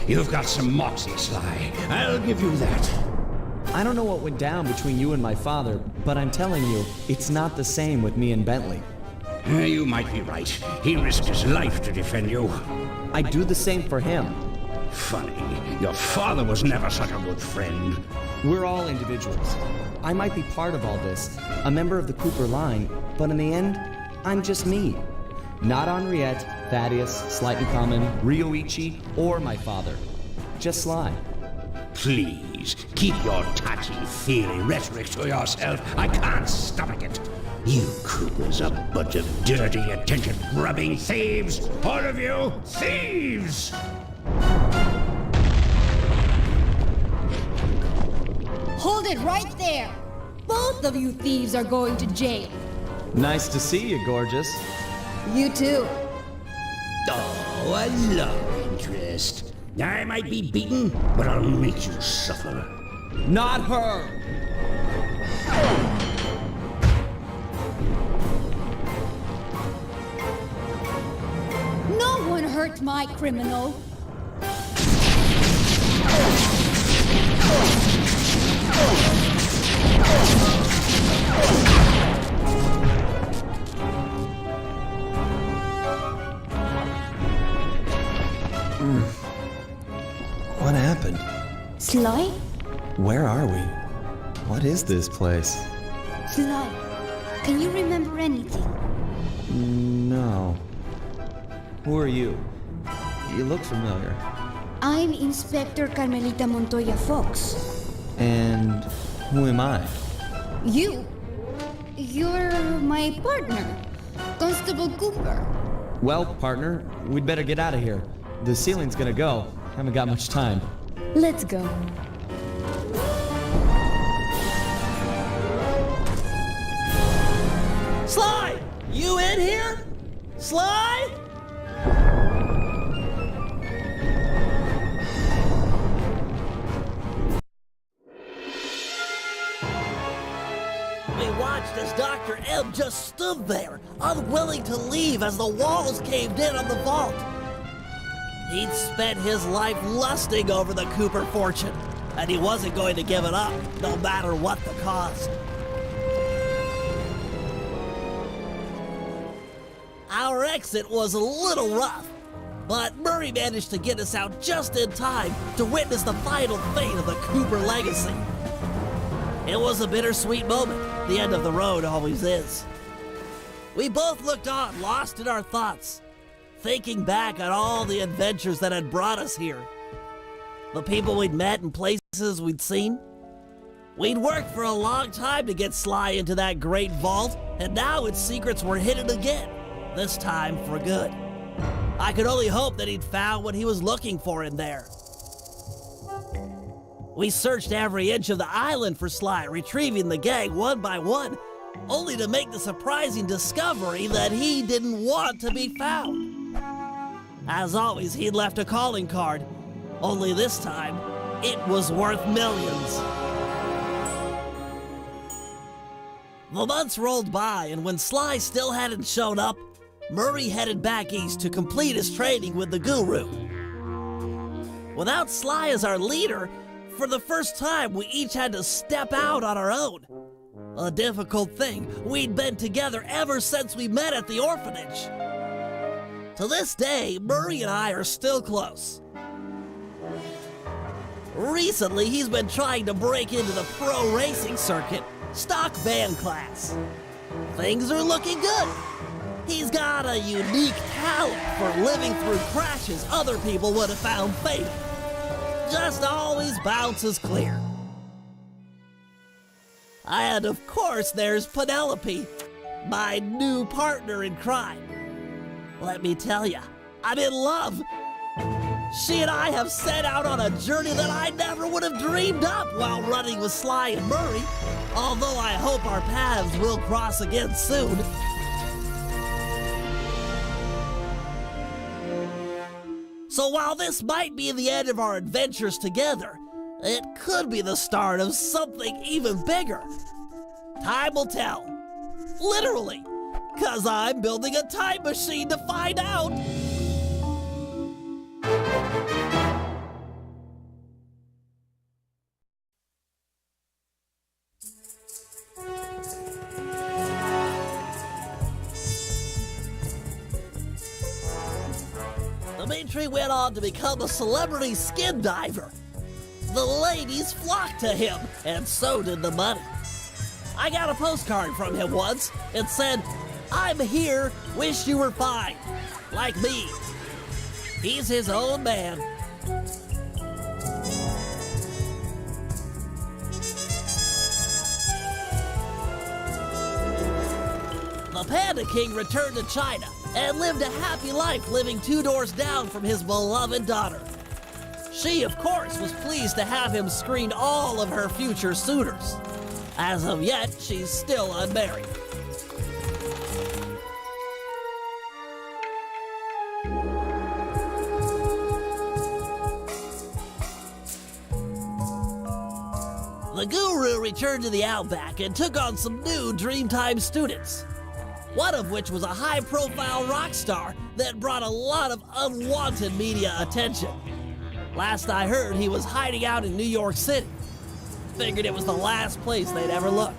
You've got some moxie, Sly. I'll give you that. I don't know what went down between you and my father, but I'm telling you, it's not the same with me and Bentley. You might be right. He risked his life to defend you. I'd do the same for him. Funny. Your father was never such a good friend. We're all individuals. I might be part of all this, a member of the Cooper line, but in the end, I'm just me. Not Henriette, Thaddeus, Slightly Common, Ryoichi, or my father. Just Sly. Please, keep your touchy-feely rhetoric to yourself. I can't stomach it. You Coopers are a bunch of dirty, attention-grubbing thieves! All of you, thieves! Hold it right there! Both of you thieves are going to jail. Nice to see you, gorgeous. You too. Oh, a love interest. I might be beaten, but I'll make you suffer. Not her! No one hurt my criminal. What happened? Sly? Where are we? What is this place? Sly, can you remember anything? No. Who are you? You look familiar. I'm Inspector Carmelita Montoya Fox. And who am I? You're my partner, Constable Cooper. Well, partner, we'd better get out of here. The ceiling's gonna go. Haven't got much time. Let's go. Sly! You in here? Sly? We watched as Dr. M just stood there, unwilling to leave as the walls caved in on the vault. He'd spent his life lusting over the Cooper fortune, and he wasn't going to give it up, no matter what the cost. Our exit was a little rough, but Murray managed to get us out just in time to witness the final fate of the Cooper legacy. It was a bittersweet moment. The end of the road always is. We both looked on, lost in our thoughts, thinking back on all the adventures that had brought us here. The people we'd met and places we'd seen. We'd worked for a long time to get Sly into that great vault, and now its secrets were hidden again, this time for good. I could only hope that he'd found what he was looking for in there. We searched every inch of the island for Sly, retrieving the gang one by one, only to make the surprising discovery that he didn't want to be found. As always, he'd left a calling card, only this time, it was worth millions. The months rolled by, and when Sly still hadn't shown up, Murray headed back east to complete his training with the Guru. Without Sly as our leader, for the first time, we each had to step out on our own. A difficult thing. We'd been together ever since we met at the orphanage. To this day, Murray and I are still close. Recently, he's been trying to break into the pro racing circuit, stock van class. Things are looking good. He's got a unique talent for living through crashes other people would have found fatal. Just always bounces clear. And of course, there's Penelope, my new partner in crime. Let me tell you, I'm in love. She and I have set out on a journey that I never would have dreamed up while running with Sly and Murray, although I hope our paths will cross again soon. So while this might be the end of our adventures together, it could be the start of something even bigger. Time will tell. Literally, 'cause I'm building a time machine to find out. Dimitri went on to become a celebrity skin diver. The ladies flocked to him, and so did the money. I got a postcard from him once. It said, "I'm here, wish you were fine." Like me. He's his own man. The Panda King returned to China and lived a happy life living 2 doors down from his beloved daughter. She, of course, was pleased to have him screen all of her future suitors. As of yet, she's still unmarried. The Guru returned to the Outback and took on some new Dreamtime students. One of which was a high-profile rock star that brought a lot of unwanted media attention. Last I heard, he was hiding out in New York City. Figured it was the last place they'd ever look.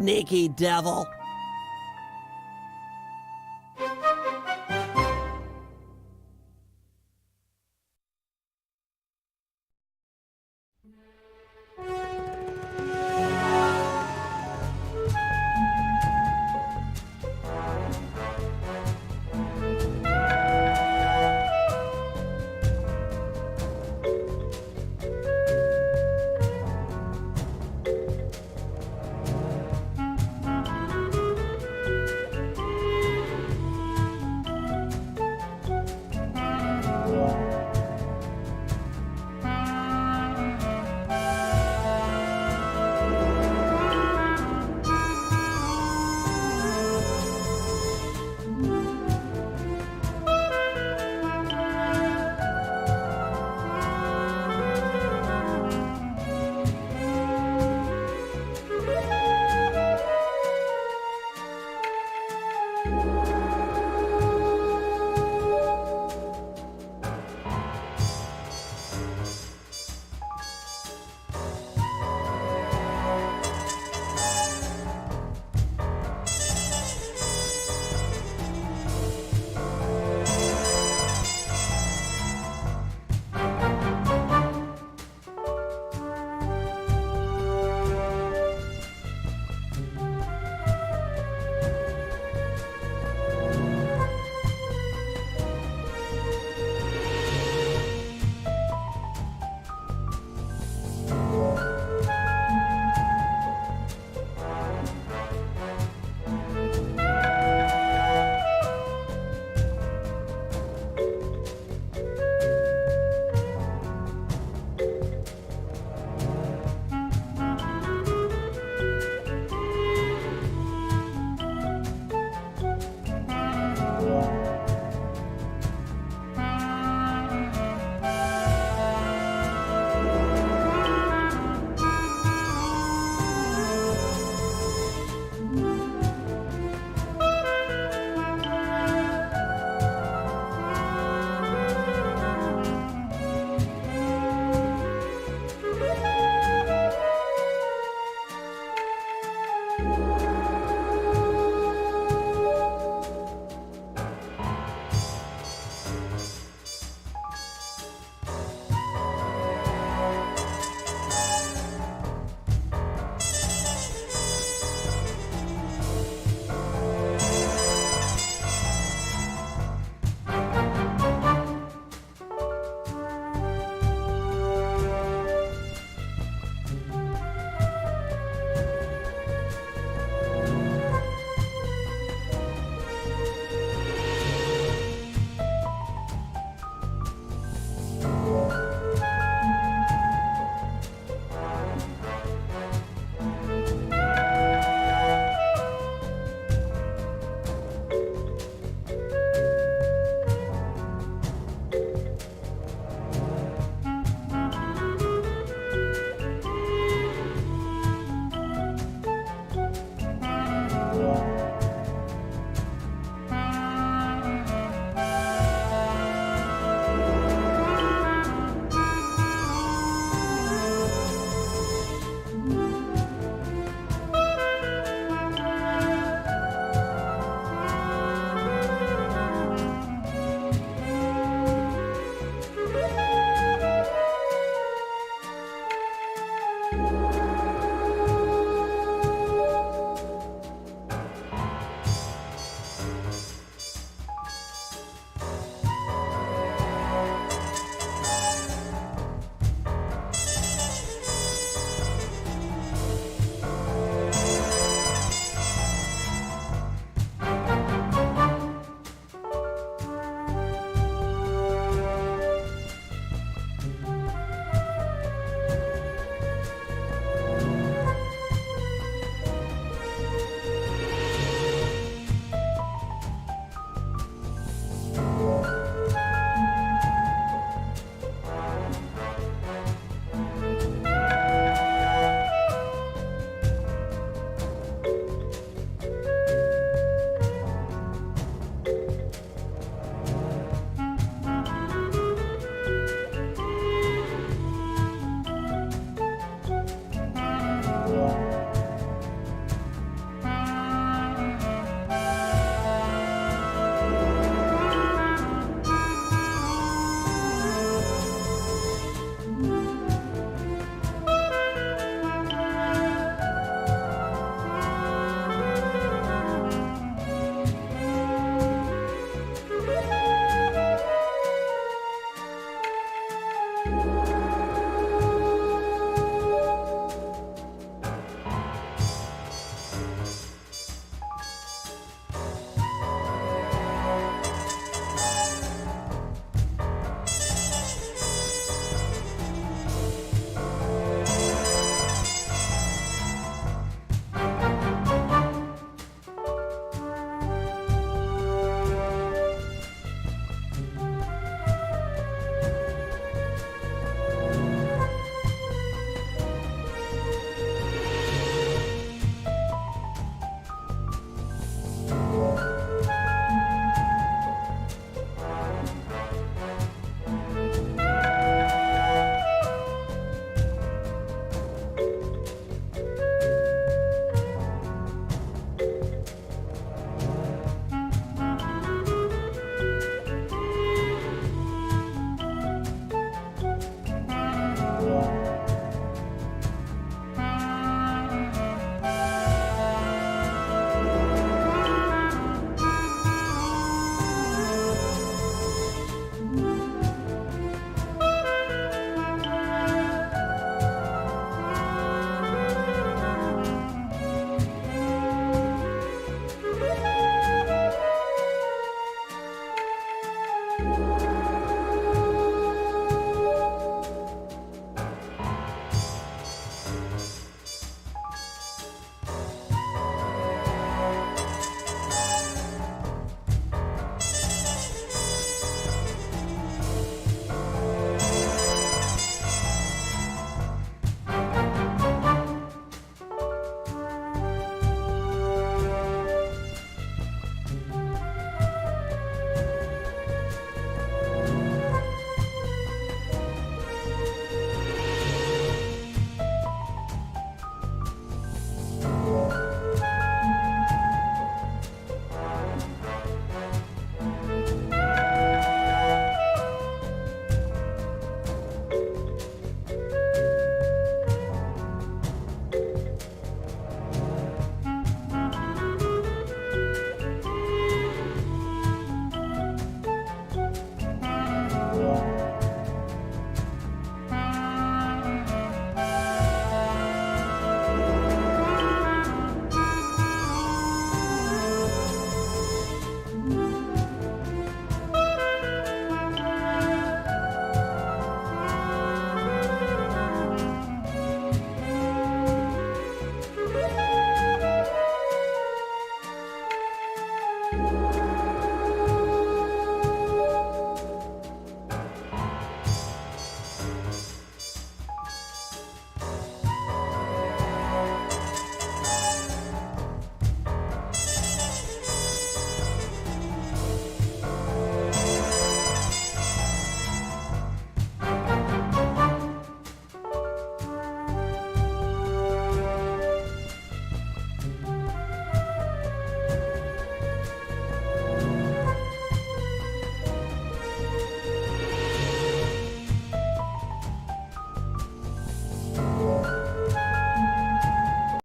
sneaky devil.